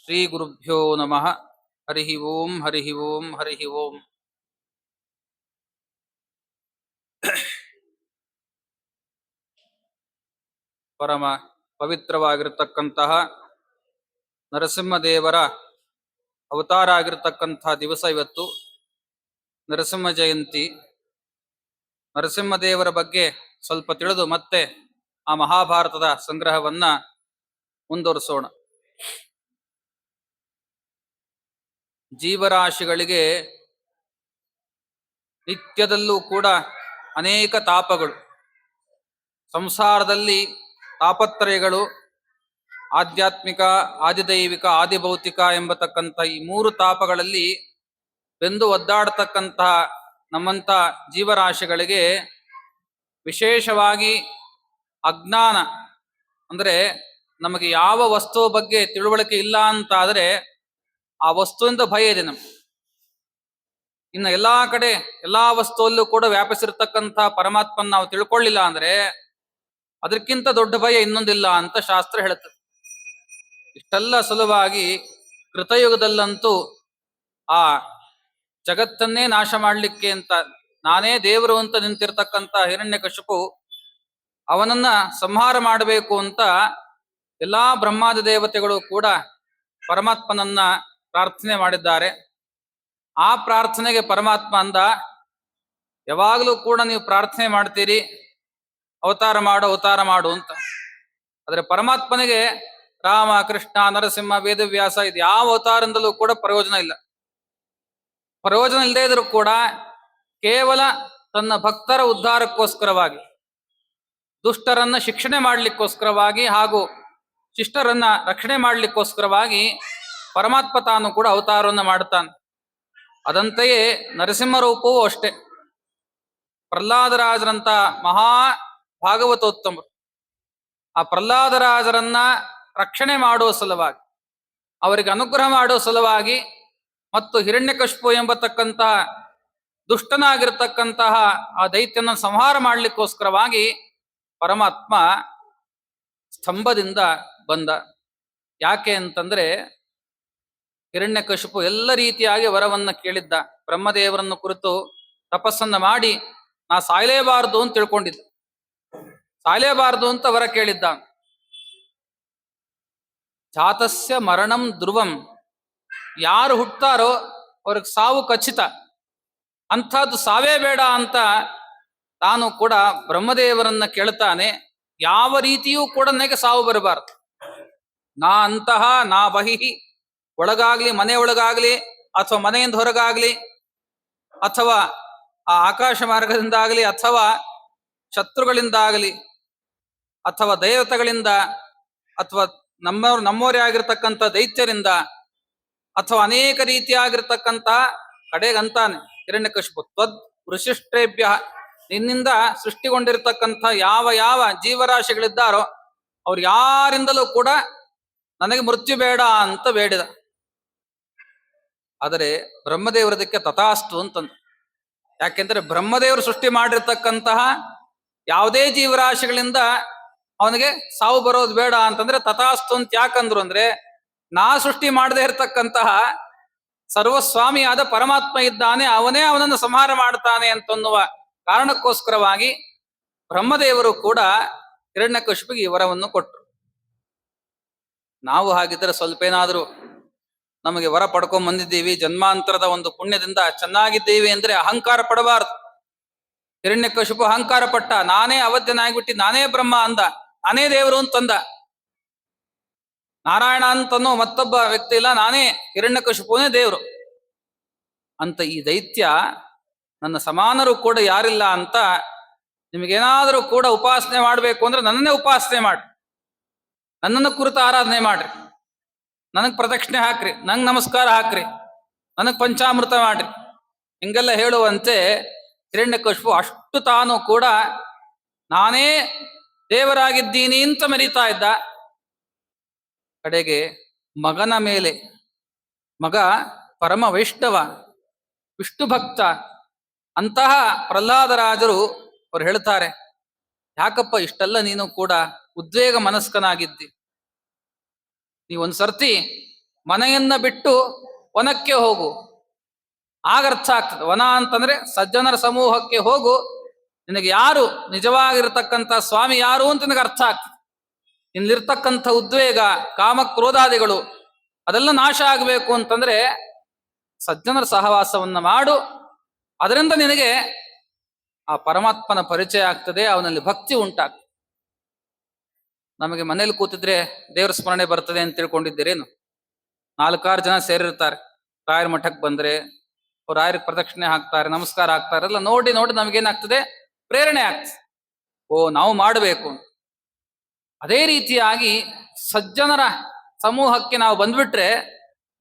ಶ್ರೀ ಗುರುಭ್ಯೋ ನಮಃ. ಹರಿ ಓಂ ಹರಿ ಓಂ ಹರಿ ಓಂ. ಪರಮ ಪವಿತ್ರವಾಗಿರತಕ್ಕಂತಹ ನರಸಿಂಹದೇವರ ಅವತಾರ ಆಗಿರತಕ್ಕಂತಹ ದಿವಸ ಇವತ್ತು. ನರಸಿಂಹ ಜಯಂತಿ. ನರಸಿಂಹದೇವರ ಬಗ್ಗೆ ಸ್ವಲ್ಪ ತಿಳಿದು ಮತ್ತೆ ಆ ಮಹಾಭಾರತದ ಸಂಗ್ರಹವನ್ನ ಮುಂದುವರಿಸೋಣ. ಜೀವರಾಶಿಗಳಿಗೆ ನಿತ್ಯದಲ್ಲೂ ಕೂಡ ಅನೇಕ ತಾಪಗಳು, ಸಂಸಾರದಲ್ಲಿ ತಾಪತ್ರಯಗಳು, ಆಧ್ಯಾತ್ಮಿಕ, ಆದಿದೈವಿಕ, ಆದಿಭೌತಿಕ ಎಂಬತಕ್ಕಂಥ ಈ ಮೂರು ತಾಪಗಳಲ್ಲಿ ಬೆಂದು ಒದ್ದಾಡತಕ್ಕಂತಹ ನಮ್ಮಂಥ ಜೀವರಾಶಿಗಳಿಗೆ ವಿಶೇಷವಾಗಿ ಅಜ್ಞಾನ, ಅಂದರೆ ನಮಗೆ ಯಾವ ವಸ್ತುವ ಬಗ್ಗೆ ತಿಳುವಳಿಕೆ ಇಲ್ಲ ಅಂತಾದರೆ ಆ ವಸ್ತುವಿಂದ ಭಯ ಇದೆ ನಮ್ಗೆ. ಇನ್ನು ಎಲ್ಲಾ ಕಡೆ ಎಲ್ಲಾ ವಸ್ತುವಲ್ಲೂ ಕೂಡ ವ್ಯಾಪಿಸಿರ್ತಕ್ಕಂಥ ಪರಮಾತ್ಮನ ನಾವು ತಿಳ್ಕೊಳ್ಳಿಲ್ಲ ಅಂದ್ರೆ ಅದಕ್ಕಿಂತ ದೊಡ್ಡ ಭಯ ಇನ್ನೊಂದಿಲ್ಲ ಅಂತ ಶಾಸ್ತ್ರ ಹೇಳುತ್ತೆ. ಇಷ್ಟೆಲ್ಲ ಸಲುವಾಗಿ ಕೃತಯುಗದಲ್ಲಂತೂ ಆ ಜಗತ್ತನ್ನೇ ನಾಶ ಮಾಡಲಿಕ್ಕೆ ಅಂತ ನಾನೇ ದೇವರು ಅಂತ ನಿಂತಿರ್ತಕ್ಕಂಥ ಹಿರಣ್ಯಕಶಿಪು, ಅವನನ್ನ ಸಂಹಾರ ಮಾಡಬೇಕು ಅಂತ ಎಲ್ಲಾ ಬ್ರಹ್ಮಾದಿ ದೇವತೆಗಳು ಕೂಡ ಪರಮಾತ್ಮನನ್ನ ಪ್ರಾರ್ಥನೆ ಮಾಡಿದ್ದಾರೆ. ಆ ಪ್ರಾರ್ಥನೆಗೆ ಪರಮಾತ್ಮ ಅಂದ, ಯಾವಾಗಲೂ ಕೂಡ ನೀವು ಪ್ರಾರ್ಥನೆ ಮಾಡ್ತೀರಿ ಅವತಾರ ಮಾಡು ಅಂತ. ಆದರೆ ಪರಮಾತ್ಮನಿಗೆ ರಾಮ, ಕೃಷ್ಣ, ನರಸಿಂಹ, ವೇದವ್ಯಾಸ ಇದು ಯಾವ ಅವತಾರದಿಂದಲೂ ಕೂಡ ಪ್ರಯೋಜನ ಇಲ್ಲ. ಪ್ರಯೋಜನ ಇಲ್ಲದೆ ಇದ್ರೂ ಕೂಡ ಕೇವಲ ತನ್ನ ಭಕ್ತರ ಉದ್ಧಾರಕ್ಕೋಸ್ಕರವಾಗಿ, ದುಷ್ಟರನ್ನ ಶಿಕ್ಷಣೆ ಮಾಡಲಿಕ್ಕೋಸ್ಕರವಾಗಿ ಹಾಗೂ ಶಿಷ್ಟರನ್ನ ರಕ್ಷಣೆ ಮಾಡಲಿಕ್ಕೋಸ್ಕರವಾಗಿ ಪರಮಾತ್ಮ ತಾನು ಕೂಡ ಅವತಾರವನ್ನು ಮಾಡುತ್ತಾನೆ. ಅದಂತೆಯೇ ನರಸಿಂಹ ರೂಪವೂ ಅಷ್ಟೇ. ಪ್ರಹ್ಲಾದರಾಜರಂತ ಮಹಾ ಭಾಗವತೋತ್ತಮರು ಆ ಪ್ರಹ್ಲಾದರಾಜರನ್ನ ರಕ್ಷಣೆ ಮಾಡುವ ಸಲುವಾಗಿ, ಅವರಿಗೆ ಅನುಗ್ರಹ ಮಾಡುವ ಸಲುವಾಗಿ ಮತ್ತು ಹಿರಣ್ಯಕಶಿಪು ಎಂಬತಕ್ಕಂತಹ ದುಷ್ಟನಾಗಿರ್ತಕ್ಕಂತಹ ಆ ದೈತ್ಯನ ಸಂಹಾರ ಮಾಡಲಿಕ್ಕೋಸ್ಕರವಾಗಿ ಪರಮಾತ್ಮ ಸ್ತಂಭದಿಂದ ಬಂದ. ಯಾಕೆ ಅಂತಂದ್ರೆ ಹಿರಣ್ಯಕಶಿಪು ಎಲ್ಲ ರೀತಿಯಾಗಿ ವರವನ್ನ ಕೇಳಿದ್ದ. ಬ್ರಹ್ಮದೇವರನ್ನು ಕುರಿತು ತಪಸ್ಸನ್ನ ಮಾಡಿ ನಾ ಸಾಯಲೇಬಾರದು ಅಂತ ತಿಳ್ಕೊಂಡಿದ್ದ. ಸಾಯಲೇಬಾರದು ಅಂತ ವರ ಕೇಳಿದ್ದ. ಜಾತಸ್ಯ ಮರಣಂ ಧ್ರುವಂ, ಯಾರು ಹುಟ್ಟುತ್ತಾರೋ ಅವ್ರಿಗೆ ಸಾವು ಖಚಿತ, ಅಂಥದ್ದು ಸಾವೇ ಬೇಡ ಅಂತ ತಾನು ಕೂಡ ಬ್ರಹ್ಮದೇವರನ್ನ ಕೇಳ್ತಾನೆ. ಯಾವ ರೀತಿಯೂ ಕೂಡ ನನಗೆ ಸಾವು ಬರಬಾರದು. ನಾ ಅಂತಹ ನಾ ಬಹಿಹಿ, ಒಳಗಾಗ್ಲಿ ಮನೆ ಒಳಗಾಗ್ಲಿ ಅಥವಾ ಮನೆಯಿಂದ ಹೊರಗಾಗ್ಲಿ ಅಥವಾ ಆ ಆಕಾಶ ಮಾರ್ಗದಿಂದಾಗಲಿ ಅಥವಾ ಶತ್ರುಗಳಿಂದಾಗಲಿ ಅಥವಾ ದೇವತೆಗಳಿಂದ ಅಥವಾ ನಮ್ಮವರೇ ಆಗಿರ್ತಕ್ಕಂಥ ದೈತ್ಯರಿಂದ ಅಥವಾ ಅನೇಕ ರೀತಿಯಾಗಿರ್ತಕ್ಕಂತಹ ಕಡೆಗಂತಾನೆ ಹಿರಣ್ಯಕಶಿಪು, ತ್ವದ್ ವೃಶಿಷ್ಟ್ರೇಭ್ಯ, ನಿನ್ನಿಂದ ಸೃಷ್ಟಿಗೊಂಡಿರ್ತಕ್ಕಂಥ ಯಾವ ಯಾವ ಜೀವರಾಶಿಗಳಿದ್ದಾರೋ ಅವ್ರು ಯಾರಿಂದಲೂ ಕೂಡ ನನಗೆ ಮೃತ್ಯು ಬೇಡ ಅಂತ ಬೇಡಿದ. ಆದರೆ ಬ್ರಹ್ಮದೇವರದಕ್ಕೆ ತಥಾಸ್ತು ಅಂತಂದು. ಯಾಕೆಂದ್ರೆ ಬ್ರಹ್ಮದೇವರು ಸೃಷ್ಟಿ ಮಾಡಿರ್ತಕ್ಕಂತಹ ಯಾವುದೇ ಜೀವರಾಶಿಗಳಿಂದ ಅವನಿಗೆ ಸಾವು ಬರೋದು ಬೇಡ ಅಂತಂದ್ರೆ ತಥಾಸ್ತು ಅಂತ ಯಾಕಂದ್ರು ಅಂದ್ರೆ, ನಾ ಸೃಷ್ಟಿ ಮಾಡದೇ ಇರತಕ್ಕಂತಹ ಸರ್ವಸ್ವಾಮಿಯಾದ ಪರಮಾತ್ಮ ಇದ್ದಾನೆ, ಅವನೇ ಅವನನ್ನು ಸಂಹಾರ ಮಾಡ್ತಾನೆ ಅಂತನ್ನುವ ಕಾರಣಕ್ಕೋಸ್ಕರವಾಗಿ ಬ್ರಹ್ಮದೇವರು ಕೂಡ ಹಿರಣ್ಯಕಶಿಪಿಗೆ ಈ ವರವನ್ನು ಕೊಟ್ಟರು. ನಾವು ಹಾಗಿದ್ರೆ ಸ್ವಲ್ಪ ಏನಾದರೂ ನಮಗೆ ವರ ಪಡ್ಕೊಂಡ್ ಬಂದಿದ್ದೀವಿ, ಜನ್ಮಾಂತರದ ಒಂದು ಪುಣ್ಯದಿಂದ ಚೆನ್ನಾಗಿದ್ದೀವಿ ಅಂದ್ರೆ ಅಹಂಕಾರ ಪಡಬಾರದು. ಹಿರಣ್ಯಕಶಿಪು ಅಹಂಕಾರ ಪಟ್ಟ, ನಾನೇ ಅವಧ್ಯನಾಗ್ಬಿಟ್ಟು ನಾನೇ ಬ್ರಹ್ಮ ಅಂದ, ನಾನೇ ದೇವರು ಅಂತಂದ. ನಾರಾಯಣ ಅಂತನೋ ಮತ್ತೊಬ್ಬ ವ್ಯಕ್ತಿ ಇಲ್ಲ, ನಾನೇ ಹಿರಣ್ಯಕಶಿಪುನೇ ದೇವರು ಅಂತ. ಈ ದೈತ್ಯ ನನ್ನ ಸಮಾನರು ಕೂಡ ಯಾರಿಲ್ಲ ಅಂತ, ನಿಮಗೇನಾದರೂ ಕೂಡ ಉಪಾಸನೆ ಮಾಡಬೇಕು ಅಂದ್ರೆ ನನ್ನನ್ನೇ ಉಪಾಸನೆ ಮಾಡಿ, ನನ್ನನ್ನು ಕುರಿತು ಆರಾಧನೆ ಮಾಡ್ರಿ, ನನಗೆ ಪ್ರದಕ್ಷಿಣೆ ಹಾಕ್ರಿ, ನಂಗೆ ನಮಸ್ಕಾರ ಹಾಕ್ರಿ, ನನಗೆ ಪಂಚಾಮೃತ ಮಾಡ್ರಿ, ಹಿಂಗೆಲ್ಲ ಹೇಳುವಂತೆ ಹಿರಣ್ಯಕಶಿಪು ಅಷ್ಟು ತಾನು ಕೂಡ ನಾನೇ ದೇವರಾಗಿದ್ದೀನಿ ಅಂತ ಮೆರೀತಾ ಇದ್ದ. ಕಡೆಗೆ ಮಗನ ಮೇಲೆ, ಮಗ ಪರಮ ವೈಷ್ಣವ, ವಿಷ್ಣು ಭಕ್ತ ಅಂತಹ ಪ್ರಹ್ಲಾದರಾಜರು ಅವ್ರು ಹೇಳ್ತಾರೆ, ಯಾಕಪ್ಪ ಇಷ್ಟೆಲ್ಲ ನೀನು ಕೂಡ ಉದ್ವೇಗ ಮನಸ್ಕನಾಗಿದ್ದಿ, ನೀವೊಂದು ಸರ್ತಿ ಮನೆಯನ್ನ ಬಿಟ್ಟು ವನಕ್ಕೆ ಹೋಗು. ಆಗ ಅರ್ಥ ಆಗ್ತದೆ. ವನ ಅಂತಂದ್ರೆ ಸಜ್ಜನರ ಸಮೂಹಕ್ಕೆ ಹೋಗು, ನಿನಗೆ ಯಾರು ನಿಜವಾಗಿರತಕ್ಕಂಥ ಸ್ವಾಮಿ ಯಾರು ಅಂತ ನಿನಗೆ ಅರ್ಥ ಆಗ್ತದೆ. ಇಲ್ಲಿರ್ತಕ್ಕಂಥ ಉದ್ವೇಗ, ಕಾಮ, ಕ್ರೋಧಾದಿಗಳು ಅದೆಲ್ಲ ನಾಶ ಆಗಬೇಕು ಅಂತಂದ್ರೆ ಸಜ್ಜನರ ಸಹವಾಸವನ್ನ ಮಾಡು. ಅದರಿಂದ ನಿನಗೆ ಆ ಪರಮಾತ್ಮನ ಪರಿಚಯ ಆಗ್ತದೆ, ಅವನಲ್ಲಿ ಭಕ್ತಿ ಉಂಟಾಗ್ತದೆ. ನಮಗೆ ಮನೇಲಿ ಕೂತಿದ್ರೆ ದೇವರ ಸ್ಮರಣೆ ಬರ್ತದೆ ಅಂತ ತಿಳ್ಕೊಂಡಿದ್ದೀರೇನು? 4-6 ಜನ ಸೇರಿರ್ತಾರೆ, ರಾಯರ ಮಠಕ್ಕೆ ಬಂದ್ರೆ ಅವ್ರು ರಾಯರಿಗೆ ಪ್ರದಕ್ಷಿಣೆ ಹಾಕ್ತಾರೆ, ನಮಸ್ಕಾರ ಹಾಕ್ತಾರೆ. ಎಲ್ಲ ನೋಡಿ ನೋಡಿ ನಮಗೇನಾಗ್ತದೆ? ಪ್ರೇರಣೆ ಆಗ್ತದೆ. ಓ, ನಾವು ಮಾಡಬೇಕು. ಅದೇ ರೀತಿಯಾಗಿ ಸಜ್ಜನರ ಸಮೂಹಕ್ಕೆ ನಾವು ಬಂದ್ಬಿಟ್ರೆ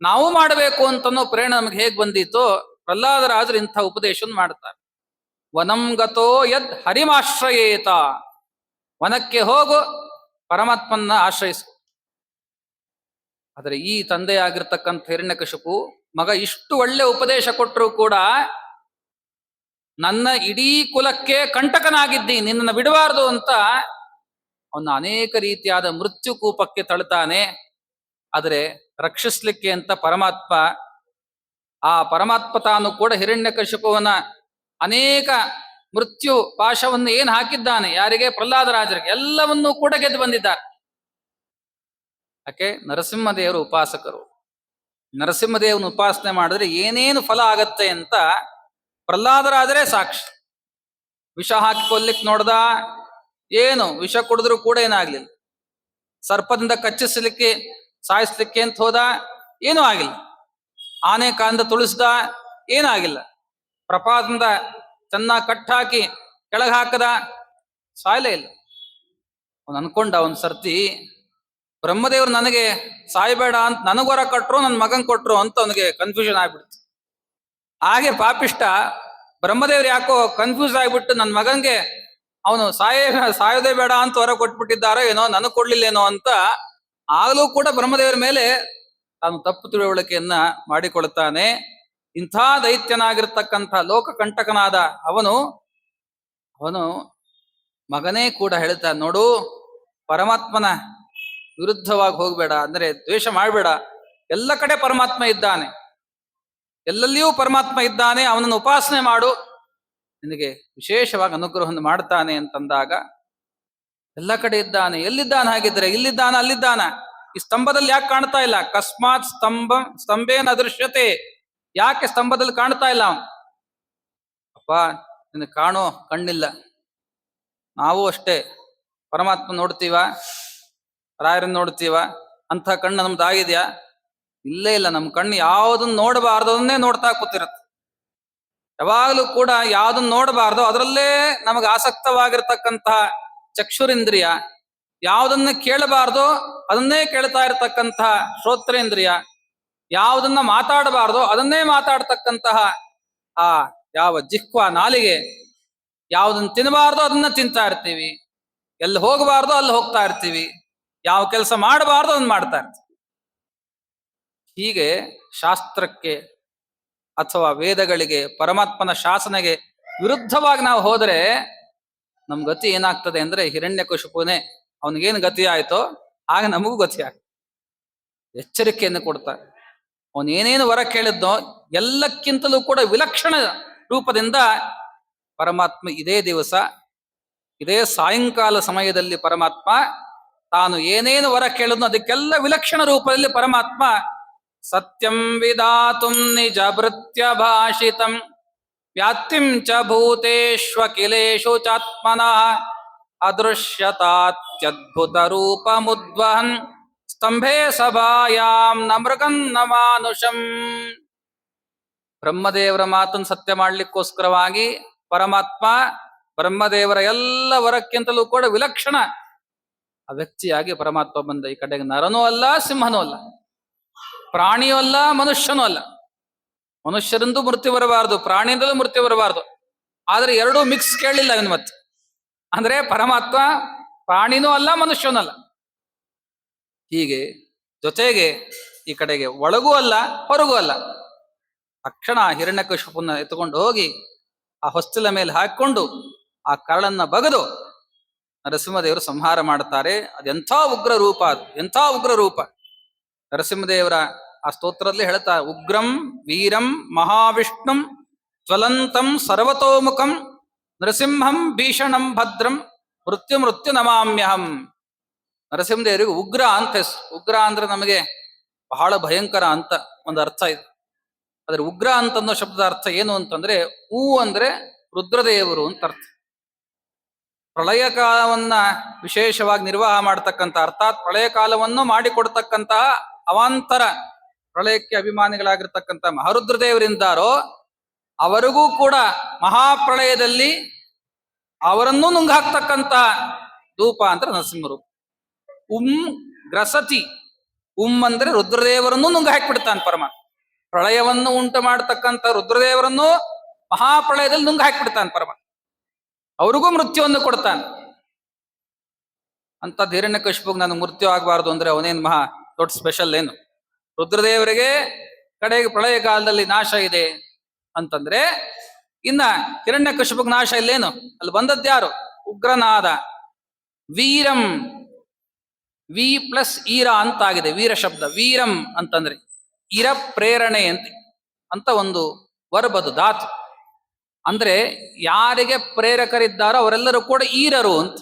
ನಾವು ಮಾಡಬೇಕು ಅಂತನೋ ಪ್ರೇರಣೆ ನಮಗೆ ಹೇಗೆ ಬಂದಿತ್ತೋ, ಪ್ರಹ್ಲಾದರಾಜರು ಇಂಥ ಉಪದೇಶ ಮಾಡ್ತಾರೆ. ವನಂ ಗತೋ ಯದ್ ಹರಿಮಾಶ್ರಯೇತ, ವನಕ್ಕೆ ಹೋಗು, ಪರಮಾತ್ಮನ್ನ ಆಶ್ರಯಿಸು. ಆದರೆ ಈ ತಂದೆಯಾಗಿರ್ತಕ್ಕಂಥ ಹಿರಣ್ಯಕಶಿಪು ಮಗ ಇಷ್ಟು ಒಳ್ಳೆ ಉಪದೇಶ ಕೊಟ್ಟರು ಕೂಡ ನನ್ನ ಇಡೀ ಕುಲಕ್ಕೆ ಕಂಟಕನಾಗಿದ್ದಿ, ನಿನ್ನನ್ನು ಬಿಡಬಾರ್ದು ಅಂತ ಅವನ ಅನೇಕ ರೀತಿಯಾದ ಮೃತ್ಯು ಕೂಪಕ್ಕೆ ತಳ್ತಾನೆ. ಆದರೆ ರಕ್ಷಿಸ್ಲಿಕ್ಕೆ ಅಂತ ಪರಮಾತ್ಮ ತಾನು ಕೂಡ ಹಿರಣ್ಯಕಶಿಪುವನ ಅನೇಕ ಮೃತ್ಯು ಪಾಶವನ್ನು ಏನು ಹಾಕಿದ್ದಾನೆ, ಯಾರಿಗೆ? ಪ್ರಹ್ಲಾದರಾಜರಿಗೆ. ಎಲ್ಲವನ್ನೂ ಕೂಡ ಗೆದ್ದು ಬಂದಿದ್ದಾರೆ. ಯಾಕೆ? ನರಸಿಂಹದೇವರು ಉಪಾಸಕರು. ನರಸಿಂಹದೇವನ ಉಪಾಸನೆ ಮಾಡಿದ್ರೆ ಏನೇನು ಫಲ ಆಗತ್ತೆ ಅಂತ ಪ್ರಹ್ಲಾದರಾಜರೇ ಸಾಕ್ಷಿ. ವಿಷ ಹಾಕಿ ಕೊಲ್ಲಿಕ್ಕೆ ನೋಡ್ದ, ಏನು ವಿಷ ಕುಡಿದ್ರು ಕೂಡ ಏನಾಗ್ಲಿಲ್ಲ. ಸರ್ಪದಿಂದ ಕಚ್ಚಿಸ್ಲಿಕ್ಕೆ ಸಾಯಿಸ್ಲಿಕ್ಕೆ ಅಂತ ಹೋದ, ಏನೂ ಆಗಿಲ್ಲ. ಆನೆ ಕಾಂದ ತುಳಿಸ್ದ, ಏನಾಗಿಲ್ಲ. ಪ್ರಪಾತದಿಂದ ಚೆನ್ನಾಗಿ ಕಟ್ಟಾಕಿ ಕೆಳಗೆ ಹಾಕದ, ಸಾಯಲೇ ಇಲ್ಲ. ಅವನು ಅನ್ಕೊಂಡ ಒಂದ್ ಸರ್ತಿ, ಬ್ರಹ್ಮದೇವ್ರು ನನಗೆ ಸಾಯ್ಬೇಡ ಅಂತ ನನಗೊರ ಕೊಟ್ರು, ನನ್ನ ಮಗನ್ ಕೊಟ್ರು ಅಂತ ಅವನಿಗೆ ಕನ್ಫ್ಯೂಷನ್ ಆಗ್ಬಿಡ್ತು. ಹಾಗೆ ಪಾಪಿಷ್ಟ ಬ್ರಹ್ಮದೇವ್ರು ಯಾಕೋ ಕನ್ಫ್ಯೂಸ್ ಆಗ್ಬಿಟ್ಟು ನನ್ನ ಮಗನ್ಗೆ ಅವನು ಸಾಯೋದೇ ಬೇಡ ಅಂತ ಹೊರ ಕೊಟ್ಬಿಟ್ಟಿದ್ದಾರೋ ಏನೋ, ನನಗ್ ಕೊಡ್ಲಿಲ್ಲೇನೋ ಅಂತ ಆಗಲೂ ಕೂಡ ಬ್ರಹ್ಮದೇವರ ಮೇಲೆ ತಾನು ತಪ್ಪು ತಿಳುವಳಿಕೆಯನ್ನ ಮಾಡಿಕೊಳ್ತಾನೆ. ಇಂಥ ದೈತ್ಯನಾಗಿರ್ತಕ್ಕಂಥ ಲೋಕಕಂಟಕನಾದ ಅವನು ಮಗನೇ ಕೂಡ ಹೇಳ್ತಾನೆ, ನೋಡು, ಪರಮಾತ್ಮನ ವಿರುದ್ಧವಾಗಿ ಹೋಗ್ಬೇಡ, ಅಂದ್ರೆ ದ್ವೇಷ ಮಾಡಬೇಡ. ಎಲ್ಲ ಕಡೆ ಪರಮಾತ್ಮ ಇದ್ದಾನೆ, ಎಲ್ಲೆಲ್ಲಿಯೂ ಪರಮಾತ್ಮ ಇದ್ದಾನೆ, ಅವನನ್ನು ಉಪಾಸನೆ ಮಾಡು, ನಿನಗೆ ವಿಶೇಷವಾಗಿ ಅನುಗ್ರಹವನ್ನು ಮಾಡ್ತಾನೆ ಅಂತಂದಾಗ, ಎಲ್ಲ ಕಡೆ ಇದ್ದಾನೆ. ಎಲ್ಲಿದ್ದಾನೆ ಹಾಗಿದ್ರೆ? ಇಲ್ಲಿದ್ದಾನ, ಅಲ್ಲಿದ್ದಾನ? ಈ ಸ್ತಂಭದಲ್ಲಿ ಯಾಕೆ ಕಾಣ್ತಾ ಇಲ್ಲ? ಕಸ್ಮಾತ್ ಸ್ತಂಭೇನ ಅದೃಶ್ಯತೆ. ಯಾಕೆ ಸ್ತಂಭದಲ್ಲಿ ಕಾಣ್ತಾ ಇಲ್ಲ? ಅಪ್ಪ, ನಿನಗೆ ಕಾಣೋ ಕಣ್ಣಿಲ್ಲ. ನಾವು ಅಷ್ಟೇ, ಪರಮಾತ್ಮ ನೋಡ್ತೀವ, ರಾಯರನ್ನ ನೋಡ್ತೀವ, ಅಂಥ ಕಣ್ಣು ನಮ್ದು ಆಗಿದೆಯಾ? ಇಲ್ಲೇ ಇಲ್ಲ. ನಮ್ಮ ಕಣ್ಣು ಯಾವುದನ್ನ ನೋಡಬಾರ್ದು ಅದನ್ನೇ ನೋಡ್ತಾ ಕೂತಿರುತ್ತೆ. ಯಾವಾಗಲೂ ಕೂಡ ಯಾವುದನ್ನ ನೋಡಬಾರ್ದು ಅದರಲ್ಲೇ ನಮಗೆ ಆಸಕ್ತವಾಗಿರ್ತಕ್ಕಂತಹ ಚಕ್ಷುರಿಂದ್ರಿಯ, ಯಾವುದನ್ನ ಕೇಳಬಾರ್ದು ಅದನ್ನೇ ಕೇಳ್ತಾ ಇರತಕ್ಕಂತಹ ಶ್ರೋತ್ರೇಂದ್ರಿಯ, ಯಾವುದನ್ನ ಮಾತಾಡಬಾರ್ದು ಅದನ್ನೇ ಮಾತಾಡ್ತಕ್ಕಂತಹ ಆ ಯಾವ ಜಿಹ್ವಾ, ನಾಲಿಗೆ, ಯಾವುದನ್ನ ತಿನ್ನಬಾರ್ದು ಅದನ್ನ ತಿಂತಾ ಇರ್ತೀವಿ, ಎಲ್ಲಿ ಹೋಗಬಾರ್ದು ಅಲ್ಲಿ ಹೋಗ್ತಾ ಇರ್ತೀವಿ, ಯಾವ ಕೆಲಸ ಮಾಡಬಾರ್ದು ಅದನ್ನ ಮಾಡ್ತಾ ಇರ್ತೀವಿ. ಹೀಗೆ ಶಾಸ್ತ್ರಕ್ಕೆ ಅಥವಾ ವೇದಗಳಿಗೆ, ಪರಮಾತ್ಮನ ಶಾಸನೆಗೆ ವಿರುದ್ಧವಾಗಿ ನಾವು ಹೋದರೆ ನಮ್ ಗತಿ ಏನಾಗ್ತದೆ ಅಂದ್ರೆ, ಹಿರಣ್ಯಕಶಿಪುನೇ ಅವನಿಗೇನು ಗತಿ ಆಯ್ತೋ ಆಗ ನಮಗೂ ಗತಿ ಆಗ್ತದೆ. ಎಚ್ಚರಿಕೆಯನ್ನು ಕೊಡ್ತಾರೆ. ಅವನೇನೇನು ವರ ಕೇಳಿದ್ನೋ ಎಲ್ಲಕ್ಕಿಂತಲೂ ಕೂಡ ವಿಲಕ್ಷಣ ರೂಪದಿಂದ ಪರಮಾತ್ಮ ಇದೇ ದಿವಸ, ಇದೇ ಸಾಯಂಕಾಲ ಸಮಯದಲ್ಲಿ ಪರಮಾತ್ಮ ತಾನು ಏನೇನು ವರ ಕೇಳಿದ್ನೋ ಅದಕ್ಕೆಲ್ಲ ವಿಲಕ್ಷಣ ರೂಪದಲ್ಲಿ ಪರಮಾತ್ಮ ಸತ್ಯಂ ವಿಧಾತುಂ ನಿಜ ಭೃತ್ಯ ಭಾಷಿತಂ ವ್ಯಾಪ್ತಿಂ ಚ ಭೂತೇಷ್ವಖಿಲೇಷು ಚಾತ್ಮನಃ ಅದೃಶ್ಯತಾತ್ಯದ್ಭುತ ರೂಪಮುದ್ವಹನ್ ಸ್ತಂಭೆ ಸಭಾಯಾಂ ನ ಮೃಗಂ ನ ಮಾನುಷಂ. ಬ್ರಹ್ಮದೇವರ ಮಾತನ್ನು ಸತ್ಯ ಮಾಡ್ಲಿಕ್ಕೋಸ್ಕರವಾಗಿ ಪರಮಾತ್ಮ ಬ್ರಹ್ಮದೇವರ ಎಲ್ಲ ವರಕ್ಕಿಂತಲೂ ಕೂಡ ವಿಲಕ್ಷಣ ಆ ವ್ಯಕ್ತಿಯಾಗಿ ಪರಮಾತ್ಮ ಬಂದ. ಈ ಕಡೆಗೆ ನರನೂ ಅಲ್ಲ, ಸಿಂಹನೂ ಅಲ್ಲ, ಪ್ರಾಣಿಯೂ ಅಲ್ಲ, ಮನುಷ್ಯನೂ ಅಲ್ಲ. ಮನುಷ್ಯರಿಂದೂ ಮೃತ್ಯು ಬರಬಾರದು, ಪ್ರಾಣಿಯಿಂದಲೂ ಮೃತ್ಯು ಬರಬಾರದು. ಆದ್ರೆ ಎರಡೂ ಮಿಕ್ಸ್ ಕೇಳಲಿಲ್ಲ ಅವನು. ಮತ್ತೆ ಅಂದ್ರೆ ಪರಮಾತ್ಮ ಪ್ರಾಣಿನೂ ಅಲ್ಲ, ಮನುಷ್ಯನೂ ಅಲ್ಲ. ಹೀಗೆ ಜೊತೆಗೆ ಈ ಕಡೆಗೆ ಒಳಗೂ ಅಲ್ಲ, ಹೊರಗೂ ಅಲ್ಲ. ತಕ್ಷಣ ಹಿರಣ್ಯಕಶಿಪುನ ಎತ್ಕೊಂಡು ಹೋಗಿ ಆ ಹೊಸ್ತಿಲ ಮೇಲೆ ಹಾಕಿಕೊಂಡು ಆ ಕರಳನ್ನ ಬಗದು ನರಸಿಂಹದೇವರು ಸಂಹಾರ ಮಾಡ್ತಾರೆ. ಅದೆಂಥ ಉಗ್ರ ರೂಪ, ಅದು ಎಂಥ ಉಗ್ರ ರೂಪ! ನರಸಿಂಹದೇವರ ಆ ಸ್ತೋತ್ರದಲ್ಲಿ ಹೇಳ್ತಾ, ಉಗ್ರಂ ವೀರಂ ಮಹಾವಿಷ್ಣುಂ ಜ್ವಲಂತಂ ಸರ್ವತೋಮುಖಂ ನರಸಿಂಹಂ ಭೀಷಣಂ ಭದ್ರಂ ಮೃತ್ಯು ಮೃತ್ಯು ನಮಾಮ್ಯಹಂ. ನರಸಿಂಹದೇವರಿಗೆ ಉಗ್ರ ಅಂತ ಹೆಸರು. ಉಗ್ರ ಅಂದ್ರೆ ನಮಗೆ ಬಹಳ ಭಯಂಕರ ಅಂತ ಒಂದು ಅರ್ಥ ಇದೆ. ಆದ್ರೆ ಉಗ್ರ ಅಂತನ್ನೋ ಶಬ್ದದ ಅರ್ಥ ಏನು ಅಂತಂದ್ರೆ, ಅಂದ್ರೆ ರುದ್ರದೇವರು ಅಂತ ಅರ್ಥ. ಪ್ರಳಯ ಕಾಲವನ್ನ ವಿಶೇಷವಾಗಿ ನಿರ್ವಾಹ ಮಾಡತಕ್ಕಂಥ, ಅರ್ಥಾತ್ ಪ್ರಳಯ ಕಾಲವನ್ನು ಮಾಡಿಕೊಡ್ತಕ್ಕಂತಹ ಅವಾಂತರ ಪ್ರಳಯಕ್ಕೆ ಅಭಿಮಾನಿಗಳಾಗಿರ್ತಕ್ಕಂಥ ಮಹಾರುದ್ರದೇವರಿಂದಾರೋ ಅವರಿಗೂ ಕೂಡ ಮಹಾಪ್ರಳಯದಲ್ಲಿ ಅವರನ್ನೂ ನುಂಗಾಕ್ತಕ್ಕಂಥ ರೂಪ ಅಂದ್ರೆ ನರಸಿಂಹರು. ಗ್ರಸತಿ, ಅಂದ್ರೆ ರುದ್ರದೇವರನ್ನು ನುಂಗ ಹಾಕಿಬಿಡ್ತಾನೆ ಪರಮಾತ್ಮ. ಪ್ರಳಯವನ್ನು ಉಂಟು ಮಾಡತಕ್ಕಂಥ ರುದ್ರದೇವರನ್ನು ಮಹಾಪ್ರಳಯದಲ್ಲಿ ನುಂಗ ಹಾಕಿಬಿಡ್ತಾನೆ ಪರಮಾತ್ಮ. ಅವ್ರಿಗೂ ಮೃತ್ಯುವನ್ನು ಕೊಡ್ತಾನೆ. ಅಂತ ಹಿರಣ್ಯಕಶಿಪುಗೆ ನನಗೆ ಮೃತ್ಯು ಆಗಬಾರ್ದು ಅಂದ್ರೆ ಅವನೇನು ಮಹಾ ದೊಡ್ಡ ಸ್ಪೆಷಲ್ ಏನು? ರುದ್ರದೇವರಿಗೆ ಕಡೆಗೆ ಪ್ರಳಯ ಕಾಲದಲ್ಲಿ ನಾಶ ಇದೆ ಅಂತಂದ್ರೆ, ಇನ್ನ ಹಿರಣ್ಯಕಶಿಪುಗೆ ನಾಶ ಇಲ್ಲೇನು? ಅಲ್ಲಿ ಬಂದದ್ಯಾರು? ಉಗ್ರನಾದ ವೀರಂ. ವಿ ಪ್ಲಸ್ ಈರ ಅಂತಾಗಿದೆ ವೀರ ಶಬ್ದ. ವೀರಂ ಅಂತಂದ್ರೆ ಇರ ಪ್ರೇರಣೆ ಅಂತ ಒಂದು ವರ್ಬದು ಧಾತು. ಅಂದ್ರೆ ಯಾರಿಗೆ ಪ್ರೇರಕರಿದ್ದಾರೋ ಅವರೆಲ್ಲರೂ ಕೂಡ ಈರರು ಅಂತ.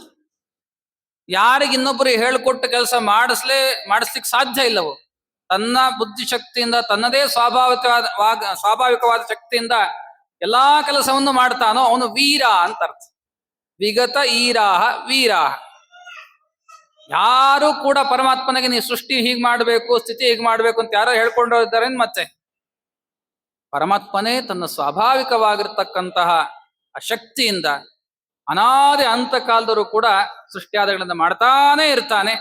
ಯಾರಿಗೆ ಇನ್ನೊಬ್ಬರು ಹೇಳಿಕೊಟ್ಟು ಕೆಲಸ ಮಾಡಿಸ್ಲಿಕ್ಕೆ ಸಾಧ್ಯ ಇಲ್ಲವೋ, ತನ್ನ ಬುದ್ಧಿಶಕ್ತಿಯಿಂದ ತನ್ನದೇ ಸ್ವಾಭಾವಿಕವಾದ ಶಕ್ತಿಯಿಂದ ಎಲ್ಲಾ ಕೆಲಸವನ್ನು ಮಾಡ್ತಾನೋ ಅವನು ವೀರ ಅಂತ ಅರ್ಥ. ವಿಗತ ಈರಾಹ ವೀರಾಹ. ಯಾರು ಕೂಡ ಪರಮಾತ್ಮನಿಗೆ ನೀವು ಸೃಷ್ಟಿ ಹೀಗೆ ಮಾಡಬೇಕು, ಸ್ಥಿತಿ ಹೀಗೆ ಮಾಡಬೇಕು ಅಂತ ಯಾರೋ ಹೇಳ್ಕೊಂಡು ಇದ್ದಾರೆ. ಮತ್ತೆ ಪರಮಾತ್ಮನೇ ತನ್ನ ಸ್ವಾಭಾವಿಕವಾಗಿರ್ತಕ್ಕಂತಹ ಆ ಶಕ್ತಿಯಿಂದ ಅನಾದಿ ಅಂತಕಾಲದವರು ಕೂಡ ಸೃಷ್ಟಿಯಾದಗಳಿಂದ ಮಾಡ್ತಾನೆ ಇರ್ತಾನೆ.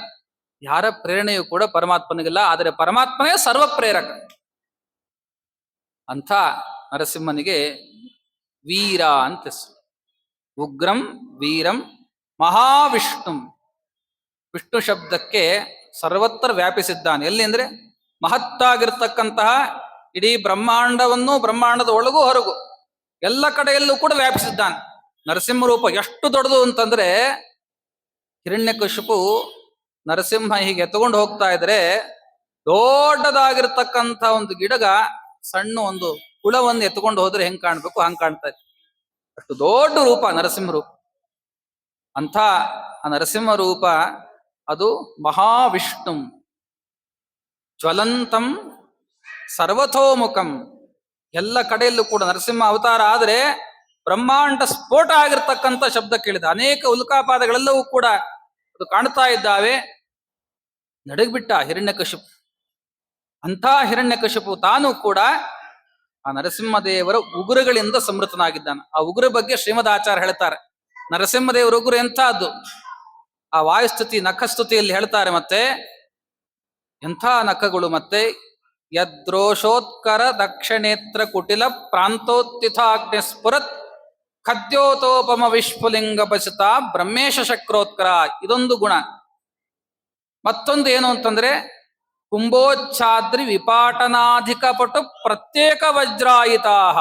ಯಾರ ಪ್ರೇರಣೆಯೂ ಕೂಡ ಪರಮಾತ್ಮನಿಗಿಲ್ಲ. ಆದರೆ ಪರಮಾತ್ಮನೇ ಸರ್ವ ಪ್ರೇರಕ. ಅಂಥ ನರಸಿಂಹನಿಗೆ ವೀರ ಅಂತ ಹೆಸರು. ಉಗ್ರಂ ವೀರಂ ಮಹಾವಿಷ್ಣುಂ. ವಿಷ್ಣು ಶಬ್ದಕ್ಕೆ ಸರ್ವತ್ರ ವ್ಯಾಪಿಸಿದ್ದಾನೆ. ಎಲ್ಲಿ ಅಂದ್ರೆ ಮಹತ್ತಾಗಿರ್ತಕ್ಕಂತಹ ಇಡೀ ಬ್ರಹ್ಮಾಂಡವನ್ನು, ಬ್ರಹ್ಮಾಂಡದ ಒಳಗೂ ಹೊರಗೂ ಎಲ್ಲ ಕಡೆಯಲ್ಲೂ ಕೂಡ ವ್ಯಾಪಿಸಿದ್ದಾನೆ. ನರಸಿಂಹ ರೂಪ ಎಷ್ಟು ದೊಡ್ಡದು ಅಂತಂದ್ರೆ, ಹಿರಣ್ಯಕಶಿಪು ನರಸಿಂಹ ಹೀಗೆ ಎತ್ಕೊಂಡು ಹೋಗ್ತಾ ಇದ್ರೆ ದೊಡ್ಡದಾಗಿರ್ತಕ್ಕಂಥ ಒಂದು ಗಿಡಗ ಸಣ್ಣ ಒಂದು ಹುಳವನ್ನು ಎತ್ಕೊಂಡು ಹೋದ್ರೆ ಹೆಂಗ್ ಕಾಣ್ಬೇಕು ಹಂಗ್ ಕಾಣ್ತಾ ಇದೆ. ಅಷ್ಟು ದೊಡ್ಡ ರೂಪ ನರಸಿಂಹ ರೂಪ. ಅಂಥ ಆ ನರಸಿಂಹ ರೂಪ ಅದು ಮಹಾವಿಷ್ಣು. ಜ್ವಲಂತಂ ಸರ್ವತೋಮುಖಂ. ಎಲ್ಲ ಕಡೆಯಲ್ಲೂ ಕೂಡ ನರಸಿಂಹ ಅವತಾರ ಆದರೆ ಬ್ರಹ್ಮಾಂಡ ಸ್ಫೋಟ ಆಗಿರ್ತಕ್ಕಂಥ ಶಬ್ದ ಕೇಳಿದ. ಅನೇಕ ಉಲ್ಕಾಪಾದಗಳೆಲ್ಲವೂ ಕೂಡ ಅದು ಕಾಣ್ತಾ ಇದ್ದಾವೆ. ನಡಗ್ಬಿಟ್ಟ ಹಿರಣ್ಯಕಶಿಪು. ಅಂಥ ಹಿರಣ್ಯಕಶಿಪು ತಾನು ಕೂಡ ಆ ನರಸಿಂಹದೇವರ ಉಗುರುಗಳಿಂದ ಸಮೃದ್ಧನಾಗಿದ್ದಾನೆ. ಆ ಉಗುರು ಬಗ್ಗೆ ಶ್ರೀಮದಾಚಾರ್ಯ ಹೇಳ್ತಾರೆ. ನರಸಿಂಹದೇವರ ಉಗುರು ಎಂಥದ್ದು? ಆ ವಾಯುಸ್ತುತಿ ನಖಸ್ತುತಿಯಲ್ಲಿ ಹೇಳ್ತಾರೆ. ಮತ್ತೆ ಎಂಥ ನಖಗಳು! ಮತ್ತೆ ಯದ್ರೋಷೋತ್ಕರ ದಕ್ಷಿಣೇತ್ರ ಕುಟಿಲ ಪ್ರಾಂತೋತ್ಥಾಗ್ನಿ ಸ್ಫುರತ್ ಖದ್ಯೋತೋಪಮ ವಿಶ್ವಲಿಂಗ ಪಚಿತ ಬ್ರಹ್ಮೇಶ ಶಕ್ರೋತ್ಕರ. ಇದೊಂದು ಗುಣ. ಮತ್ತೊಂದು ಏನು ಅಂತಂದ್ರೆ, ಕುಂಭೋಚ್ಛಾದ್ರಿ ವಿಪಾಟನಾಧಿಕ ಪಟು ಪ್ರತ್ಯೇಕ ವಜ್ರಾಯಿತಾ.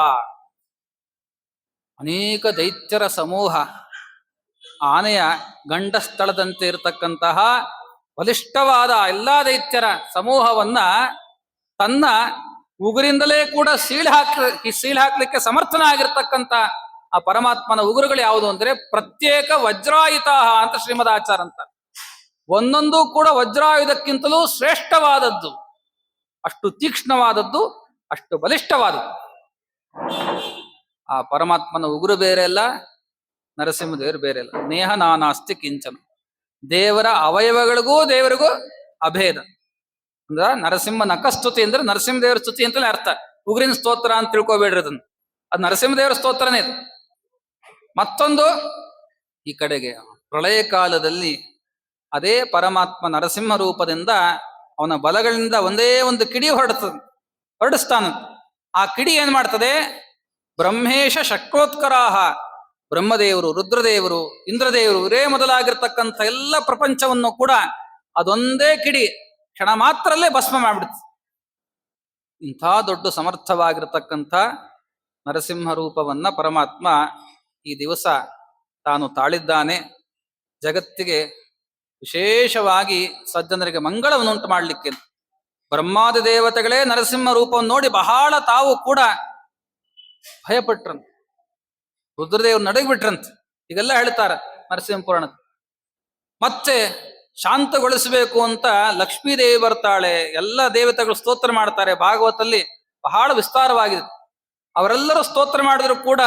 ಅನೇಕ ದೈತ್ಯರ ಸಮೂಹ, ಆನೆಯ ಗಂಡ ಸ್ಥಳದಂತೆ ಇರತಕ್ಕಂತಹ ಬಲಿಷ್ಠವಾದ ಎಲ್ಲಾ ದೈತ್ಯರ ಸಮೂಹವನ್ನ ತನ್ನ ಉಗುರಿಂದಲೇ ಕೂಡ ಸೀಳು ಹಾಕ್ಲಿಕ್ಕೆ ಸಮರ್ಥನಾಗಿರ್ತಕ್ಕಂಥ ಆ ಪರಮಾತ್ಮನ ಉಗುರುಗಳು ಯಾವುದು ಅಂದ್ರೆ ಪ್ರತ್ಯೇಕ ವಜ್ರಾಯುತ ಅಂತ ಶ್ರೀಮದಾಚಾರ್ಯ ಅಂತ. ಒಂದೊಂದು ಕೂಡ ವಜ್ರಾಯುಧಕ್ಕಿಂತಲೂ ಶ್ರೇಷ್ಠವಾದದ್ದು, ಅಷ್ಟು ತೀಕ್ಷ್ಣವಾದದ್ದು, ಅಷ್ಟು ಬಲಿಷ್ಠವಾದದ್ದು. ಆ ಪರಮಾತ್ಮನ ಉಗುರು ಬೇರೆ ಅಲ್ಲ, ನರಸಿಂಹದೇವರು ಬೇರೆ ಅಲ್ಲ. ನೇಹ ನಾನಾಸ್ತಿ ಕಿಂಚನ. ದೇವರ ಅವಯವಗಳಿಗೂ ದೇವರಿಗೂ ಅಭೇದ. ಅಂದ್ರ ನರಸಿಂಹ ನಖಸ್ತುತಿ ಅಂದ್ರೆ ನರಸಿಂಹದೇವರ ಸ್ತುತಿ ಅಂತಲೇ ಅರ್ಥ. ಉಗುರಿನ ಸ್ತೋತ್ರ ಅಂತ ತಿಳ್ಕೊಬೇಡ್ರಿ ಅದನ್ನು. ಅದು ನರಸಿಂಹದೇವರ ಸ್ತೋತ್ರನೇ ಇದು. ಮತ್ತೊಂದು, ಈ ಕಡೆಗೆ ಪ್ರಳಯ ಕಾಲದಲ್ಲಿ ಅದೇ ಪರಮಾತ್ಮ ನರಸಿಂಹ ರೂಪದಿಂದ ಅವನ ಬಲಗಳಿಂದ ಒಂದೇ ಒಂದು ಕಿಡಿ ಹೊರಡಿಸ್ತಾನ. ಆ ಕಿಡಿ ಏನ್ ಮಾಡ್ತದೆ? ಬ್ರಹ್ಮೇಶ ಶಕ್ರೋತ್ಕರಾಹ. ಬ್ರಹ್ಮದೇವರು, ರುದ್ರದೇವರು, ಇಂದ್ರದೇವರು ಇವರೇ ಮೊದಲಾಗಿರ್ತಕ್ಕಂಥ ಎಲ್ಲ ಪ್ರಪಂಚವನ್ನು ಕೂಡ ಅದೊಂದೇ ಕಿಡಿ ಕ್ಷಣ ಮಾತ್ರಲ್ಲೇ ಭಸ್ಮ ಮಾಡಿಬಿಡುತ್ತೆ. ಇಂಥ ದೊಡ್ಡ ಸಮರ್ಥವಾಗಿರ್ತಕ್ಕಂಥ ನರಸಿಂಹ ರೂಪವನ್ನ ಪರಮಾತ್ಮ ಈ ದಿವಸ ತಾನು ತಾಳಿದ್ದಾನೆ. ಜಗತ್ತಿಗೆ ವಿಶೇಷವಾಗಿ ಸಜ್ಜನರಿಗೆ ಮಂಗಳವನ್ನುಂಟು ಮಾಡಲಿಕ್ಕೆ. ಬ್ರಹ್ಮಾದಿ ದೇವತೆಗಳೇ ನರಸಿಂಹ ರೂಪವನ್ನು ನೋಡಿ ಬಹಳ ತಾವು ಕೂಡ ಭಯಪಟ್ರಂತ. ರುದ್ರದೇವರು ನಡಗಿಬಿಟ್ರಂತ. ಈಗೆಲ್ಲ ಹೇಳ್ತಾರ ನರಸಿಂಹ ಪುರಾಣ. ಮತ್ತೆ ಶಾಂತಗೊಳಿಸಬೇಕು ಅಂತ ಲಕ್ಷ್ಮೀದೇವಿ ಬರ್ತಾಳೆ, ಎಲ್ಲ ದೇವತೆಗಳು ಸ್ತೋತ್ರ ಮಾಡ್ತಾರೆ. ಭಾಗವತಲ್ಲಿ ಬಹಳ ವಿಸ್ತಾರವಾಗಿದೆ. ಅವರೆಲ್ಲರೂ ಸ್ತೋತ್ರ ಮಾಡಿದ್ರು ಕೂಡ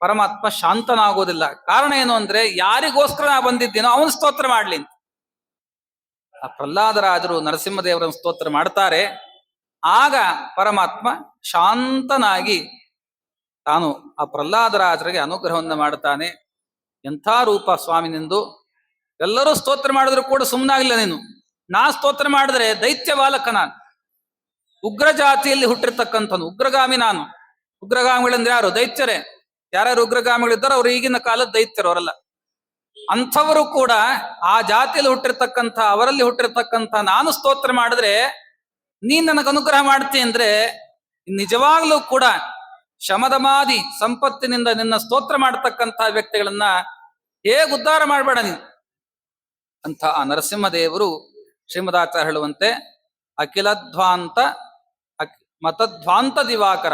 ಪರಮಾತ್ಮ ಶಾಂತನಾಗೋದಿಲ್ಲ. ಕಾರಣ ಏನು ಅಂದ್ರೆ, ಯಾರಿಗೋಸ್ಕರ ನಾ ಬಂದಿದ್ದೇನೋ ಅವನು ಸ್ತೋತ್ರ ಮಾಡ್ಲಿ ಅಂತ. ಆ ಪ್ರಹ್ಲಾದರಾಜರು ನರಸಿಂಹದೇವರನ್ನು ಸ್ತೋತ್ರ ಮಾಡ್ತಾರೆ. ಆಗ ಪರಮಾತ್ಮ ಶಾಂತನಾಗಿ ತಾನು ಆ ಪ್ರಹ್ಲಾದರಾಜರಿಗೆ ಅನುಗ್ರಹವನ್ನು ಮಾಡ್ತಾನೆ. ಎಂಥ ರೂಪ ಸ್ವಾಮಿ ನಿಂದು! ಎಲ್ಲರೂ ಸ್ತೋತ್ರ ಮಾಡಿದ್ರು ಕೂಡ ಸುಮ್ಮನಾಗಿಲ್ಲ ನೀನು. ನಾ ಸ್ತೋತ್ರ ಮಾಡಿದ್ರೆ ದೈತ್ಯ ಬಾಲಕ ನಾನು, ಉಗ್ರ ಜಾತಿಯಲ್ಲಿ ಹುಟ್ಟಿರ್ತಕ್ಕಂಥನು, ಉಗ್ರಗಾಮಿ ನಾನು. ಉಗ್ರಗಾಮಿಗಳಂದ್ರೆ ಯಾರು? ದೈತ್ಯರೇ. ಯಾರ್ಯಾರು ಉಗ್ರಗಾಮಿಗಳಿದ್ದಾರೋ ಅವ್ರು ಈಗಿನ ಕಾಲದ ದೈತ್ಯರು, ಅವರಲ್ಲ. ಅಂಥವರು ಕೂಡ ಆ ಜಾತಿಯಲ್ಲಿ ಹುಟ್ಟಿರ್ತಕ್ಕಂಥ, ಅವರಲ್ಲಿ ಹುಟ್ಟಿರ್ತಕ್ಕಂಥ ನಾನು ಸ್ತೋತ್ರ ಮಾಡಿದ್ರೆ ನೀನ್ ನನಗೆ ಅನುಗ್ರಹ ಮಾಡ್ತಿ ಅಂದ್ರೆ ನಿಜವಾಗ್ಲೂ ಕೂಡ ಶಮದಮಾದಿ ಸಂಪತ್ತಿನಿಂದ ನಿನ್ನ ಸ್ತೋತ್ರ ಮಾಡತಕ್ಕಂಥ ವ್ಯಕ್ತಿಗಳನ್ನ ಹೇಗೆ ಉದ್ಧಾರ ಮಾಡಬೇಡ ನೀನು ಅಂತ ಆ ನರಸಿಂಹದೇವರು ಶ್ರೀಮದಾಚಾರ್ಯ ಹೇಳುವಂತೆ ಅಖಿಲಧ್ವಾಂತ ಮತಧ್ವಾಂತ ದಿವಾಕರ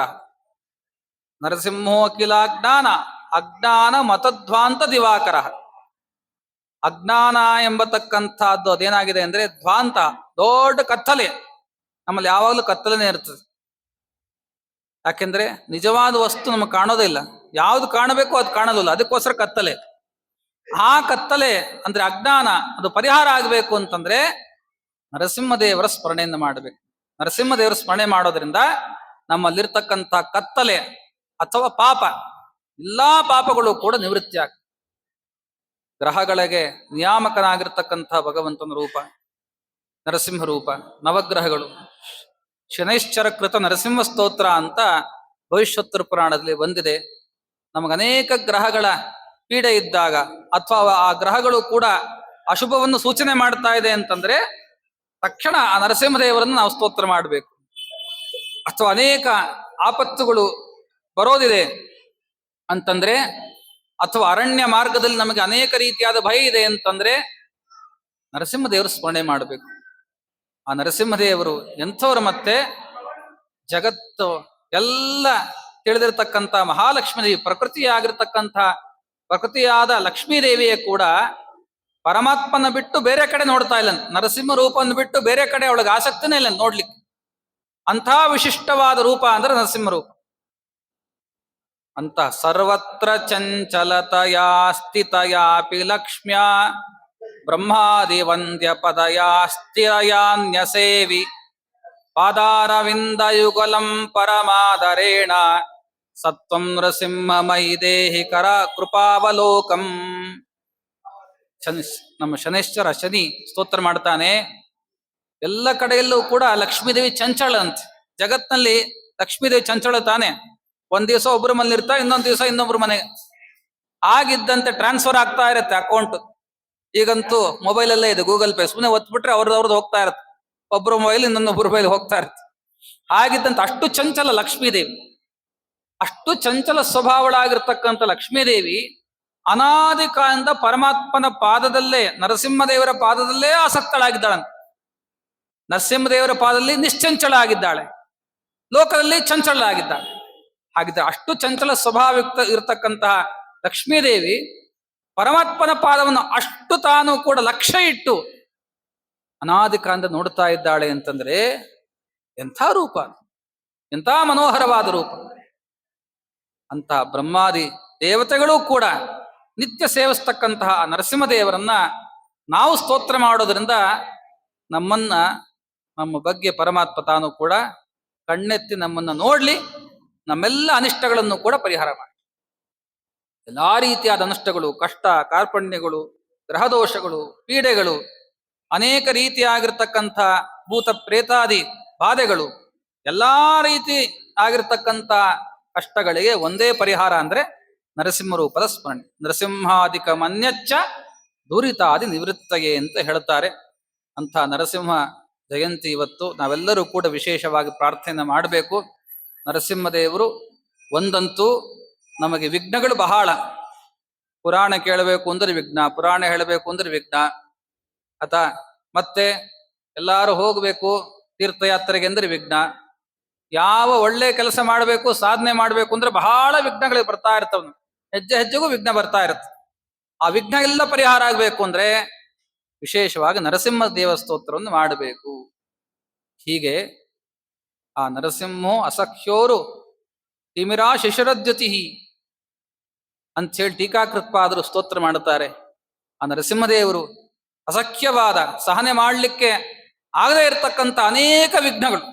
ನರಸಿಂಹೋ ಅಖಿಲಾಜ್ಞಾನ ಅಜ್ಞಾನ ಮತಧ್ವಾಂತ ದಿವಾಕರ. ಅಜ್ಞಾನ ಎಂಬತಕ್ಕಂಥದ್ದು ಅದೇನಾಗಿದೆ ಅಂದ್ರೆ ಧ್ವಾಂತ, ದೊಡ್ಡ ಕತ್ತಲೆ. ನಮ್ಮಲ್ಲಿ ಯಾವಾಗಲೂ ಕತ್ತಲೆನೇ ಇರ್ತದೆ. ಯಾಕೆಂದ್ರೆ ನಿಜವಾದ ವಸ್ತು ನಮಗೆ ಕಾಣೋದೇ ಇಲ್ಲ. ಯಾವ್ದು ಕಾಣಬೇಕು ಅದು ಕಾಣೋದಿಲ್ಲ, ಅದಕ್ಕೋಸ್ಕರ ಕತ್ತಲೆ. ಆ ಕತ್ತಲೆ ಅಂದ್ರೆ ಅಜ್ಞಾನ, ಅದು ಪರಿಹಾರ ಆಗಬೇಕು ಅಂತಂದ್ರೆ ನರಸಿಂಹದೇವರ ಸ್ಮರಣೆಯನ್ನು ಮಾಡಬೇಕು. ನರಸಿಂಹದೇವರ ಸ್ಮರಣೆ ಮಾಡೋದ್ರಿಂದ ನಮ್ಮಲ್ಲಿರ್ತಕ್ಕಂಥ ಕತ್ತಲೆ ಅಥವಾ ಪಾಪ, ಎಲ್ಲಾ ಪಾಪಗಳು ಕೂಡ ನಿವೃತ್ತಿ ಆಗ್ತದೆ. ಗ್ರಹಗಳಿಗೆ ನಿಯಾಮಕನಾಗಿರ್ತಕ್ಕಂಥ ಭಗವಂತನ ರೂಪ ನರಸಿಂಹ ರೂಪ. ನವಗ್ರಹಗಳು ಶನೈಶ್ಚರ ಕೃತ ನರಸಿಂಹ ಸ್ತೋತ್ರ ಅಂತ ಭವಿಷ್ಯೋತ್ತರ ಪುರಾಣದಲ್ಲಿ ಬಂದಿದೆ. ನಮಗನೇಕ ಗ್ರಹಗಳ ಪೀಡೆ ಇದ್ದಾಗ ಅಥವಾ ಆ ಗ್ರಹಗಳು ಕೂಡ ಅಶುಭವನ್ನು ಸೂಚನೆ ಮಾಡ್ತಾ ಇದೆ ಅಂತಂದ್ರೆ ತಕ್ಷಣ ಆ ನರಸಿಂಹದೇವರನ್ನು ನಾವು ಸ್ತೋತ್ರ ಮಾಡಬೇಕು. ಅಥವಾ ಅನೇಕ ಆಪತ್ತುಗಳು ಬರೋದಿದೆ ಅಂತಂದ್ರೆ, ಅಥವಾ ಅರಣ್ಯ ಮಾರ್ಗದಲ್ಲಿ ನಮಗೆ ಅನೇಕ ರೀತಿಯಾದ ಭಯ ಇದೆ ಅಂತಂದ್ರೆ ನರಸಿಂಹದೇವರು ಸ್ಮರಣೆ ಮಾಡಬೇಕು. ಆ ನರಸಿಂಹದೇವರು ಎಂಥವ್ರು? ಮತ್ತೆ ಜಗತ್ತು ಎಲ್ಲ ತಿಳಿದಿರ್ತಕ್ಕಂಥ ಮಹಾಲಕ್ಷ್ಮೀ ದೇವಿ, ಪ್ರಕೃತಿಯಾದ ಲಕ್ಷ್ಮೀದೇವಿಯೇ ಕೂಡ ಪರಮಾತ್ಮನ ಬಿಟ್ಟು ಬೇರೆ ಕಡೆ ನೋಡ್ತಾ ಇಲ್ಲ. ನರಸಿಂಹ ರೂಪವನ್ನು ಬಿಟ್ಟು ಬೇರೆ ಕಡೆ ಅವಳಿಗೆ ಆಸಕ್ತಿನೇ ಇಲ್ಲ ನೋಡ್ಲಿಕ್ಕೆ. ಅಂಥ ವಿಶಿಷ್ಟವಾದ ರೂಪ ಅಂದ್ರೆ ನರಸಿಂಹ ರೂಪ. ಅಂತ ಸರ್ವತ್ರ ಚಂಚಲತಯಾ ಸ್ಥಿತಯಾಪಿ ಲಕ್ಷ್ಮ್ಯಾ ಬ್ರಹ್ಮಾದಿ ವಂದ್ಯ ಪದಯಾ ಸ್ಥಿರಯಾನ್ಯಸೇವಿ ಪಾದಾರವಿಂದಯುಗಲಂ ಪರಮಾದರೇಣ ಸತ್ವಂ ನೃಸಿಂಹ ಮೈ ದೇಹಿ ಕರ ಕೃಪಾವಲೋಕಂ. ನಮ್ಮ ಶನೈಶ್ಚರ ಶನಿ ಸ್ತೋತ್ರ ಮಾಡ್ತಾನೆ. ಎಲ್ಲ ಕಡೆಯಲ್ಲೂ ಕೂಡ ಲಕ್ಷ್ಮೀದೇವಿ ಚಂಚಳ ಅಂತ. ಜಗತ್ನಲ್ಲಿ ಲಕ್ಷ್ಮೀದೇವಿ ಚಂಚಳ ತಾನೆ. ಒಂದ್ ದಿವಸ ಒಬ್ರು ಮನೇಲಿರ್ತಾ, ಇನ್ನೊಂದ್ ದಿವಸ ಇನ್ನೊಬ್ರು ಮನೆಗೆ ಆಗಿದ್ದಂತೆ ಟ್ರಾನ್ಸ್ಫರ್ ಆಗ್ತಾ ಇರತ್ತೆ ಅಕೌಂಟ್. ಈಗಂತೂ ಮೊಬೈಲ್ ಅಲ್ಲೇ ಇದೆ, ಗೂಗಲ್ ಪೇ. ಸುಮ್ಮನೆ ಒತ್ಬಿಟ್ರೆ ಅವ್ರದ್ದು ಹೋಗ್ತಾ ಇರತ್ತೆ. ಒಬ್ಬರು ಮೊಬೈಲ್ ಇನ್ನೊಂದೊಬ್ಬರು ಮೊಬೈಲ್ ಹೋಗ್ತಾ ಇರತ್ತೆ. ಆಗಿದ್ದಂತ ಅಷ್ಟು ಚಂಚಲ ಲಕ್ಷ್ಮೀದೇವಿ. ಅಷ್ಟು ಚಂಚಲ ಸ್ವಭಾವಳಾಗಿರ್ತಕ್ಕಂಥ ಲಕ್ಷ್ಮೀದೇವಿ ಅನಾದಿ ಕಾಲದಿಂದ ಪರಮಾತ್ಮನ ಪಾದದಲ್ಲೇ, ನರಸಿಂಹದೇವರ ಪಾದದಲ್ಲೇ ಆಸಕ್ತಳಾಗಿದ್ದಾಳಂತ. ನರಸಿಂಹದೇವರ ಪಾದದಲ್ಲಿ ನಿಶ್ಚಂಚಲ ಆಗಿದ್ದಾಳೆ, ಲೋಕದಲ್ಲಿ ಚಂಚಲ ಆಗಿದ್ದಾಳೆ. ಹಾಗಿದ್ದರೆ ಅಷ್ಟು ಚಂಚಲ ಸ್ವಭಾವಯುಕ್ತ ಇರತಕ್ಕಂತಹ ಲಕ್ಷ್ಮೀದೇವಿ ಪರಮಾತ್ಮನ ಪಾದವನ್ನು ಅಷ್ಟು ತಾನು ಕೂಡ ಲಕ್ಷ್ಯ ಇಟ್ಟು ಅನಾದಿ ಕಾಲದಿಂದ ನೋಡ್ತಾ ಇದ್ದಾಳೆ ಅಂತಂದ್ರೆ ಎಂಥ ರೂಪ, ಎಂಥ ಮನೋಹರವಾದ ರೂಪ. ಅಂತ ಬ್ರಹ್ಮಾದಿ ದೇವತೆಗಳು ಕೂಡ ನಿತ್ಯ ಸೇವಿಸ್ತಕ್ಕಂತಹ ನರಸಿಂಹದೇವರನ್ನ ನಾವು ಸ್ತೋತ್ರ ಮಾಡೋದ್ರಿಂದ ನಮ್ಮ ಬಗ್ಗೆ ಪರಮಾತ್ಮ ತಾನು ಕೂಡ ಕಣ್ಣೆತ್ತಿ ನಮ್ಮನ್ನ ನೋಡ್ಲಿ, ನಮ್ಮೆಲ್ಲ ಅನಿಷ್ಟಗಳನ್ನು ಕೂಡ ಪರಿಹಾರ ಮಾಡಿ. ಎಲ್ಲಾ ರೀತಿಯಾದ ಅನಿಷ್ಟಗಳು, ಕಷ್ಟ ಕಾರ್ಪಣ್ಯಗಳು, ಗ್ರಹದೋಷಗಳು, ಪೀಡೆಗಳು, ಅನೇಕ ರೀತಿಯಾಗಿರ್ತಕ್ಕಂಥ ಭೂತ ಪ್ರೇತಾದಿ ಬಾಧೆಗಳು, ಎಲ್ಲಾ ರೀತಿ ಆಗಿರ್ತಕ್ಕಂಥ ಕಷ್ಟಗಳಿಗೆ ಒಂದೇ ಪರಿಹಾರ ಅಂದ್ರೆ ನರಸಿಂಹ ರೂಪದ ಸ್ಮರಣೆ. ನರಸಿಂಹಾದಿಕ ಮನ್ಯಚ್ಚ ದುರಿತಾದಿ ನಿವೃತ್ತಗೆ ಅಂತ ಹೇಳ್ತಾರೆ. ಅಂಥ ನರಸಿಂಹ ಜಯಂತಿ ಇವತ್ತು ನಾವೆಲ್ಲರೂ ಕೂಡ ವಿಶೇಷವಾಗಿ ಪ್ರಾರ್ಥನೆ ಮಾಡಬೇಕು. ನರಸಿಂಹದೇವರು ಒಂದಂತೂ ನಮಗೆ ವಿಘ್ನಗಳು ಬಹಳ. ಪುರಾಣ ಕೇಳಬೇಕು ಅಂದ್ರೆ ವಿಘ್ನ, ಪುರಾಣ ಹೇಳಬೇಕು ಅಂದ್ರೆ ವಿಘ್ನ, ಮತ್ತೆ ಎಲ್ಲಾರು ಹೋಗ್ಬೇಕು, ತೀರ್ಥಯಾತ್ರೆಗೆ ಅಂದ್ರೆ ವಿಘ್ನ, ಯಾವ ಒಳ್ಳೆ ಕೆಲಸ ಮಾಡಬೇಕು ಸಾಧನೆ ಮಾಡಬೇಕು ಅಂದ್ರೆ ಬಹಳ ವಿಘ್ನಗಳು ಬರ್ತಾ ಇರ್ತವ್. ಹೆಜ್ಜೆ ಹೆಜ್ಜೆಗೂ ವಿಘ್ನ ಬರ್ತಾ ಇರುತ್ತೆ. ಆ ವಿಘ್ನ ಎಲ್ಲ ಪರಿಹಾರ ಆಗ್ಬೇಕು ಅಂದ್ರೆ ವಿಶೇಷವಾಗಿ ನರಸಿಂಹ ದೇವ ಸ್ತೋತ್ರವನ್ನು ಮಾಡಬೇಕು. ಹೀಗೆ ಆ ನರಸಿಂಹೋ ಅಸಖ್ಯೋರು ತಿಮಿರಾ ಶಿಶುರದ್ಯುತಿ ಅಂತ ಹೇಳಿ ಟೀಕಾಕೃತ್ಪಾದರು ಸ್ತೋತ್ರ ಮಾಡುತ್ತಾರೆ. ಆ ನರಸಿಂಹದೇವರು ಅಸಖ್ಯವಾದ, ಸಹನೆ ಮಾಡಲಿಕ್ಕೆ ಆಗದೇ ಇರತಕ್ಕಂಥ ಅನೇಕ ವಿಘ್ನಗಳು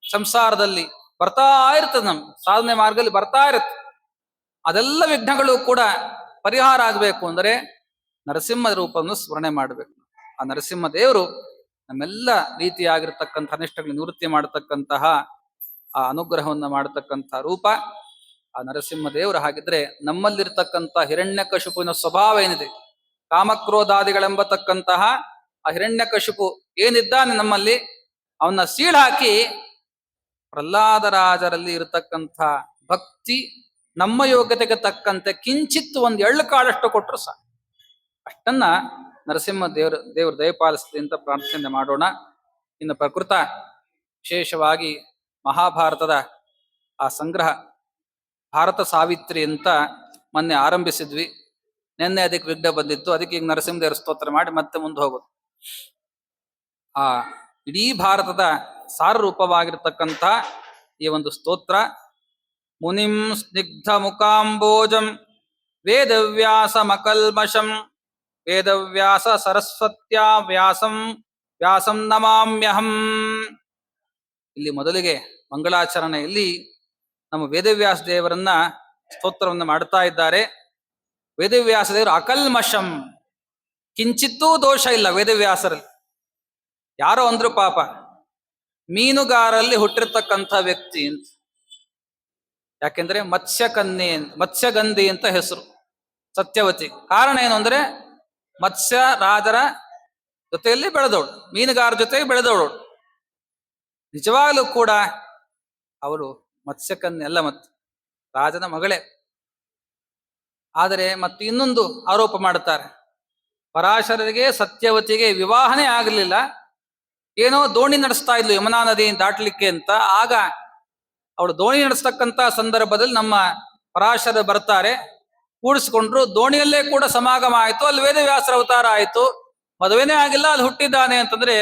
ಸಂಸಾರದಲ್ಲಿ ಬರ್ತಾ ಇರ್ತದೆ, ನಮ್ಮ ಸಾಧನೆ ಮಾರ್ಗದಲ್ಲಿ ಬರ್ತಾ ಇರುತ್ತೆ. ಅದೆಲ್ಲ ವಿಘ್ನಗಳು ಕೂಡ ಪರಿಹಾರ ಆಗಬೇಕು ಅಂದರೆ ನರಸಿಂಹ ರೂಪವನ್ನು ಸ್ಮರಣೆ ಮಾಡಬೇಕು. ಆ ನರಸಿಂಹ ದೇವರು ನಮ್ಮೆಲ್ಲ ರೀತಿಯಾಗಿರ್ತಕ್ಕಂಥ ಅನಿಷ್ಟಗಳನ್ನು ನಿವೃತ್ತಿ ಮಾಡತಕ್ಕಂತಹ ಆ ಅನುಗ್ರಹವನ್ನು ಮಾಡತಕ್ಕಂಥ ರೂಪ ಆ ನರಸಿಂಹ ದೇವರು. ಹಾಗಿದ್ರೆ ನಮ್ಮಲ್ಲಿರ್ತಕ್ಕಂಥ ಹಿರಣ್ಯಕಶಿಪುವಿನ ಸ್ವಭಾವ ಏನಿದೆ, ಕಾಮಕ್ರೋಧಾದಿಗಳೆಂಬತಕ್ಕಂತಹ ಆ ಹಿರಣ್ಯಕಶಿಪು ಏನಿದ್ದಾನೆ ನಮ್ಮಲ್ಲಿ, ಅವನ್ನ ಸೀಳಾಕಿ ಪ್ರಹ್ಲಾದರಾಜರಲ್ಲಿ ಇರತಕ್ಕಂಥ ಭಕ್ತಿ ನಮ್ಮ ಯೋಗ್ಯತೆಗೆ ತಕ್ಕಂತೆ ಕಿಂಚಿತ್ತು ಒಂದು ಎಳ್ಳು ಕಾಳಷ್ಟು ಕೊಟ್ಟರು ಸಾಕು. ಅಷ್ಟನ್ನ ನರಸಿಂಹ ದೇವರು ದಯಪಾಲಿಸಲಿ ಅಂತ ಪ್ರಾರ್ಥನೆ ಮಾಡೋಣ. ಇನ್ನು ಪ್ರಕೃತ ವಿಶೇಷವಾಗಿ ಮಹಾಭಾರತದ ಆ ಸಂಗ್ರಹ ಭಾರತ ಸಾವಿತ್ರಿ ಅಂತ ಮೊನ್ನೆ ಆರಂಭಿಸಿದ್ವಿ. ನಿನ್ನೆ ಅದಕ್ಕೆ ವಿಘ್ನ ಬಂದಿತ್ತು, ಅದಕ್ಕೆ ಈಗ ನರಸಿಂಹದೇವರ ಸ್ತೋತ್ರ ಮಾಡಿ ಮತ್ತೆ ಮುಂದೆ ಹೋಗೋದು. ಆ ಇಡೀ ಭಾರತದ ಸಾರರೂಪವಾಗಿರ್ತಕ್ಕಂಥ ಈ ಒಂದು ಸ್ತೋತ್ರ ಮುನಿಂ ಸ್ನಿಗ್ಧ ಮುಖಾಂಬೋಜಂ ವೇದವ್ಯಾಸಮಕಲ್ಮಷಂ ವೇದವ್ಯಾಸ ಸರಸ್ವತ್ಯಾ ವ್ಯಾಸಂ ನಮಾಮ್ಯಹಂ. ಇಲ್ಲಿ ಮೊದಲಿಗೆ ಮಂಗಳಾಚರಣೆಯಲ್ಲಿ ನಮ್ಮ ವೇದವ್ಯಾಸ ದೇವರನ್ನ ಸ್ತೋತ್ರವನ್ನು ಮಾಡ್ತಾ ಇದ್ದಾರೆ. ವೇದವ್ಯಾಸ ದೇವರು ಅಕಲ್ಮಷಂ, ಕಿಂಚಿತ್ತೂ ದೋಷ ಇಲ್ಲ ವೇದವ್ಯಾಸರಲ್ಲಿ. ಯಾರೋ ಅಂದ್ರು ಪಾಪ ಮೀನುಗಾರಲ್ಲಿ ಹುಟ್ಟಿರ್ತಕ್ಕಂಥ ವ್ಯಕ್ತಿ ಅಂತ. ಯಾಕೆಂದ್ರೆ ಮತ್ಸ್ಯಗಂಧಿ ಅಂತ ಹೆಸರು ಸತ್ಯವತಿ. ಕಾರಣ ಏನು ಅಂದ್ರೆ ಮತ್ಸ್ಯ ರಾಜರ ಜೊತೆಯಲ್ಲಿ ಬೆಳೆದವಳು, ಮೀನುಗಾರ ಜೊತೆಗೆ ಬೆಳೆದವಳು. ನಿಜವಾಗಲೂ ಕೂಡ ಅವಳು ಮತ್ಸ್ಯಕನ್ಯೆ ಅಲ್ಲ, ಮತ್ತು ರಾಜನ ಮಗಳೇ. ಆದರೆ ಮತ್ತು ಇನ್ನೊಂದು ಆರೋಪ ಮಾಡುತ್ತಾರೆ, ಪರಾಶರರಿಗೆ ಸತ್ಯವತಿಗೆ ವಿವಾಹನೇ ಆಗಲಿಲ್ಲ, ಏನೋ ದೋಣಿ ನಡೆಸ್ತಾ ಇದ್ಲು ಯಮುನಾ ನದಿ ದಾಟಲಿಕ್ಕೆ ಅಂತ. ಆಗ ಅವಳು ದೋಣಿ ನಡೆಸ್ತಕ್ಕಂಥ ಸಂದರ್ಭದಲ್ಲಿ ನಮ್ಮ ಪರಾಶರ ಬರ್ತಾರೆ, ಕೂಡಿಸ್ಕೊಂಡ್ರು. ದೋಣಿಯಲ್ಲೇ ಕೂಡ ಸಮಾಗಮ ಆಯಿತು, ಅಲ್ಲಿ ವೇದವ್ಯಾಸರ ಅವತಾರ ಆಯಿತು. ಮದುವೆನೇ ಆಗಿಲ್ಲ, ಅಲ್ಲಿ ಹುಟ್ಟಿದ್ದಾನೆ ಅಂತಂದ್ರೆ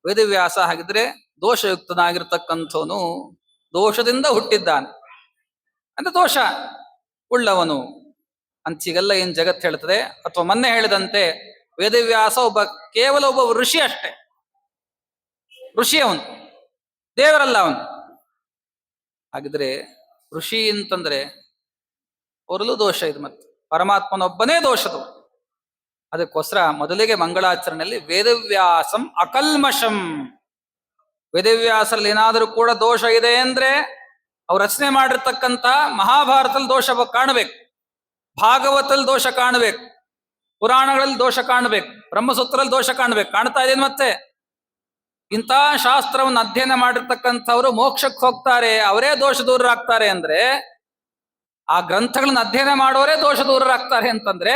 ವೇದವ್ಯಾಸ ಹಾಗಿದ್ರೆ ದೋಷಯುಕ್ತನಾಗಿರ್ತಕ್ಕಂಥವನು, ದೋಷದಿಂದ ಹುಟ್ಟಿದ್ದಾನೆ ಅಂದ್ರೆ ದೋಷ ಉಳ್ಳವನು ಅಂತೀಗೆಲ್ಲ ಏನ್ ಜಗತ್ತು ಹೇಳ್ತದೆ. ಅಥವಾ ಮೊನ್ನೆ ಹೇಳಿದಂತೆ ವೇದವ್ಯಾಸ ಕೇವಲ ಒಬ್ಬ ಋಷಿ ಅಷ್ಟೇ, ಋಷಿ ಅವನು, ದೇವರಲ್ಲ ಅವನು. ಹಾಗಿದ್ರೆ ಋಷಿ ಅಂತಂದ್ರೆ ಅವರಲ್ಲೂ ದೋಷ ಇದೆ, ಮತ್ತೆ ಪರಮಾತ್ಮನೊಬ್ಬನೇ ದೋಷದವ. ಅದಕ್ಕೋಸ್ಕರ ಮೊದಲಿಗೆ ಮಂಗಳಾಚರಣೆಯಲ್ಲಿ ವೇದವ್ಯಾಸಂ ಅಕಲ್ಮಷಂ, ವೇದವ್ಯಾಸರಲ್ಲಿ ಏನಾದರೂ ಕೂಡ ದೋಷ ಇದೆ ಅಂದ್ರೆ ಅವ್ರು ರಚನೆ ಮಾಡಿರ್ತಕ್ಕಂಥ ಮಹಾಭಾರತದಲ್ಲಿ ದೋಷ ಕಾಣಬೇಕು, ಭಾಗವತಲ್ಲಿ ದೋಷ ಕಾಣಬೇಕು, ಪುರಾಣಗಳಲ್ಲಿ ದೋಷ ಕಾಣಬೇಕು, ಬ್ರಹ್ಮಸೂತ್ರದಲ್ಲಿ ದೋಷ ಕಾಣಬೇಕು. ಕಾಣ್ತಾ ಇದೇನು ಮತ್ತೆ? ಇಂಥ ಶಾಸ್ತ್ರವನ್ನು ಅಧ್ಯಯನ ಮಾಡಿರ್ತಕ್ಕಂಥವ್ರು ಮೋಕ್ಷಕ್ಕೆ ಹೋಗ್ತಾರೆ, ಅವರೇ ದೋಷ ದೂರರಾಗ್ತಾರೆ ಅಂದ್ರೆ, ಆ ಗ್ರಂಥಗಳನ್ನ ಅಧ್ಯಯನ ಮಾಡೋರೇ ದೋಷ ದೂರರಾಗ್ತಾರೆ ಅಂತಂದ್ರೆ,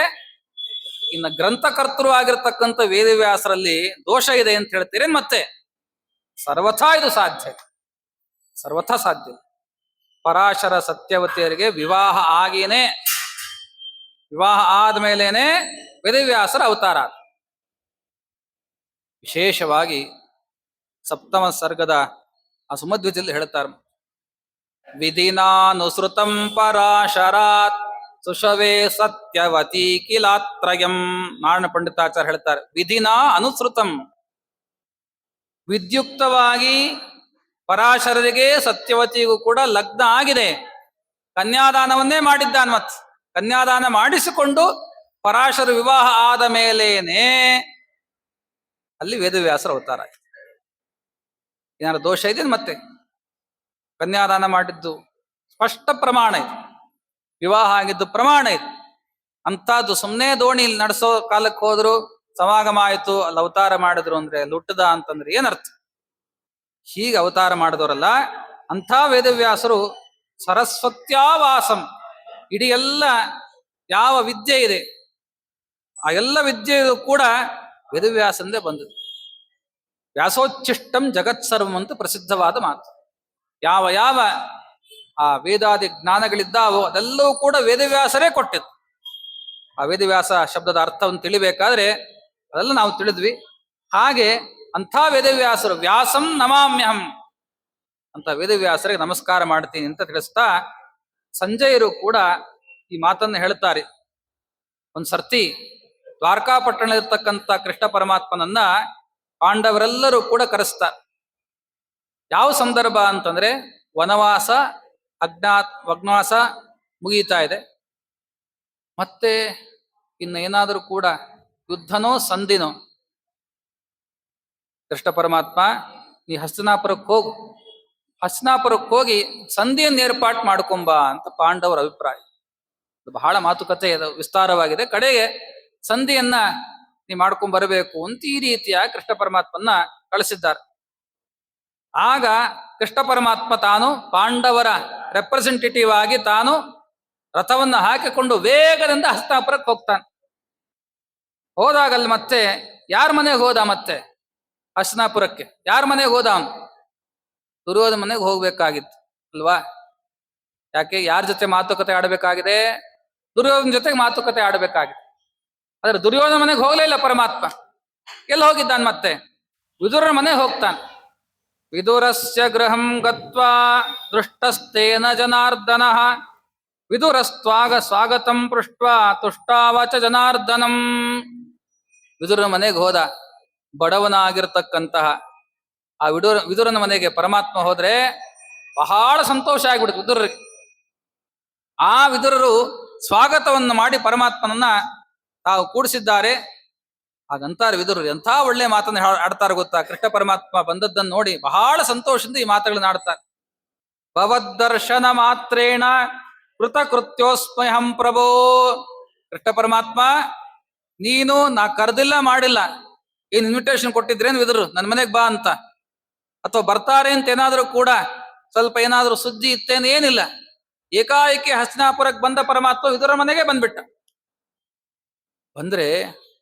ಇನ್ನು ಗ್ರಂಥಕರ್ತರು ಆಗಿರ್ತಕ್ಕಂಥ ವೇದವ್ಯಾಸರಲ್ಲಿ ದೋಷ ಇದೆ ಅಂತ ಹೇಳ್ತೀರಿ ಮತ್ತೆ? ಸರ್ವಥಾ ಇದು ಸಾಧ್ಯ, ಸರ್ವಥಾ ಸಾಧ್ಯ. ಪರಾಶರ ಸತ್ಯವತಿಯರಿಗೆ ವಿವಾಹ ಆದ್ಮೇಲೇನೆ ವೇದವ್ಯಾಸರ ಅವತಾರ. ವಿಶೇಷವಾಗಿ ಸಪ್ತಮ ಸರ್ಗದ ಆ ಸುಮಧ್ವಜಲ್ಲಿ ಹೇಳ್ತಾರೆ, ವಿಧಿನಾನುಸೃತಂ ಪರಾಶರಾತ್ ಸುಷವೇ ಸತ್ಯವತಿ ಕಿಲಾತ್ರಯಂ. ನಾರಾಯಣ ಪಂಡಿತಾಚಾರ್ಯ ಹೇಳ್ತಾರೆ, ವಿಧಿನಾ ಅನುಸೃತಂ, ವಿದ್ಯುಕ್ತವಾಗಿ ಪರಾಶರರಿಗೆ ಸತ್ಯವತಿಗೂ ಕೂಡ ಲಗ್ನ ಆಗಿದೆ, ಕನ್ಯಾದಾನವನ್ನೇ ಮಾಡಿದ್ದಾನೆ. ಮತ್ ಕನ್ಯಾದಾನ ಮಾಡಿಸಿಕೊಂಡು ಪರಾಶರ ವಿವಾಹ ಆದ ಮೇಲೇನೆ ಅಲ್ಲಿ ವೇದವ್ಯಾಸರ ಅವತಾರ ಆಯ್ತು. ಏನಾದ್ರು ದೋಷ ಇದೆ ಮತ್ತೆ? ಕನ್ಯಾದಾನ ಮಾಡಿದ್ದು ಸ್ಪಷ್ಟ ಪ್ರಮಾಣ ಇದೆ, ವಿವಾಹ ಆಗಿದ್ದು ಪ್ರಮಾಣ ಇದೆ. ಅಂಥದ್ದು ಸುಮ್ಮನೆ ದೋಣಿ ನಡೆಸೋ ಕಾಲಕ್ಕೆ ಹೋದ್ರು, ಸಮಾಗಮ ಆಯಿತು, ಅಲ್ಲಿ ಅವತಾರ ಮಾಡಿದ್ರು ಅಂದ್ರೆ ಲುಟ್ಟದ ಅಂತಂದ್ರೆ ಏನರ್ಥ? ಹೀಗೆ ಅವತಾರ ಮಾಡಿದವರಲ್ಲ. ಅಂಥ ವೇದವ್ಯಾಸರು ಸರಸ್ವತ್ಯಾವಾಸಂ, ಇಡೀ ಎಲ್ಲ ಯಾವ ವಿದ್ಯೆ ಇದೆ ಆ ಎಲ್ಲ ವಿದ್ಯೆಯು ಕೂಡ ವೇದವ್ಯಾಸಂದೇ ಬಂದದ್ದು. ವ್ಯಾಸೋಚ್ಛಿಷ್ಟಂ ಜಗತ್ಸರ್ವಂ ಅಂತ ಪ್ರಸಿದ್ಧವಾದ ಮಾತು. ಯಾವ ಯಾವ ಆ ವೇದಾದಿ ಜ್ಞಾನಗಳಿದ್ದಾವೋ ಅದೆಲ್ಲವೂ ಕೂಡ ವೇದವ್ಯಾಸರೇ ಕೊಟ್ಟಿದ್ದು. ಆ ವೇದವ್ಯಾಸ ಶಬ್ದದ ಅರ್ಥವನ್ನು ತಿಳಿಬೇಕಾದ್ರೆ ಅದೆಲ್ಲ ನಾವು ತಿಳಿದ್ವಿ. ಹಾಗೆ ಅಂಥ ವೇದವ್ಯಾಸರು, ವ್ಯಾಸಂ ನಮಾಮ್ಯಹಂ ಅಂತ ವೇದವ್ಯಾಸರಿಗೆ ನಮಸ್ಕಾರ ಮಾಡ್ತೀನಿ ಅಂತ ತಿಳಿಸ್ತಾ ಸಂಜಯರು ಕೂಡ ಈ ಮಾತನ್ನು ಹೇಳ್ತಾರೆ. ಒಂದ್ ಸರ್ತಿ ದ್ವಾರಕಾಪಟ್ಟಣದಲ್ಲಿರ್ತಕ್ಕಂಥ ಕೃಷ್ಣ ಪರಮಾತ್ಮನನ್ನ ಪಾಂಡವರೆಲ್ಲರೂ ಕೂಡ ಕರೆಸ್ತಾರೆ. ಯಾವ ಸಂದರ್ಭ ಅಂತಂದ್ರೆ ವನವಾಸ ವಗ್ನವಾಸ ಮುಗೀತಾ ಇದೆ. ಮತ್ತೆ ಇನ್ನು ಏನಾದರೂ ಕೂಡ ಯುದ್ಧನೋ ಸಂಧಿನೋ, ಕೃಷ್ಣ ಪರಮಾತ್ಮ ನೀ ಹಸ್ತಿನಾಪುರಕ್ಕೆ ಹೋಗು, ಹಸ್ತಿನಾಪುರಕ್ಕೆ ಹೋಗಿ ಸಂಧಿಯನ್ನು ಏರ್ಪಾಟ್ ಮಾಡ್ಕೊಂಬ ಅಂತ ಪಾಂಡವರ ಅಭಿಪ್ರಾಯ. ಬಹಳ ಮಾತುಕತೆ ವಿಸ್ತಾರವಾಗಿದೆ. ಕಡೆಗೆ ಸಂಧಿಯನ್ನ ನೀ ಮಾಡ್ಕೊಂಡ್ ಬರಬೇಕು ಅಂತ ಈ ರೀತಿಯ ಕೃಷ್ಣ ಪರಮಾತ್ಮನ್ನ ಕಳಿಸಿದ್ದಾರೆ. ಆಗ ಕೃಷ್ಣ ಪರಮಾತ್ಮ ತಾನು ಪಾಂಡವರ ರೆಪ್ರೆಸೆಂಟೇಟಿವ್ ಆಗಿ ತಾನು ರಥವನ್ನು ಹಾಕಿಕೊಂಡು ವೇಗದಿಂದ ಹಸ್ತಿನಾಪುರಕ್ಕೆ ಹೋಗ್ತಾನೆ. ಹೋದಾಗಲ್ಲಿ ಮತ್ತೆ ಯಾರ ಮನೆಗೆ ಹೋದ? ಮತ್ತೆ ಹಸ್ತಿನಾಪುರಕ್ಕೆ ಯಾರ ಮನೆಗೆ ಹೋದ? ಅವನು ದುರ್ಯೋಧನ ಮನೆಗೆ ಹೋಗ್ಬೇಕಾಗಿತ್ತು ಅಲ್ವಾ? ಯಾಕೆ? ಯಾರ ಜೊತೆ ಮಾತುಕತೆ ಆಡಬೇಕಾಗಿದೆ? ದುರ್ಯೋಧನ ಜೊತೆಗೆ ಮಾತುಕತೆ ಆಡಬೇಕಾಗಿದೆ. ಆದ್ರೆ ದುರ್ಯೋಧನ ಮನೆಗೆ ಹೋಗ್ಲೇ ಇಲ್ಲ ಪರಮಾತ್ಮ. ಎಲ್ಲಿ ಹೋಗಿದ್ದಾನೆ? ಮತ್ತೆ ವಿದುರನ ಮನೆಗೆ ಹೋಗ್ತಾನೆ. ವಿದುರಸ್ಯ ಗೃಹಂ ಗತ್ವಾ ದೃಷ್ಟಸ್ತೇನ ಜನಾರ್ದನ ವಿದುರಸ್ತ್ವಾಗ ಸ್ವಾಗತಂ ಪೃಷ್ಟ್ವಾ ತುಷ್ಟಾವಚ ಜನಾರ್ದನಂ. ವಿದುರನ ಮನೆಗೆ ಹೋದ. ಬಡವನಾಗಿರ್ತಕ್ಕಂತಹ ಆ ವಿದುರನ ಮನೆಗೆ ಪರಮಾತ್ಮ ಹೋದ್ರೆ ಬಹಳ ಸಂತೋಷ ಆಗ್ಬಿಡುತ್ತೆ ವಿದುರರಿಗೆ. ಆ ವಿದುರರು ಸ್ವಾಗತವನ್ನು ಮಾಡಿ ಪರಮಾತ್ಮನನ್ನ ತಾವು ಕೂಡಿಸಿದ್ದಾರೆ. ಹಾಗಂತಾರೆ ವಿದುರರು ಎಂಥ ಒಳ್ಳೆ ಮಾತನ್ನು ಆಡ್ತಾರೆ ಗೊತ್ತಾ? ಕೃಷ್ಣ ಪರಮಾತ್ಮ ಬಂದದ್ದನ್ನು ನೋಡಿ ಬಹಳ ಸಂತೋಷದಿಂದ ಈ ಮಾತುಗಳನ್ನ ಆಡ್ತಾರೆ. ಭವದ್ದರ್ಶನ ಮಾತ್ರೇಣ ಕೃತಕೃತ್ಯೋಸ್ಮಯಹಂ ಪ್ರಭೋ. ಕೃಷ್ಣ ಪರಮಾತ್ಮ ನೀನು ನಾ ಕರೆದಿಲ್ಲ, ಮಾಡಿಲ್ಲ, ಏನ್ ಇನ್ವಿಟೇಷನ್ ಕೊಟ್ಟಿದ್ರೇನು ವಿದುರು ನನ್ನ ಮನೆಗೆ ಬಾ ಅಂತ, ಅಥವಾ ಬರ್ತಾರೆ ಅಂತ ಏನಾದರೂ ಕೂಡ ಸ್ವಲ್ಪ ಏನಾದರೂ ಸುದ್ದಿ ಇತ್ತೇನು? ಏನಿಲ್ಲ. ಏಕಾಏಕಿ ಹಸ್ತಿನಾಪುರಕ್ಕೆ ಬಂದ ಪರಮಾತ್ಮ ವಿದುರ ಮನೆಗೆ ಬಂದ್ಬಿಟ್ಟ. ಬಂದ್ರೆ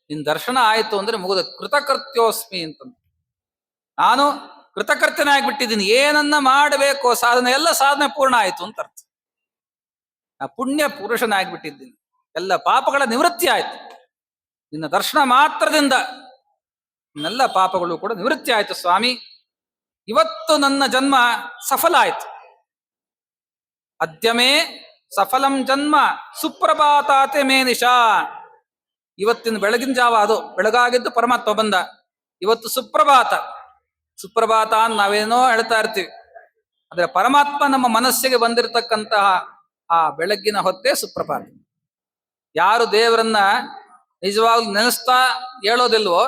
ನಿನ್ ದರ್ಶನ ಆಯ್ತು ಅಂದ್ರೆ ಮುಗಿದ. ಕೃತಕೃತ್ಯೋಸ್ಮಿ ಅಂತಂದು ನಾನು ಕೃತಕೃತ್ಯನಾಗ್ಬಿಟ್ಟಿದ್ದೀನಿ. ಏನನ್ನ ಮಾಡಬೇಕು ಸಾಧನೆ ಎಲ್ಲ ಸಾಧನೆ ಪೂರ್ಣ ಆಯ್ತು ಅಂತ ಅರ್ಥ. ನಾ ಪುಣ್ಯ ಪುರುಷನಾಗ್ಬಿಟ್ಟಿದ್ದೀನಿ, ಎಲ್ಲ ಪಾಪಗಳ ನಿವೃತ್ತಿ ಆಯ್ತು ನಿನ್ನ ದರ್ಶನ ಮಾತ್ರದಿಂದ. ನನ್ನೆಲ್ಲ ಪಾಪಗಳು ಕೂಡ ನಿವೃತ್ತಿ ಆಯ್ತು ಸ್ವಾಮಿ. ಇವತ್ತು ನನ್ನ ಜನ್ಮ ಸಫಲ ಆಯ್ತು. ಅದ್ಯಮೇ ಸಫಲಂ ಜನ್ಮ ಸುಪ್ರಭಾತಾತೆ ಮೇ ನಿಶಾ. ಇವತ್ತಿನ ಬೆಳಗಿನ ಜಾವ, ಅದು ಬೆಳಗಾಗಿದ್ದು ಪರಮಾತ್ಮ ಬಂದ. ಇವತ್ತು ಸುಪ್ರಭಾತ. ಸುಪ್ರಭಾತ ಅಂತ ನಾವೇನೋ ಹೇಳ್ತಾ ಇರ್ತೀವಿ, ಆದ್ರೆ ಪರಮಾತ್ಮ ನಮ್ಮ ಮನಸ್ಸಿಗೆ ಬಂದಿರತಕ್ಕಂತಹ ಆ ಬೆಳಗ್ಗಿನ ಹೊತ್ತೇ ಸುಪ್ರಭಾತ. ಯಾರು ದೇವರನ್ನ ನಿಜವಾಗ್ಲೂ ನೆನೆಸ್ತಾ ಹೇಳೋದಿಲ್ವೋ,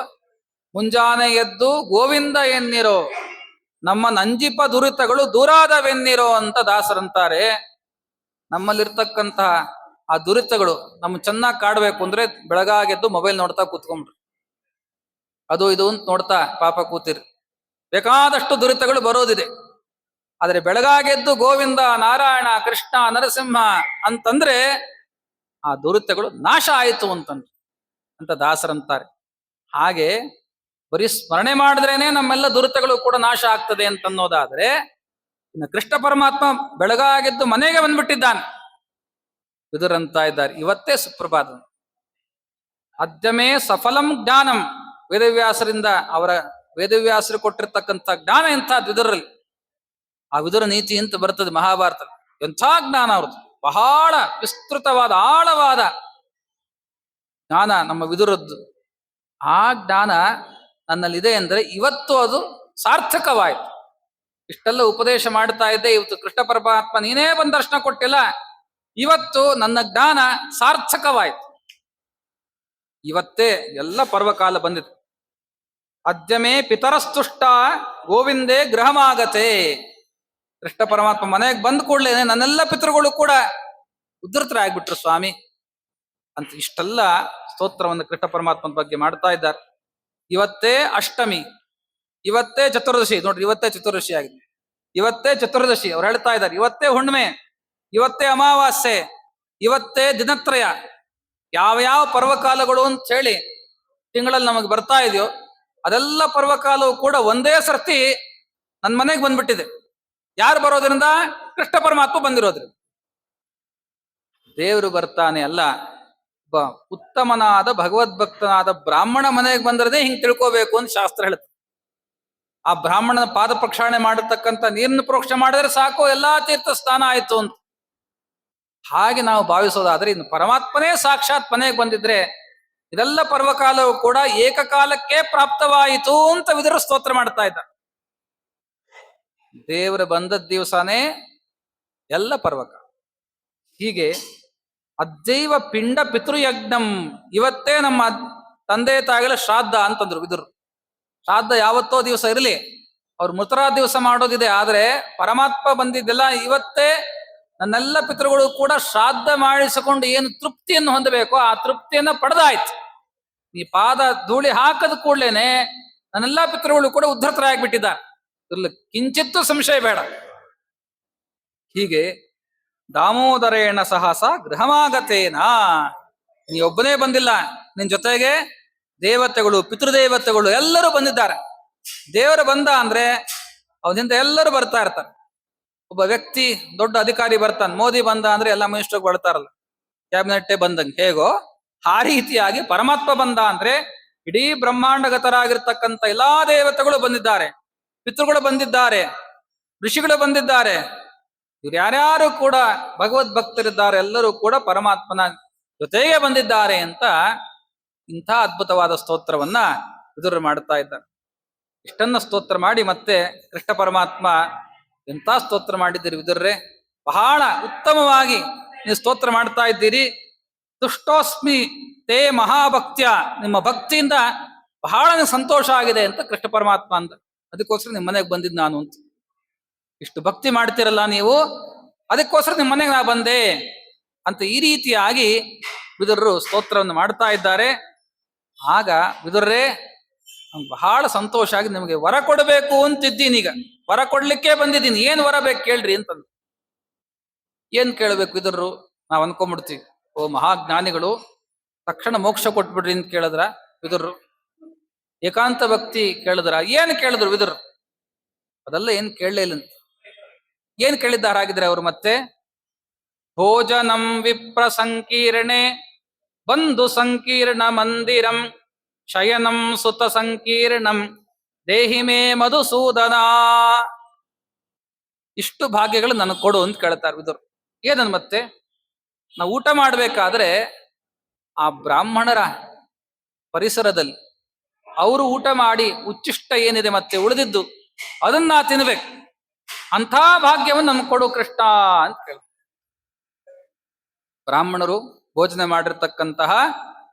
ಮುಂಜಾನೆ ಎದ್ದು ಗೋವಿಂದ ಎನ್ನಿರೋ, ನಮ್ಮ ನಂಜಿಪ ದುರಿತಗಳು ದೂರಾದವೆನ್ನಿರೋ ಅಂತ ದಾಸರಂತಾರೆ. ನಮ್ಮಲ್ಲಿರ್ತಕ್ಕಂತಹ ಆ ದುರಿತಗಳು ನಮ್ಮ ಚೆನ್ನಾಗಿ ಕಾಡ್ಬೇಕು ಅಂದ್ರೆ ಬೆಳಗಾಗೆದ್ದು ಮೊಬೈಲ್ ನೋಡ್ತಾ ಕೂತ್ಕೊಂಡ್ರು, ಅದು ಇದು ಅಂತ ನೋಡ್ತಾ ಪಾಪ ಕೂತಿರಿ. ಬೇಕಾದಷ್ಟು ದುರಿತಗಳು ಬರೋದಿದೆ. ಆದ್ರೆ ಬೆಳಗಾಗೆದ್ದು ಗೋವಿಂದ ನಾರಾಯಣ ಕೃಷ್ಣ ನರಸಿಂಹ ಅಂತಂದ್ರೆ ಆ ದುರಿತಗಳು ನಾಶ ಆಯಿತು ಅಂತ ದಾಸರಂತಾರೆ. ಹಾಗೆ ಬರೀ ಸ್ಮರಣೆ ಮಾಡಿದ್ರೇನೆ ನಮ್ಮೆಲ್ಲ ದುರಿತಗಳು ಕೂಡ ನಾಶ ಆಗ್ತದೆ ಅಂತನ್ನೋದಾದ್ರೆ, ಇನ್ನು ಕೃಷ್ಣ ಪರಮಾತ್ಮ ಬೆಳಗಾಗೆದ್ದು ಮನೆಗೆ ಬಂದ್ಬಿಟ್ಟಿದ್ದಾನೆ. ವಿದುರಂತ ಇದ್ದಾರೆ ಇವತ್ತೇ ಸುಪ್ರಭಾತ. ಅದ್ಯಮೇ ಸಫಲಂ ಜ್ಞಾನಂ. ವೇದವ್ಯಾಸರಿಂದ ವೇದವ್ಯಾಸರು ಕೊಟ್ಟಿರ್ತಕ್ಕಂಥ ಜ್ಞಾನ ಎಂಥದ್ದು ವಿದುರಲ್ಲಿ. ಆ ವಿದುರ ನೀತಿ ಅಂತ ಬರ್ತದೆ ಮಹಾಭಾರತ. ಎಂಥ ಜ್ಞಾನ ಅವ್ರದ್ದು, ಬಹಳ ವಿಸ್ತೃತವಾದ ಆಳವಾದ ಜ್ಞಾನ ನಮ್ಮ ವಿದುರದ್ದು. ಆ ಜ್ಞಾನ ನನ್ನಲ್ಲಿದೆ ಅಂದ್ರೆ ಇವತ್ತು ಅದು ಸಾರ್ಥಕವಾಯಿತು. ಇಷ್ಟೆಲ್ಲ ಉಪದೇಶ ಮಾಡ್ತಾ ಇದ್ದೆ, ಇವತ್ತು ಕೃಷ್ಣ ಪರಮಾತ್ಮ ನೀನೇ ಬಂದು ದರ್ಶನ ಕೊಟ್ಟಿಲ್ಲ, ಇವತ್ತು ನನ್ನ ಜ್ಞಾನ ಸಾರ್ಥಕವಾಯಿತು. ಇವತ್ತೇ ಎಲ್ಲ ಪರ್ವಕಾಲ ಬಂದಿದೆ. ಅದ್ಯಮೇ ಪಿತರಸ್ತುಷ್ಟ ಗೋವಿಂದೇ ಗೃಹಮಾಗತೆ. ಕೃಷ್ಣ ಪರಮಾತ್ಮ ಮನೆಗೆ ಬಂದ ಕೂಡಲೇ ನನ್ನೆಲ್ಲ ಪಿತೃಗಳು ಕೂಡ ಉದ್ಧತರಾಗ್ಬಿಟ್ರು ಸ್ವಾಮಿ ಅಂತ ಇಷ್ಟೆಲ್ಲ ಸ್ತೋತ್ರವನ್ನು ಕೃಷ್ಣ ಪರಮಾತ್ಮನ ಬಗ್ಗೆ ಮಾಡ್ತಾ ಇದ್ದಾರೆ. ಇವತ್ತೇ ಅಷ್ಟಮಿ, ಇವತ್ತೇ ಚತುರ್ದಶಿ. ನೋಡ್ರಿ, ಇವತ್ತೇ ಚತುರ್ದಶಿ ಆಗಿದೆ. ಇವತ್ತೇ ಚತುರ್ದಶಿ ಅವ್ರು ಹೇಳ್ತಾ ಇದ್ದಾರೆ. ಇವತ್ತೇ ಹುಣ್ಣಿಮೆ, ಇವತ್ತೇ ಅಮಾವಾಸ್ಯೆ, ಇವತ್ತೇ ದಿನತ್ರಯ. ಯಾವ ಯಾವ ಪರ್ವಕಾಲಗಳು ಅಂತ ಹೇಳಿ ತಿಂಗಳಲ್ಲಿ ನಮಗೆ ಬರ್ತಾ ಇದೆಯೋ ಅದೆಲ್ಲ ಪರ್ವಕಾಲವು ಕೂಡ ಒಂದೇ ಸರ್ತಿ ನನ್ನ ಮನೆಗೆ ಬಂದ್ಬಿಟ್ಟಿದೆ. ಯಾರು ಬರೋದ್ರಿಂದ? ಕೃಷ್ಣ ಪರಮಾತ್ಮ ಬಂದಿರೋದ್ರಿಂದ. ದೇವರು ಬರ್ತಾನೆ ಅಲ್ಲ, ಒಬ್ಬ ಉತ್ತಮನಾದ ಭಗವದ್ಭಕ್ತನಾದ ಬ್ರಾಹ್ಮಣ ಮನೆಗೆ ಬಂದಿರದೆ ಹಿಂಗೆ ತಿಳ್ಕೋಬೇಕು ಅಂತ ಶಾಸ್ತ್ರ ಹೇಳುತ್ತೆ. ಆ ಬ್ರಾಹ್ಮಣನ ಪಾದ ಪ್ರಕ್ಷಾಳನೆ ಮಾಡಿರ್ತಕ್ಕಂಥ ನೀರನ್ನು ಪ್ರೋಕ್ಷಣೆ ಮಾಡಿದ್ರೆ ಸಾಕು, ಎಲ್ಲಾ ತೀರ್ಥ ಸ್ನಾನ ಆಯ್ತು ಅಂತ. ಹಾಗೆ ನಾವು ಭಾವಿಸೋದಾದ್ರೆ ಇನ್ನು ಪರಮಾತ್ಮನೇ ಸಾಕ್ಷಾತ್ ಮನೆಗೆ ಬಂದಿದ್ರೆ ಇದೆಲ್ಲ ಪರ್ವಕಾಲವು ಕೂಡ ಏಕಕಾಲಕ್ಕೆ ಪ್ರಾಪ್ತವಾಯಿತು ಅಂತ ವಿದುರ ಸ್ತೋತ್ರ ಮಾಡ್ತಾ ಇದ್ದ. ದೇವರ ಬಂದದ ದಿವಸನೇ ಎಲ್ಲ ಪರ್ವಕಾಲ. ಹೀಗೆ ಅದ್ಯೈವ ಪಿಂಡ ಪಿತೃಯಜ್ಞಂ, ಇವತ್ತೇ ನಮ್ಮ ತಂದೆ ತಾಯಿಗಳ ಶ್ರಾದ್ದ ಅಂತಂದ್ರು ವಿದುರು. ಶ್ರಾದ್ದ ಯಾವತ್ತೋ ದಿವಸ ಇರಲಿ, ಅವ್ರು ಮೃತರಾದ ದಿವಸ ಮಾಡೋದಿದೆ. ಆದ್ರೆ ಪರಮಾತ್ಮ ಬಂದಿದ್ದೆಲ್ಲ ಇವತ್ತೇ ನನ್ನೆಲ್ಲ ಪಿತೃಗಳು ಕೂಡ ಶ್ರಾದ್ದ ಮಾಡಿಸಿಕೊಂಡು ಏನು ತೃಪ್ತಿಯನ್ನು ಹೊಂದಬೇಕೋ ಆ ತೃಪ್ತಿಯನ್ನ ಪಡೆದಾಯ್ತು. ಈ ಪಾದ ಧೂಳಿ ಹಾಕದ ಕೂಡ್ಲೇನೆ ನನ್ನೆಲ್ಲ ಪಿತೃಗಳು ಕೂಡ ಉದ್ಧತರಾಗ್ಬಿಟ್ಟಿದ್ದಾರೆ. ಇದ್ರಲ್ಲಿ ಕಿಂಚಿತ್ತು ಸಂಶಯ ಬೇಡ. ಹೀಗೆ ದಾಮೋದರೇಣ ಸಹಸ ಗೃಹಮಾಗತೇನ, ನೀ ಒಬ್ಬನೇ ಬಂದಿಲ್ಲ, ನಿನ್ ಜೊತೆಗೆ ದೇವತೆಗಳು ಪಿತೃದೇವತೆಗಳು ಎಲ್ಲರೂ ಬಂದಿದ್ದಾರೆ. ದೇವರು ಬಂದ ಅಂದ್ರೆ ಅವನಿಂದ ಎಲ್ಲರೂ ಬರ್ತಾ ಇರ್ತಾರೆ. ಒಬ್ಬ ವ್ಯಕ್ತಿ ದೊಡ್ಡ ಅಧಿಕಾರಿ ಬರ್ತಾನೆ, ಮೋದಿ ಬಂದ ಅಂದ್ರೆ ಎಲ್ಲ ಮಿನಿಸ್ಟರ್ ಬರ್ತಾರಲ್ಲ, ಕ್ಯಾಬಿನೆಟ್ಟೇ ಬಂದಂಗೆ ಹೇಗೋ ಆ ರೀತಿಯಾಗಿ ಪರಮಾತ್ಮ ಬಂದ ಅಂದ್ರೆ ಇಡೀ ಬ್ರಹ್ಮಾಂಡಗತರಾಗಿರ್ತಕ್ಕಂಥ ಎಲ್ಲಾ ದೇವತೆಗಳು ಬಂದಿದ್ದಾರೆ, ಪಿತೃಗಳು ಬಂದಿದ್ದಾರೆ, ಋಷಿಗಳು ಬಂದಿದ್ದಾರೆ. ಇವ್ರು ಯಾರ್ಯಾರು ಕೂಡ ಭಗವದ್ ಭಕ್ತರಿದ್ದಾರೆ, ಎಲ್ಲರೂ ಕೂಡ ಪರಮಾತ್ಮನ ಜೊತೆಗೆ ಬಂದಿದ್ದಾರೆ ಅಂತ ಇಂಥ ಅದ್ಭುತವಾದ ಸ್ತೋತ್ರವನ್ನ ವಿದುರರು ಮಾಡ್ತಾ ಇದ್ದಾರೆ. ಇಷ್ಟನ್ನ ಸ್ತೋತ್ರ ಮಾಡಿ ಮತ್ತೆ ಕೃಷ್ಣ ಪರಮಾತ್ಮ ಎಂಥ ಸ್ತೋತ್ರ ಮಾಡಿದ್ದೀರಿ ವಿದುರರೇ, ಬಹಳ ಉತ್ತಮವಾಗಿ ನೀವು ಸ್ತೋತ್ರ ಮಾಡ್ತಾ ಇದ್ದೀರಿ. ತುಷ್ಟೋಸ್ಮಿ ತೇ ಮಹಾಭಕ್ತ್ಯ, ನಿಮ್ಮ ಭಕ್ತಿಯಿಂದ ಬಹಳ ಸಂತೋಷ ಆಗಿದೆ ಅಂತ ಕೃಷ್ಣ ಪರಮಾತ್ಮ ಅಂದ. ಅದಕ್ಕೋಸ್ಕರ ನಿಮ್ಮ ಮನೆಗೆ ಬಂದಿದ್ದು ನಾನು ಅಂತ. ಇಷ್ಟು ಭಕ್ತಿ ಮಾಡ್ತಿರಲ್ಲ ನೀವು, ಅದಕ್ಕೋಸ್ಕರ ನಿಮ್ಮ ಮನೆಗೆ ನಾ ಬಂದೆ ಅಂತ ಈ ರೀತಿಯಾಗಿ ವಿದುರರು ಸ್ತೋತ್ರವನ್ನು ಮಾಡ್ತಾ ಇದ್ದಾರೆ. ಆಗ ವಿದುರರೇ, ಬಹಳ ಸಂತೋಷ ಆಗಿ ನಿಮಗೆ ವರ ಕೊಡಬೇಕು ಅಂತಿದ್ದೀನಿ. ಈಗ ವರ ಕೊಡ್ಲಿಕ್ಕೆ ಬಂದಿದ್ದೀನಿ, ಏನ್ ವರ ಬೇಕು ಕೇಳ್ರಿ ಅಂತಂದು. ಏನ್ ಕೇಳಬೇಕು ವಿದುರರು? ನಾವು ಅನ್ಕೊಂಡ್ಬಿಡ್ತೀವಿ, ಓ ಮಹಾಜ್ಞಾನಿಗಳು ತಕ್ಷಣ ಮೋಕ್ಷ ಕೊಟ್ಬಿಡ್ರಿ ಅಂತ ಕೇಳಿದ್ರ ವಿದುರರು. ಏಕಾಂತ ಭಕ್ತಿ ಕೇಳಿದ್ರ? ಏನ್ ಕೇಳಿದ್ರು ವಿದುರರು? ಅದೆಲ್ಲ ಏನ್ ಕೇಳಲೇ ಇಲ್ಲ. ಏನ್ ಕೇಳಿದ್ದಾರಾಗಿದ್ರೆ ಅವರು ಮತ್ತೆ? ಭೋಜನಂ ವಿಪ್ರ ಸಂಕೀರ್ಣೆ ಬಂಧು ಸಂಕೀರ್ಣ ಮಂದಿರಂ ಶಯನಂ ಸುತ ಸಂಕೀರ್ಣಂ ದೇಹಿ ಮೇ ಮಧುಸೂದನ. ಇಷ್ಟು ಭಾಗ್ಯಗಳು ನನಗೆ ಕೊಡು ಅಂತ ಕೇಳ್ತಾರೆ ವಿದುರು. ಏನನ್ ಮತ್ತೆ? ನಾವು ಊಟ ಮಾಡ್ಬೇಕಾದ್ರೆ ಆ ಬ್ರಾಹ್ಮಣರ ಪರಿಸರದಲ್ಲಿ ಅವರು ಊಟ ಮಾಡಿ ಉಚ್ಚಿಷ್ಟ ಏನಿದೆ ಮತ್ತೆ ಉಳಿದಿದ್ದು ಅದನ್ನ ತಿನ್ಬೇಕು, ಅಂಥ ಭಾಗ್ಯವನ್ನು ನಮ್ಗೆ ಕೊಡು ಕೃಷ್ಣ ಅಂತ ಕೇಳ. ಬ್ರಾಹ್ಮಣರು ಭೋಜನ ಮಾಡಿರ್ತಕ್ಕಂತಹ,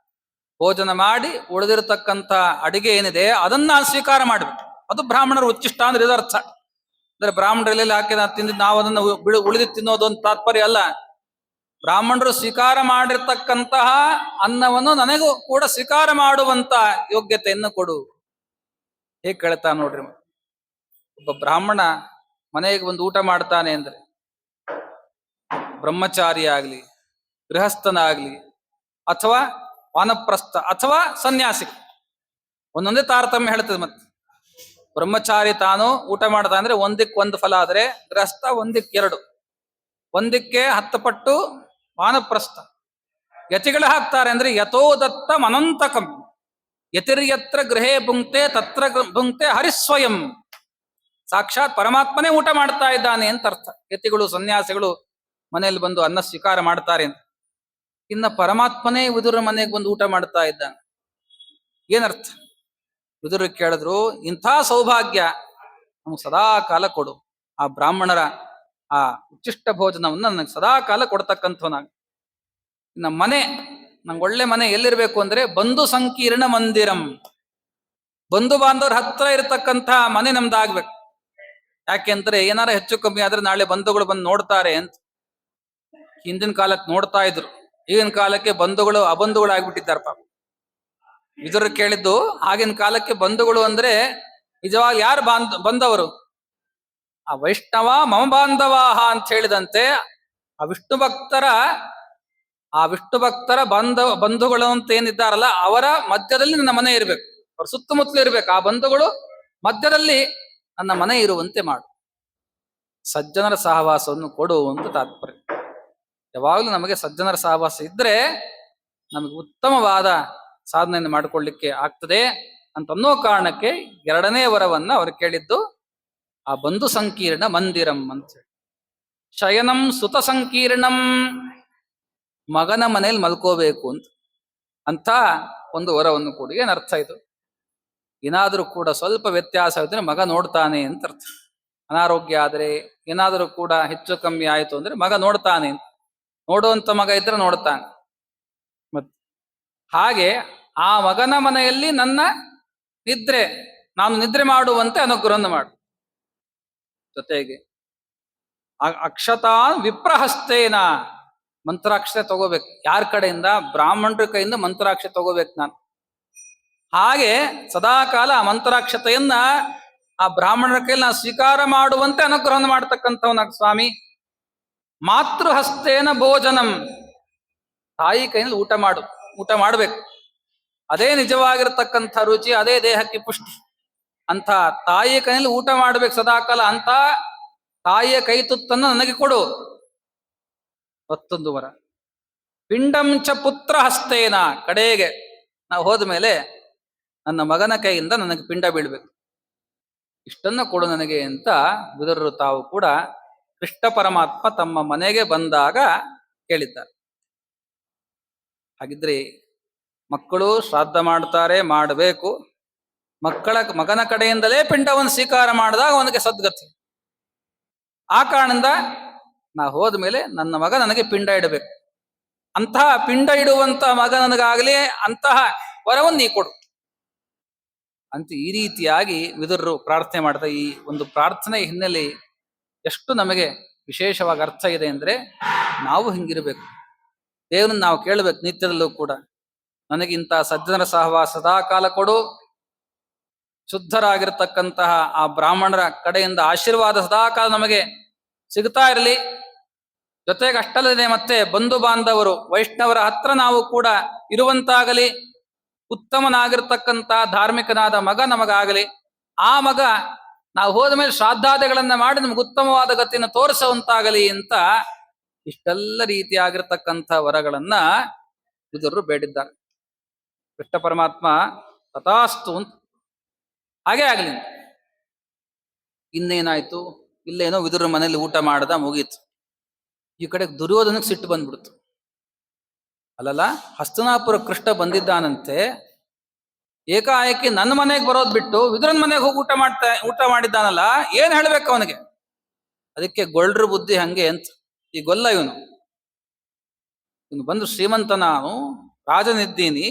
ಭೋಜನ ಮಾಡಿ ಉಳಿದಿರತಕ್ಕಂಥ ಅಡಿಗೆ ಏನಿದೆ ಅದನ್ನ ಸ್ವೀಕಾರ ಮಾಡ್ಬೇಕು. ಅದು ಬ್ರಾಹ್ಮಣರು ಉಚ್ಚಿಷ್ಟ ಅಂದ್ರೆ ಇದರ್ಥ. ಅಂದ್ರೆ ಬ್ರಾಹ್ಮಣರಲ್ಲಿ ಹಾಕಿ ತಿಂದಿದ್ದು ನಾವು ಅದನ್ನ ಉಳಿದು ತಿನ್ನೋದು ಅಂತ ತಾತ್ಪರ್ಯ ಅಲ್ಲ. ಬ್ರಾಹ್ಮಣರು ಸ್ವೀಕಾರ ಮಾಡಿರ್ತಕ್ಕಂತಹ ಅನ್ನವನ್ನು ನನಗೂ ಕೂಡ ಸ್ವೀಕಾರ ಮಾಡುವಂತ ಯೋಗ್ಯತೆಯನ್ನು ಕೊಡು. ಹೇಗೆ ಕೇಳ್ತಾ ನೋಡ್ರಿ. ಒಬ್ಬ ಬ್ರಾಹ್ಮಣ ಮನೆಗೆ ಒಂದು ಊಟ ಮಾಡ್ತಾನೆ ಅಂದ್ರೆ, ಬ್ರಹ್ಮಚಾರಿ ಆಗ್ಲಿ, ಗೃಹಸ್ಥನಾಗ್ಲಿ, ಅಥವಾ ವಾನಪ್ರಸ್ಥ ಅಥವಾ ಸನ್ಯಾಸಿ, ಒಂದೊಂದೇ ತಾರತಮ್ಯ ಹೇಳ್ತದೆ. ಮತ್ತೆ ಬ್ರಹ್ಮಚಾರಿ ತಾನು ಊಟ ಮಾಡ್ತಾ ಅಂದ್ರೆ ಒಂದಕ್ಕೆ ಒಂದು ಫಲ, ಆದ್ರೆ ಗೃಹಸ್ಥ ಒಂದಕ್ಕೆ ಎರಡು, ಒಂದಕ್ಕೆ 10 ಪಟ್ಟು ವಾನಪ್ರಸ್ಥ. ಯತಿಗಳು ಹಾಕ್ತಾರೆ ಅಂದ್ರೆ ಯಥೋದತ್ತ ಅನಂತಕಂ ಯತಿರ್ಯತ್ರ ಗೃಹೇ ಭುಂಕ್ತೆ ತತ್ರ ಭುಂಕ್ತೆ ಹರಿಸ್ವಯಂ. ಸಾಕ್ಷಾತ್ ಪರಮಾತ್ಮನೇ ಊಟ ಮಾಡ್ತಾ ಇದ್ದಾನೆ ಅಂತ ಅರ್ಥ. ಯತಿಗಳು ಸನ್ಯಾಸಿಗಳು ಮನೆಯಲ್ಲಿ ಬಂದು ಅನ್ನ ಸ್ವೀಕಾರ ಮಾಡ್ತಾರೆ ಅಂತ. ಇನ್ನ ಪರಮಾತ್ಮನೇ ವಿದುರ ಮನೆಗೆ ಬಂದು ಊಟ ಮಾಡ್ತಾ ಇದ್ದಾನೆ, ಏನರ್ಥ? ವಿದುರ ಕೇಳಿದ್ರು, ಇಂಥ ಸೌಭಾಗ್ಯ ನಮ್ಗೆ ಸದಾ ಕಾಲ ಕೊಡು. ಆ ಬ್ರಾಹ್ಮಣರ ಆ ಉಚ್ಚಿಷ್ಟ ಭೋಜನವನ್ನು ನನಗೆ ಸದಾ ಕಾಲ ಕೊಡ್ತಕ್ಕಂಥವನಾಗ. ನಮ್ಮ ಮನೆ, ನಂಗೆ ಒಳ್ಳೆ ಮನೆ ಎಲ್ಲಿರ್ಬೇಕು ಅಂದ್ರೆ ಬಂಧು ಸಂಕೀರ್ಣ ಮಂದಿರಂ, ಬಂಧು ಬಾಂಧವ್ರ ಹತ್ರ ಇರತಕ್ಕಂಥ ಮನೆ ನಮ್ದಾಗ್ಬೇಕು. ಯಾಕೆಂದ್ರೆ ಏನಾರ ಹೆಚ್ಚು ಕಮ್ಮಿ ಆದ್ರೆ ನಾಳೆ ಬಂಧುಗಳು ಬಂದು ನೋಡ್ತಾರೆ ಅಂತ. ಹಿಂದಿನ ಕಾಲಕ್ಕೆ ನೋಡ್ತಾ ಇದ್ರು, ಈಗಿನ ಕಾಲಕ್ಕೆ ಬಂಧುಗಳು ಅಬಂಧುಗಳು ಆಗ್ಬಿಟ್ಟಿದ್ದಾರೆ ಪಾಪ. ವಿದುರ ಕೇಳಿದ್ದು, ಆಗಿನ ಕಾಲಕ್ಕೆ ಬಂಧುಗಳು ಅಂದ್ರೆ ನಿಜವಾಗಿ ಯಾರು ಬಂದವರು? ಆ ವೈಷ್ಣವ ಮಮ ಬಾಂಧವಾಹ ಅಂತ ಹೇಳಿದಂತೆ ಆ ವಿಷ್ಣು ಭಕ್ತರ ಬಂಧುಗಳು ಅಂತ ಏನಿದ್ದಾರಲ್ಲ ಅವರ ಮಧ್ಯದಲ್ಲಿ ನನ್ನ ಮನೆ ಇರ್ಬೇಕು. ಅವ್ರ ಸುತ್ತಮುತ್ತಲು ಇರ್ಬೇಕು. ಆ ಬಂಧುಗಳು ಮಧ್ಯದಲ್ಲಿ ನನ್ನ ಮನೆ ಇರುವಂತೆ ಮಾಡು. ಸಜ್ಜನರ ಸಹವಾಸವನ್ನು ಕೊಡು ಅಂತ ತಾತ್ಪರ್ಯ. ಯಾವಾಗಲೂ ನಮಗೆ ಸಜ್ಜನರ ಸಹವಾಸ ಇದ್ರೆ ನಮಗೆ ಉತ್ತಮವಾದ ಸಾಧನೆಯನ್ನು ಮಾಡಿಕೊಳ್ಳಿಕ್ಕೆ ಆಗ್ತದೆ ಅಂತನ್ನೋ ಕಾರಣಕ್ಕೆ ಎರಡನೇ ವರವನ್ನ ಅವರು ಕೇಳಿದ್ದು ಆ ಬಂಧು ಸಂಕೀರ್ಣ ಮಂದಿರಂ ಅಂತ ಹೇಳಿ. ಶಯನಂ ಸುತ ಸಂಕೀರ್ಣಂ, ಮಗನ ಮನೇಲಿ ಮಲ್ಕೋಬೇಕು ಅಂತ ಒಂದು ವರವನ್ನು ಕೊಡಿ. ಏನರ್ಥ ಇದು? ಏನಾದರೂ ಕೂಡ ಸ್ವಲ್ಪ ವ್ಯತ್ಯಾಸ ಇದ್ರೆ ಮಗ ನೋಡ್ತಾನೆ ಅಂತ ಅರ್ಥ. ಅನಾರೋಗ್ಯ ಆದರೆ ಏನಾದರೂ ಕೂಡ ಹೆಚ್ಚು ಕಮ್ಮಿ ಆಯಿತು ಅಂದ್ರೆ ಮಗ ನೋಡ್ತಾನೆ. ನೋಡುವಂತ ಮಗ ಇದ್ರೆ ನೋಡ್ತಾನೆ. ಮತ್ತೆ ಹಾಗೆ ಆ ಮಗನ ಮನೆಯಲ್ಲಿ ನನ್ನ ನಾನು ನಿದ್ರೆ ಮಾಡುವಂತೆ ಅನುಗ್ರಹವನ್ನು ಮಾಡು. ಜೊತೆಗೆ ಅಕ್ಷತಾನ್ ವಿಪ್ರಹಸ್ತೇನ, ಮಂತ್ರಾಕ್ಷತೆ ತಗೋಬೇಕು. ಯಾರ ಕಡೆಯಿಂದ? ಬ್ರಾಹ್ಮಣರ ಕೈಯಿಂದ ಮಂತ್ರಾಕ್ಷತೆ ತಗೋಬೇಕು ನಾನು. ಹಾಗೆ ಸದಾಕಾಲ ಆ ಮಂತ್ರಾಕ್ಷತೆಯನ್ನ ಆ ಬ್ರಾಹ್ಮಣರ ಕೈಯಲ್ಲಿ ನಾನು ಸ್ವೀಕಾರ ಮಾಡುವಂತೆ ಅನುಗ್ರಹವನ್ನು ಮಾಡ್ತಕ್ಕಂಥವನ ಸ್ವಾಮಿ. ಮಾತೃಹಸ್ತೇನ ಭೋಜನಂ, ತಾಯಿ ಕೈಯಲ್ಲಿ ಊಟ ಮಾಡಬೇಕು. ಅದೇ ನಿಜವಾಗಿರತಕ್ಕಂಥ ರುಚಿ, ಅದೇ ದೇಹಕ್ಕೆ ಪುಷ್ಟಿ. ಅಂತ ತಾಯಿಯ ಕೈಯಲ್ಲಿ ಊಟ ಮಾಡಬೇಕು ಸದಾಕಾಲ. ಅಂತ ತಾಯಿಯ ಕೈ ತುತ್ತನ್ನು ನನಗೆ ಕೊಡು. ಮತ್ತೊಂದು ವರ, ಪಿಂಡಂಚ ಪುತ್ರ ಹಸ್ತೇನ, ಕಡೆಗೆ ನಾವು ಹೋದ ಮೇಲೆ ನನ್ನ ಮಗನ ಕೈಯಿಂದ ನನಗೆ ಪಿಂಡ ಬೀಳ್ಬೇಕು. ಇಷ್ಟನ್ನು ಕೊಡು ನನಗೆ ಅಂತ ವಿದುರರು ತಾವು ಕೂಡ ಕೃಷ್ಣ ಪರಮಾತ್ಮ ತಮ್ಮ ಮನೆಗೆ ಬಂದಾಗ ಕೇಳಿದ್ದಾರೆ. ಹಾಗಿದ್ರೆ ಮಕ್ಕಳು ಶ್ರಾದ್ದ ಮಾಡ್ತಾರೆ, ಮಾಡಬೇಕು. ಮಗನ ಕಡೆಯಿಂದಲೇ ಪಿಂಡವನ್ನು ಸ್ವೀಕಾರ ಮಾಡಿದಾಗ ಅವನಿಗೆ ಸದ್ಗತಿ. ಆ ಕಾರಣದಿಂದ ನಾ ಹೋದ ಮೇಲೆ ನನ್ನ ಮಗ ನನಗೆ ಪಿಂಡ ಇಡಬೇಕು. ಅಂತಹ ಪಿಂಡ ಇಡುವಂತ ಮಗ ನನಗಾಗಲಿ ಅಂತಹ ವರವನ್ನು ನೀ ಕೊಡು ಅಂತ ಈ ರೀತಿಯಾಗಿ ವಿದುರರು ಪ್ರಾರ್ಥನೆ ಮಾಡ್ತಾ, ಈ ಒಂದು ಪ್ರಾರ್ಥನೆ ಹಿನ್ನೆಲೆ ಎಷ್ಟು ನಮಗೆ ವಿಶೇಷವಾಗಿ ಅರ್ಥ ಇದೆ ಅಂದ್ರೆ, ನಾವು ಹಿಂಗಿರ್ಬೇಕು. ದೇವರನ್ನು ನಾವು ಕೇಳಬೇಕು ನಿತ್ಯದಲ್ಲೂ ಕೂಡ, ನನಗಿಂತ ಸಜ್ಜನರ ಸಹವಾಸ ಸದಾ ಕಾಲ ಕೊಡು. ಶುದ್ಧರಾಗಿರ್ತಕ್ಕಂತಹ ಆ ಬ್ರಾಹ್ಮಣರ ಕಡೆಯಿಂದ ಆಶೀರ್ವಾದ ಸದಾಕಾಲ ನಮಗೆ ಸಿಗ್ತಾ ಇರಲಿ. ಜೊತೆಗೆ ಅಷ್ಟಲ್ಲದೆ ಮತ್ತೆ ಬಂಧು ಬಾಂಧವರು ವೈಷ್ಣವರ ಹತ್ರ ನಾವು ಕೂಡ ಇರುವಂತಾಗಲಿ. ಉತ್ತಮನಾಗಿರ್ತಕ್ಕಂಥ ಧಾರ್ಮಿಕನಾದ ಮಗ ನಮಗಾಗಲಿ. ಆ ಮಗ ನಾವು ಹೋದ ಮೇಲೆ ಶ್ರಾದ್ದಾದಿಗಳನ್ನ ಮಾಡಿ ನಮ್ಗೆ ಉತ್ತಮವಾದ ಗತಿಯನ್ನು ತೋರಿಸುವಂತಾಗಲಿ ಅಂತ ಇಷ್ಟೆಲ್ಲ ರೀತಿಯಾಗಿರ್ತಕ್ಕಂಥ ವರಗಳನ್ನ ವಿದುರರು ಬೇಡಿದ್ದಾರೆ. ಕೃಷ್ಣ ಪರಮಾತ್ಮ ತಥಾಸ್ತು ಅಂತ ಹಾಗೆ ಆಗಲಿ. ಇನ್ನೇನಾಯ್ತು? ಇಲ್ಲೇನೋ ವಿದುರ ಮನೇಲಿ ಊಟ ಮಾಡ್ದ, ಮುಗೀತು. ಈ ಕಡೆ ದುರ್ಯೋಧನಕ್ಕೆ ಸಿಟ್ಟು ಬಂದ್ಬಿಡ್ತು. ಅಲ್ಲಲ್ಲ, ಹಸ್ತನಾಪುರ ಕೃಷ್ಣ ಬಂದಿದ್ದಾನಂತೆ, ಏಕಾಏಕಿ ನನ್ನ ಮನೆಗೆ ಬರೋದ್ ಬಿಟ್ಟು ವಿದುರನ್ ಮನೆಗೆ ಹೋಗಿ ಊಟ ಮಾಡಿದ್ದಾನಲ್ಲ, ಏನ್ ಹೇಳ್ಬೇಕು ಅವನಿಗೆ? ಅದಕ್ಕೆ ಗೊಳ್ಳ್ರ ಬುದ್ಧಿ ಹಂಗೆ ಅಂತ. ಈ ಗೊಲ್ಲ ಇವನು ಬಂದು ಶ್ರೀಮಂತ, ನಾನು ರಾಜನಿದ್ದೀನಿ,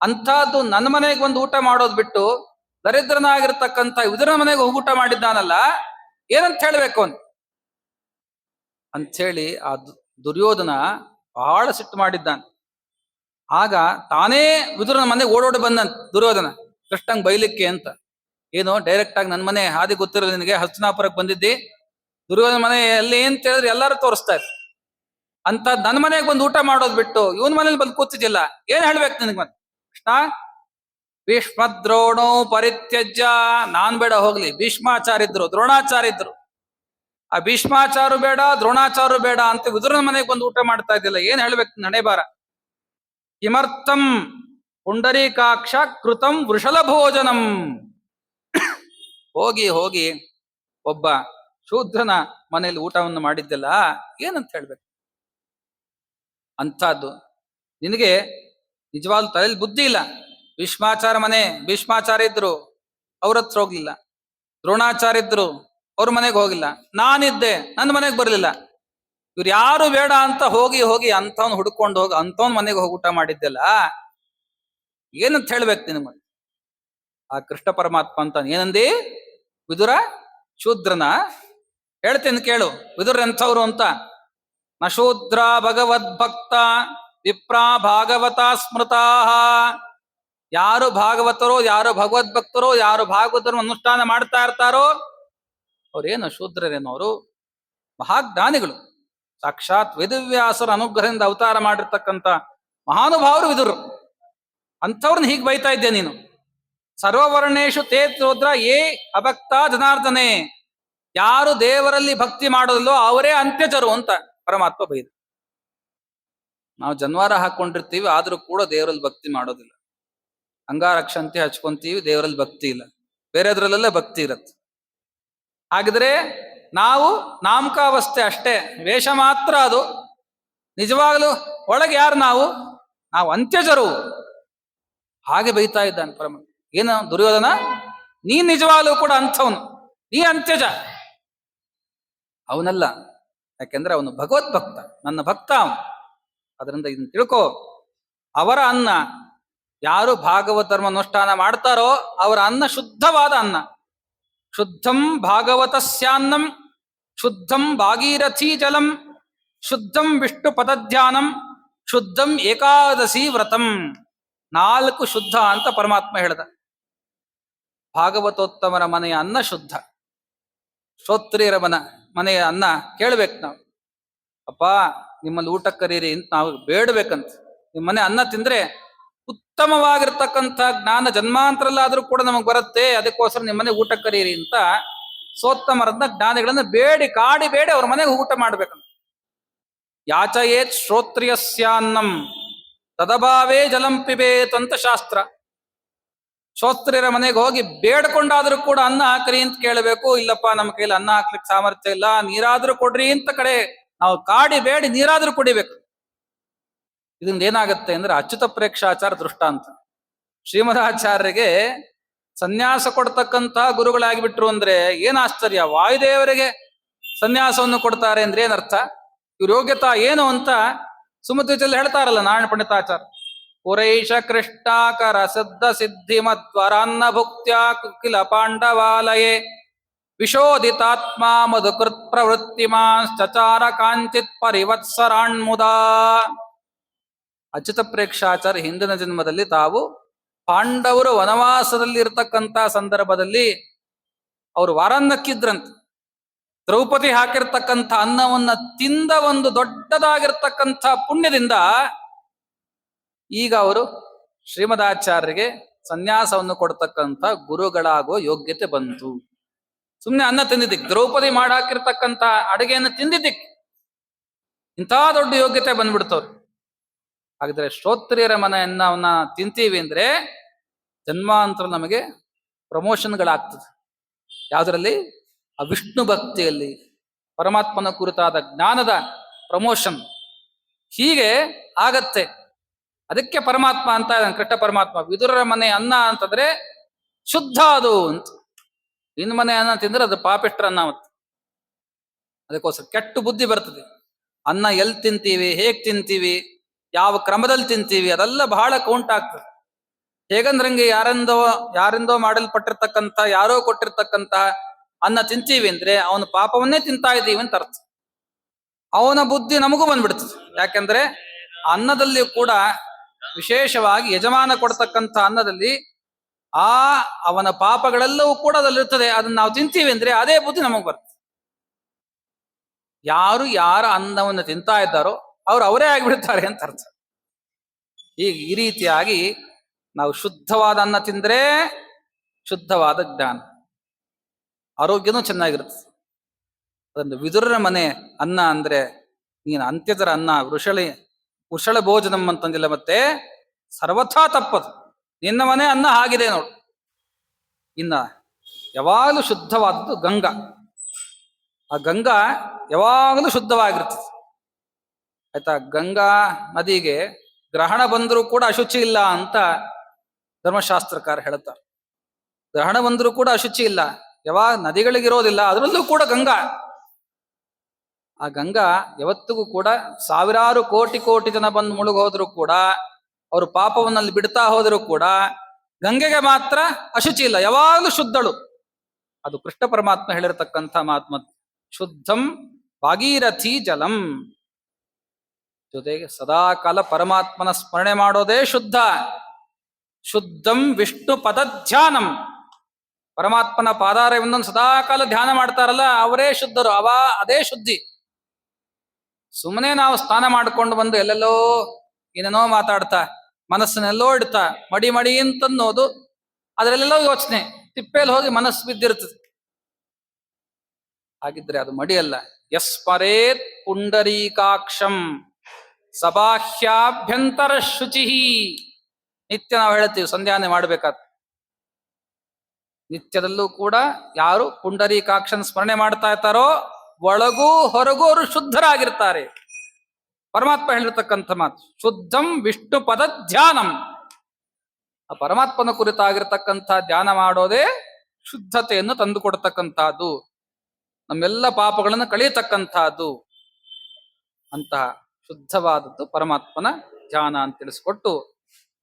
ಅಂಥದ್ದು ನನ್ನ ಮನೆಗೆ ಬಂದು ಊಟ ಮಾಡೋದ್ ಬಿಟ್ಟು ದರಿದ್ರನಾಗಿರ್ತಕ್ಕಂಥ ವಿದುರನ ಮನೆಗೆ ಹೋಗಿ ಊಟ ಮಾಡಿದ್ದಾನಲ್ಲ, ಏನಂತ ಹೇಳ್ಬೇಕು ಅವನು ಅಂಥೇಳಿ ಆ ದುರ್ಯೋಧನ ಬಹಳ ಸಿಟ್ಟು ಮಾಡಿದ್ದಾನೆ. ಆಗ ತಾನೇ ವಿದುರನ ಮನೆಗೆ ಓಡೋಡಿ ಬಂದಂತ ದುರ್ಯೋಧನ ಕೃಷ್ಣಂಗ್ ಬೈಲಿಕ್ಕೆ ಅಂತ. ಏನು ಡೈರೆಕ್ಟ್ ಆಗಿ ನನ್ನ ಮನೆ ಹಾದಿ ಗೊತ್ತಿರಲ್ಲ ನಿನಗೆ, ಹಸ್ತನಾಪುರಕ್ಕೆ ಬಂದಿದ್ದಿ, ದುರ್ಯೋಧನ ಮನೆ ಎಲ್ಲಿ ಅಂತ ಹೇಳಿದ್ರೆ ಎಲ್ಲರೂ ತೋರಿಸ್ತಾ ಇದ್ರು. ಅಂತ ನನ್ನ ಮನೆಗೆ ಬಂದು ಊಟ ಮಾಡೋದ್ ಬಿಟ್ಟು ಇವನ್ ಮನೇಲಿ ಬಂದು ಕೂತಿದ್ದಿಲ್ಲ, ಏನ್ ಹೇಳ್ಬೇಕು ನಿನಗೆ? ಮತ್ತೆ ಕೃಷ್ಣ, ಭೀಷ್ಮದ್ರೋಣೋ ಪರಿತ್ಯಜ್ಯ, ನಾನ್ ಬೇಡ ಹೋಗ್ಲಿ, ಭೀಷ್ಮಾಚಾರ್ಯ ಇದ್ರು, ದ್ರೋಣಾಚಾರ್ಯ ಇದ್ರು, ಆ ಭೀಷ್ಮಾಚಾರು ಬೇಡ, ದ್ರೋಣಾಚಾರು ಬೇಡ ಅಂತ ವಿದುರನ ಮನೆಗೆ ಬಂದು ಊಟ ಮಾಡ್ತಾ ಇದ್ದಿಲ್ಲ, ಏನ್ ಹೇಳ್ಬೇಕು ನಡೆಬಾರ? ಕಿಮರ್ಥಂ ಪುಂಡರೀಕಾಕ್ಷ ಕೃತಂ ವೃಷಲ ಭೋಜನಂ, ಹೋಗಿ ಒಬ್ಬ ಶೂದ್ರನ ಮನೆಯಲ್ಲಿ ಊಟವನ್ನು ಮಾಡಿದ್ದಿಲ್ಲ, ಏನಂತ ಹೇಳ್ಬೇಕು? ಅಂಥದ್ದು ನಿನಗೆ ನಿಜವಾಗ್ಲೂ ತಲೆಯಲ್ಲಿ ಬುದ್ಧಿ ಇಲ್ಲ. ಭೀಷ್ಮಾಚಾರ್ಯ ಇದ್ರು, ಅವ್ರ ಹತ್ರ ಹೋಗ್ಲಿಲ್ಲ. ದ್ರೋಣಾಚಾರ್ಯ ಇದ್ರು, ಅವ್ರ ಮನೆಗೆ ಹೋಗಿಲ್ಲ. ನಾನಿದ್ದೆ, ನನ್ನ ಮನೆಗೆ ಬರಲಿಲ್ಲ. ಇವ್ರು ಯಾರು ಬೇಡ ಅಂತ ಹೋಗಿ ಅಂಥವ್ನು ಹುಡ್ಕೊಂಡು ಹೋಗಿ ಅಂಥವ್ನ ಮನೆಗೆ ಹೋಗಿ ಊಟ ಮಾಡಿದ್ದೆಲ್ಲ, ಏನಂತ ಹೇಳ್ಬೇಕು ನಿನಗೆ? ಆ ಕೃಷ್ಣ ಪರಮಾತ್ಮ ಅಂತ ಏನಂದಿ? ವಿದುರ ಶೂದ್ರನ ಹೇಳ್ತೇನೆ ಕೇಳು, ವಿದುರ ಎಂಥವ್ರು ಅಂತ. ನ ಶೂದ್ರ ಭಗವದ್ಭಕ್ತ ವಿಪ್ರಾ ಭಾಗವತ ಸ್ಮೃತಾ, ಯಾರು ಭಾಗವತರೋ, ಯಾರು ಭಗವದ್ಭಕ್ತರೋ, ಯಾರು ಭಾಗವತರು ಅನುಷ್ಠಾನ ಮಾಡ್ತಾ ಇರ್ತಾರೋ ಅವ್ರೇನು ಶೂದ್ರರೇನು? ಅವರು ಮಹಾಜ್ಞಾನಿಗಳು, ಸಾಕ್ಷಾತ್ ವೇದವ್ಯಾಸರ ಅನುಗ್ರಹದಿಂದ ಅವತಾರ ಮಾಡಿರ್ತಕ್ಕಂಥ ಮಹಾನುಭಾವರು ವಿದುರು. ಅಂಥವ್ರನ್ನ ಹೀಗೆ ಬೈತಾ ಇದ್ದೆ ನೀನು. ಸರ್ವವರ್ಣೇಶು ತೇ ರುದ್ರ ಏ ಅಭಕ್ತ ಜನಾರ್ದನೆ. ಯಾರು ದೇವರಲ್ಲಿ ಭಕ್ತಿ ಮಾಡೋದಿಲ್ಲೋ ಅವರೇ ಅಂತ್ಯಜರು ಅಂತ ಪರಮಾತ್ಮ ಬೈದ. ನಾವು ಜನ್ವಾರ ಹಾಕೊಂಡಿರ್ತೀವಿ, ಆದ್ರೂ ಕೂಡ ದೇವರಲ್ಲಿ ಭಕ್ತಿ ಮಾಡೋದಿಲ್ಲ. ಅಂಗಾರಕ್ಷಂತೆ ಹಚ್ಕೊಂತೀವಿ, ದೇವರಲ್ಲಿ ಭಕ್ತಿ ಇಲ್ಲ, ಬೇರೆದ್ರಲ್ಲೆಲ್ಲ ಭಕ್ತಿ ಇರತ್ತೆ. ಹಾಗಿದ್ರೆ ನಾವು ನಾಮಕಾವಸ್ಥೆ ಅಷ್ಟೇ, ವೇಷ ಮಾತ್ರ ಅದು. ನಿಜವಾಗ್ಲೂ ಒಳಗೆ ಯಾರು ನಾವು ಅಂತ್ಯಜರು. ಹಾಗೆ ಬೈತಾ ಇದ್ದಾನೆ ಪರಮ. ಏನು ದುರ್ಯೋಧನ, ನೀನ್ ನಿಜವಾಗ್ಲೂ ಕೂಡ ಅಂಥವನು, ನೀ ಅಂತ್ಯಜ. ಅವನಲ್ಲ, ಯಾಕೆಂದ್ರೆ ಅವನು ಭಗವದ್ಭಕ್ತ, ನನ್ನ ಭಕ್ತ ಅವನು. ಅದರಿಂದ ಇದನ್ನು ತಿಳ್ಕೋ, ಅವರ ಅನ್ನ, ಯಾರು ಭಾಗವತ ಧರ್ಮ ಅನುಷ್ಠಾನ ಮಾಡ್ತಾರೋ ಅವರ ಅನ್ನ ಶುದ್ಧವಾದ ಅನ್ನ. ಶುದ್ಧಂ ಭಾಗವತಸ್ಯಾನ್ನಂ, ಶುದ್ಧಂ ಭಾಗೀರಥಿ ಜಲಂ, ಶುದ್ಧಂ ವಿಷ್ಣು ಪದಧ್ಯಾನಂ, ಶುದ್ಧಂ ಏಕಾದಶಿ ವ್ರತಂ. 4 ಶುದ್ಧ ಅಂತ ಪರಮಾತ್ಮ ಹೇಳ್ದ. ಭಾಗವತೋತ್ತಮರ ಮನೆಯ ಅನ್ನ ಶುದ್ಧ. ಶ್ರೋತ್ರಿಯರ ಮನೆಯ ಅನ್ನ ಕೇಳ್ಬೇಕು ನಾವು. ಅಪ್ಪ ನಿಮ್ಮಲ್ಲಿ ಊಟ ಕರೀರಿ ಅಂತ ನಾವು ಬೇಡಬೇಕಂತ. ನಿಮ್ಮ ಮನೆ ಅನ್ನ ತಿಂದ್ರೆ ಉತ್ತಮವಾಗಿರ್ತಕ್ಕಂಥ ಜ್ಞಾನ ಜನ್ಮಾಂತರಲ್ಲಾದ್ರೂ ಕೂಡ ನಮಗೆ ಬರುತ್ತೆ, ಅದಕ್ಕೋಸ್ಕರ ನಿಮ್ಮನೆ ಊಟ ಕರೀರಿ ಅಂತ ಸೋತ್ತಮರನ್ನ ಜ್ಞಾನಿಗಳನ್ನ ಕಾಡಿ ಬೇಡಿ ಅವ್ರ ಮನೆಗೆ ಊಟ ಮಾಡ್ಬೇಕಂತ. ಯಾಚಯೇತ್ ಶ್ರೋತ್ರಿಯಸ್ಯಾನ್ನಂ ತದಭಾವೇ ಜಲಂ ಪಿಬೇತ್ ಅಂತ ಶಾಸ್ತ್ರ. ಶ್ರೋತ್ರಿಯರ ಮನೆಗೆ ಹೋಗಿ ಬೇಡ್ಕೊಂಡಾದ್ರೂ ಕೂಡ ಅನ್ನ ಹಾಕ್ರಿ ಅಂತ ಕೇಳಬೇಕು. ಇಲ್ಲಪ್ಪ ನಮ್ಮ ಕೈಲಿ ಅನ್ನ ಹಾಕ್ಲಿಕ್ಕೆ ಸಾಮರ್ಥ್ಯ ಇಲ್ಲ, ನೀರಾದ್ರೂ ಕೊಡ್ರಿ ಅಂತ ಕಡೆ ನಾವು ಕಾಡಿ ಬೇಡಿ ನೀರಾದ್ರೂ ಕುಡಿಬೇಕು. ಇದರಿಂದ ಏನಾಗುತ್ತೆ ಅಂದ್ರೆ ಅಚ್ಯುತ ಪ್ರೇಕ್ಷಾಚಾರ ದೃಷ್ಟಾಂತ. ಶ್ರೀಮದಾಚಾರ್ಯರಿಗೆ ಸನ್ಯಾಸ ಕೊಡ್ತಕ್ಕಂಥ ಗುರುಗಳಾಗಿಬಿಟ್ರು ಅಂದ್ರೆ ಏನ್ ಆಶ್ಚರ್ಯ. ವಾಯುದೇವರಿಗೆ ಸನ್ಯಾಸವನ್ನು ಕೊಡ್ತಾರೆ ಅಂದ್ರೆ ಏನರ್ಥ, ಇವ್ರ ಯೋಗ್ಯತಾ ಏನು ಅಂತ ಸುಮಧ್ವಿಜಲ್ಲಿ ಹೇಳ್ತಾರಲ್ಲ ನಾರಾಯಣ ಪಂಡಿತಾಚಾರ್ಯ. ಪುರೈಷ ಕೃಷ್ಣಾಕರ ಸಿದ್ಧ ಸಿದ್ಧಿ ಮಧ್ವರಾನ್ನ ಭುಕ್ತ್ಯಾ ಕಿಲ ಪಾಂಡವಾಲಯೇ ವಿಶೋಧಿತಾತ್ಮ ಮಧುಕೃತ್ ಪ್ರವೃತ್ತಿಮಾಶ್ಚಚಾರ ಕಾಂಚಿತ್ ಪರಿವತ್ಸರಾಣ್ಮುದಾ. ಅಚ್ಯುತ ಪ್ರೇಕ್ಷಾಚಾರ್ಯ ಹಿಂದಿನ ಜನ್ಮದಲ್ಲಿ ತಾವು ಪಾಂಡವರು ವನವಾಸದಲ್ಲಿ ಇರ್ತಕ್ಕಂಥ ಸಂದರ್ಭದಲ್ಲಿ ಅವರು ವಾರಾನ್ನಕ್ಕಿದ್ರಂತೆ. ದ್ರೌಪದಿ ಹಾಕಿರ್ತಕ್ಕಂಥ ಅನ್ನವನ್ನ ತಿಂದ ಒಂದು ದೊಡ್ಡದಾಗಿರ್ತಕ್ಕಂಥ ಪುಣ್ಯದಿಂದ ಈಗ ಅವರು ಶ್ರೀಮದಾಚಾರ್ಯರಿಗೆ ಸನ್ಯಾಸವನ್ನು ಕೊಡ್ತಕ್ಕಂಥ ಗುರುಗಳಾಗುವ ಯೋಗ್ಯತೆ ಬಂತು. ಸುಮ್ಮನೆ ಅನ್ನ ತಿಂದಿದ್ದಕ್ಕೆ, ದ್ರೌಪದಿ ಮಾಡಾಕಿರ್ತಕ್ಕಂಥ ಅಡುಗೆಯನ್ನು ತಿಂದಿದ್ದಕ್ಕೆ ಇಂಥ ದೊಡ್ಡ ಯೋಗ್ಯತೆ ಬಂದ್ಬಿಡ್ತವ್ರು. ಹಾಗಿದ್ರೆ ಶ್ರೋತ್ರಿಯರ ಮನೆಯನ್ನ ತಿಂತೀವಿ ಅಂದ್ರೆ ಜನ್ಮಾಂತರ ನಮಗೆ ಪ್ರಮೋಷನ್ಗಳಾಗ್ತದೆ. ಯಾವುದರಲ್ಲಿ? ಆ ವಿಷ್ಣು ಭಕ್ತಿಯಲ್ಲಿ, ಪರಮಾತ್ಮನ ಕುರಿತಾದ ಜ್ಞಾನದ ಪ್ರಮೋಷನ್ ಹೀಗೆ ಆಗತ್ತೆ. ಅದಕ್ಕೆ ಪರಮಾತ್ಮ ಅಂತ ಕೃಷ್ಣ ಪರಮಾತ್ಮ ವಿದುರರ ಮನೆ ಅನ್ನ ಅಂತಂದ್ರೆ ಶುದ್ಧ ಅದು ಅಂತ. ಇನ್ ಮನೆ ಅನ್ನ ತಿಂದ್ರೆ ಅದು ಪಾಪಿಷ್ಟ್ರ ಅನ್ನ. ಮತ್ತೆ ಅದಕ್ಕೋಸ್ಕರ ಕೆಟ್ಟ ಬುದ್ಧಿ ಬರ್ತದೆ. ಅನ್ನ ಎಲ್ಲಿ ತಿಂತೀವಿ, ಹೇಗ್ ತಿಂತೀವಿ, ಯಾವ ಕ್ರಮದಲ್ಲಿ ತಿಂತೀವಿ, ಅದೆಲ್ಲ ಬಹಳ ಕೌಂಟ್ ಆಗ್ತದೆ. ಹೇಗಂದ್ರಂಗೆ ಯಾರಿಂದೋ ಮಾಡಲ್ಪಟ್ಟಿರ್ತಕ್ಕಂಥ, ಯಾರೋ ಕೊಟ್ಟಿರ್ತಕ್ಕಂಥ ಅನ್ನ ತಿಂತೀವಿ ಅಂದ್ರೆ ಅವನ ಪಾಪವನ್ನೇ ತಿಂತಾ ಇದ್ದೀವಿ ಅಂತ ಅರ್ಥ. ಅವನ ಬುದ್ಧಿ ನಮಗೂ ಬಂದ್ಬಿಡ್ತದೆ. ಯಾಕೆಂದ್ರೆ ಅನ್ನದಲ್ಲಿ ಕೂಡ ವಿಶೇಷವಾಗಿ ಯಜಮಾನ ಕೊಡ್ತಕ್ಕಂಥ ಅನ್ನದಲ್ಲಿ ಅವನ ಪಾಪಗಳೆಲ್ಲವೂ ಕೂಡ ಅದಲ್ಲಿರ್ತದೆ. ಅದನ್ನ ನಾವು ತಿಂತೀವಿ ಅಂದ್ರೆ ಅದೇ ಬುದ್ಧಿ ನಮಗ್ ಬರ್ತದೆ. ಯಾರ ಅನ್ನವನ್ನು ತಿಂತಾ ಇದ್ದಾರೋ ಅವ್ರು ಅವರೇ ಆಗಿಬಿಡ್ತಾರೆ ಅಂತ ಅರ್ಥ. ಈ ರೀತಿಯಾಗಿ ನಾವು ಶುದ್ಧವಾದ ಅನ್ನ ತಿಂದ್ರೆ ಶುದ್ಧವಾದ ಜ್ಞಾನ, ಆರೋಗ್ಯನೂ ಚೆನ್ನಾಗಿರುತ್ತೆ. ಅದನ್ನು ವಿದುರರ ಮನೆ ಅನ್ನ ಅಂದ್ರೆ ನೀನು ಅಂತ್ಯದರ ಅನ್ನ, ವೃಷಳ ಭೋಜನಂ ಅಂತಂದಿಲ್ಲ. ಮತ್ತೆ ಸರ್ವಥಾ ತಪ್ಪದು. ನಿನ್ನ ಮನೆ ಅನ್ನ ಆಗಿದೆ ನೋಡು. ಇನ್ನ ಯಾವಾಗಲೂ ಶುದ್ಧವಾದದ್ದು ಗಂಗಾ. ಆ ಗಂಗಾ ಯಾವಾಗಲೂ ಶುದ್ಧವಾಗಿರ್ತದೆ. ಆಯ್ತಾ? ಗಂಗಾ ನದಿಗೆ ಗ್ರಹಣ ಬಂದರೂ ಕೂಡ ಅಶುಚಿ ಇಲ್ಲ ಅಂತ ಧರ್ಮಶಾಸ್ತ್ರಕಾರ ಹೇಳ್ತಾರೆ. ಗ್ರಹಣ ಬಂದರೂ ಕೂಡ ಅಶುಚಿ ಇಲ್ಲ, ಯಾವಾಗ ನದಿಗಳಿಗಿರೋದಿಲ್ಲ, ಅದರಲ್ಲೂ ಕೂಡ ಗಂಗಾ. ಆ ಗಂಗಾ ಯಾವತ್ತಿಗೂ ಕೂಡ ಸಾವಿರಾರು ಕೋಟಿ ಜನ ಬಂದು ಮುಳುಗೋದ್ರು ಕೂಡ, ಅವರು ಪಾಪವನ್ನಲ್ಲಿ ಬಿಡ್ತಾ ಹೋದರೂ ಕೂಡ ಗಂಗೆಗೆ ಮಾತ್ರ ಅಶುಚಿ ಇಲ್ಲ, ಯಾವಾಗಲೂ ಶುದ್ಧಳು. ಅದು ಕೃಷ್ಣ ಪರಮಾತ್ಮ ಹೇಳಿರ್ತಕ್ಕಂಥ ಮಾತ್ಮ. ಶುದ್ಧಂ ಭಾಗೀರಥಿ ಜಲಂ. ಜೊತೆಗೆ ಸದಾಕಾಲ ಪರಮಾತ್ಮನ ಸ್ಮರಣೆ ಮಾಡೋದೇ ಶುದ್ಧ. ಶುದ್ಧಂ ವಿಷ್ಣು ಪದಧ್ಯಾನಂ. ಪರಮಾತ್ಮನ ಪಾದಾರವನ್ನು ಸದಾಕಾಲ ಧ್ಯಾನ ಮಾಡ್ತಾರಲ್ಲ ಅವರೇ ಶುದ್ಧರು, ಅದೇ ಶುದ್ಧಿ. ಸುಮ್ಮನೆ ನಾವು ಸ್ನಾನ ಮಾಡ್ಕೊಂಡು ಬಂದು ಎಲ್ಲೆಲ್ಲೋ ಏನೇನೋ ಮಾತಾಡ್ತಾ ಮನಸ್ಸನ್ನೆಲ್ಲೋ ಇಡ್ತಾ ಮಡಿ ಅಂತನ್ನೋದು ಅದರಲ್ಲೆಲ್ಲೋ ಯೋಚನೆ, ತಿಪ್ಪೆಯಲ್ಲಿ ಹೋಗಿ ಮನಸ್ಸು ಬಿದ್ದಿರ್ತದೆ. ಹಾಗಿದ್ರೆ ಅದು ಮಡಿಯಲ್ಲ. ಯಸ್ಮರೇತ್ ಪುಂಡರೀಕಾಕ್ಷಂ ಸಬಾಹ್ಯಾಭ್ಯಂತರ ಶುಚಿ. ನಿತ್ಯ ನಾವು ಹೇಳ್ತೀವಿ ಸಂಧ್ಯಾನೆ ಮಾಡಬೇಕಾದ ನಿತ್ಯದಲ್ಲೂ ಕೂಡ ಯಾರು ಪುಂಡರೀಕಾಕ್ಷನ್ ಸ್ಮರಣೆ ಮಾಡ್ತಾ ಇರ್ತಾರೋ ಒಳಗೂ ಹೊರಗೂ ಅವರು ಶುದ್ಧರಾಗಿರ್ತಾರೆ. ಪರಮಾತ್ಮ ಹೇಳಿರ್ತಕ್ಕಂಥ ಮಾತು ಶುದ್ಧಂ ವಿಷ್ಣು ಪದ ಧ್ಯಾನಂ. ಆ ಪರಮಾತ್ಮನ ಕುರಿತಾಗಿರ್ತಕ್ಕಂಥ ಧ್ಯಾನ ಮಾಡೋದೇ ಶುದ್ಧತೆಯನ್ನು ತಂದುಕೊಡ್ತಕ್ಕಂಥದ್ದು, ನಮ್ಮೆಲ್ಲ ಪಾಪಗಳನ್ನು ಕಳೆಯತಕ್ಕಂಥದ್ದು. ಅಂತಹ ಶುದ್ಧವಾದದ್ದು ಪರಮಾತ್ಮನ ಧ್ಯಾನ ಅಂತ ತಿಳಿಸ್ಕೊಟ್ಟು,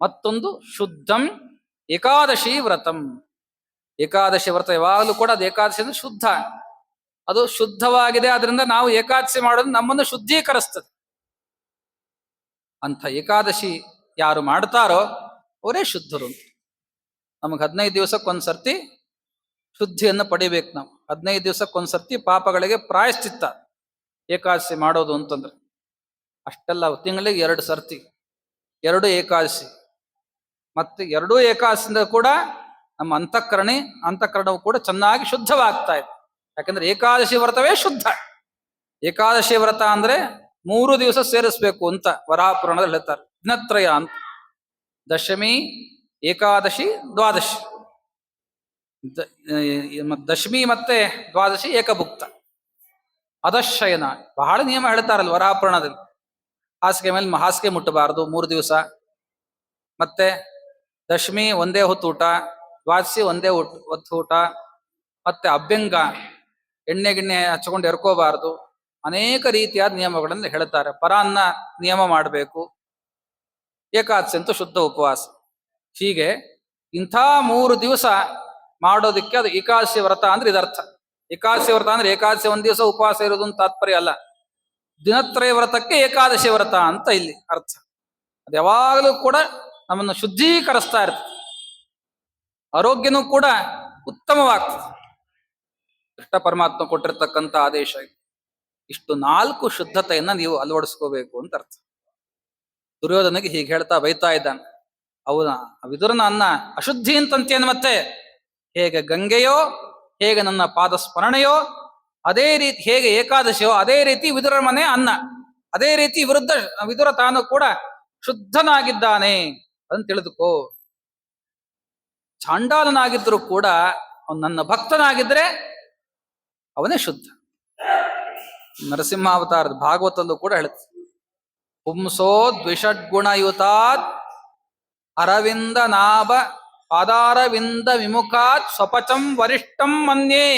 ಮತ್ತೊಂದು ಶುದ್ಧಂ ಏಕಾದಶಿ ವ್ರತಂ. ಏಕಾದಶಿ ವ್ರತ ಯಾವಾಗಲೂ ಕೂಡ ಅದು ಏಕಾದಶಿ ಅಂದ್ರೆ ಶುದ್ಧ, ಅದು ಶುದ್ಧವಾಗಿದೆ. ಅದರಿಂದ ನಾವು ಏಕಾದಶಿ ಮಾಡೋದು ನಮ್ಮನ್ನು ಶುದ್ಧೀಕರಿಸ್ತದೆ. ಅಂಥ ಏಕಾದಶಿ ಯಾರು ಮಾಡ್ತಾರೋ ಅವರೇ ಶುದ್ಧರು. ನಮಗೆ 15 ದಿವಸಕ್ಕೊಂದ್ಸರ್ತಿ ಶುದ್ಧಿಯನ್ನು ಪಡಿಬೇಕು. ನಾವು 15 ದಿವಸಕ್ಕೊಂದ್ಸರ್ತಿ ಪಾಪಗಳಿಗೆ ಪ್ರಾಯಶ್ಚಿತ್ತ ಏಕಾದಶಿ ಮಾಡೋದು ಅಂತಂದ್ರೆ. ಅಷ್ಟೆಲ್ಲ ತಿಂಗಳಿಗೆ 2 ಸರ್ತಿ 2 ಏಕಾದಶಿ. ಮತ್ತೆ 2 ಏಕಾದಶಿಯಿಂದ ಕೂಡ ನಮ್ಮ ಅಂತಃಕರಣವು ಕೂಡ ಚೆನ್ನಾಗಿ ಶುದ್ಧವಾಗ್ತಾ ಇದೆ. ಯಾಕಂದ್ರೆ ಏಕಾದಶಿ ವ್ರತವೇ ಶುದ್ಧ. ಏಕಾದಶಿ ವ್ರತ ಅಂದ್ರೆ 3 ದಿವಸ ಸೇರಿಸ್ಬೇಕು ಅಂತ ವರಾಹಪುರಾಣದಲ್ಲಿ ಹೇಳ್ತಾರೆ. ದಿನತ್ರಯ ಅಂತ, ದಶಮಿ, ಏಕಾದಶಿ, ದ್ವಾದಶಿ. ದಶಮಿ ಮತ್ತೆ ದ್ವಾದಶಿ ಏಕಭುಕ್ತ. ಅದಶಯನ ಬಹಳ ನಿಯಮ ಹೇಳ್ತಾರಲ್ಲ ವರಾಹಪುರಾಣದಲ್ಲಿ. ಹಾಸಿಗೆ ಮೇಲೆ ಹಾಸಿಗೆ ಮುಟ್ಟಬಾರದು 3 ದಿವಸ. ಮತ್ತೆ ದಶಮಿ ಒಂದೇ ಹೊತ್ತು ಊಟ, ದ್ವಾದಶಿ ಒಂದೇ ಹೊತ್ತು ಊಟ. ಮತ್ತೆ ಅಭ್ಯಂಗ, ಎಣ್ಣೆ ಗಿಣ್ಣೆ ಹಚ್ಕೊಂಡು ಎರ್ಕೋಬಾರದು. ಅನೇಕ ರೀತಿಯಾದ ನಿಯಮಗಳನ್ನು ಹೇಳ್ತಾರೆ. ಪರಾನ್ನ ನಿಯಮ ಮಾಡಬೇಕು. ಏಕಾದಶಿ ಅಂತೂ ಶುದ್ಧ ಉಪವಾಸ. ಹೀಗೆ ಇಂಥ 3 ದಿವಸ ಮಾಡೋದಕ್ಕೆ ಅದು ಏಕಾದಶಿ ವ್ರತ ಅಂದ್ರೆ ಇದರ್ಥ. ಏಕಾದಶಿ ವ್ರತ ಅಂದ್ರೆ ಏಕಾದಶಿ 1 ದಿವಸ ಉಪವಾಸ ಇರೋದು ಅಂತ ತಾತ್ಪರ್ಯ ಅಲ್ಲ. ದಿನತ್ರಯ ವ್ರತಕ್ಕೆ ಏಕಾದಶಿ ವ್ರತ ಅಂತ ಇಲ್ಲಿ ಅರ್ಥ. ಅದು ಯಾವಾಗಲೂ ಕೂಡ ನಮ್ಮನ್ನು ಶುದ್ಧೀಕರಿಸ್ತಾ ಇರ್ತದೆ, ಆರೋಗ್ಯನೂ ಕೂಡ ಉತ್ತಮವಾಗ್ತದೆ. ಕೃಷ್ಣ ಪರಮಾತ್ಮ ಕೊಟ್ಟಿರ್ತಕ್ಕಂಥ ಆದೇಶ. ಇಷ್ಟು 4 ಶುದ್ಧತೆಯನ್ನ ನೀವು ಅಳವಡಿಸ್ಕೋಬೇಕು ಅಂತ ಅರ್ಥ. ದುರ್ಯೋಧನಿಗೆ ಹೀಗೆ ಹೇಳ್ತಾ ಬೈತಾ ಇದ್ದಾನೆ. ಅವನ ವಿದುರನ ಅನ್ನ ಅಶುದ್ಧಿ ಅಂತಂತೇನು? ಮತ್ತೆ ಹೇಗೆ ಗಂಗೆಯೋ, ಹೇಗೆ ನನ್ನ ಪಾದ ಸ್ಮರಣೆಯೋ, ಅದೇ ರೀತಿ ಹೇಗೆ ಏಕಾದಶಿಯೋ, ಅದೇ ರೀತಿ ವಿದುರ ಮನೆ ಅನ್ನ, ಅದೇ ರೀತಿ ವಿದುರ ತಾನು ಕೂಡ ಶುದ್ಧನಾಗಿದ್ದಾನೆ ಅಂತ ತಿಳಿದುಕೋ. ಚಾಂಡಾಲನಾಗಿದ್ರು ಕೂಡ ಅವನು ನನ್ನ ಭಕ್ತನಾಗಿದ್ರೆ ಅವನೇ ಶುದ್ಧ. ನರಸಿಂಹಾವತಾರದ ಭಾಗವತಲ್ಲೂ ಕೂಡ ಹೇಳುತ್ತೆ, ಪುಂಸೋ ದ್ವಿಷಡ್ಗುಣಯುತಾತ್ ಅರವಿಂದ ನಾಭ ಪಾದಾರವಿಂದ ವಿಮುಖಾತ್ ಸ್ವಪಚಂ ವರಿಷ್ಠಂ ಮನ್ಯೇ.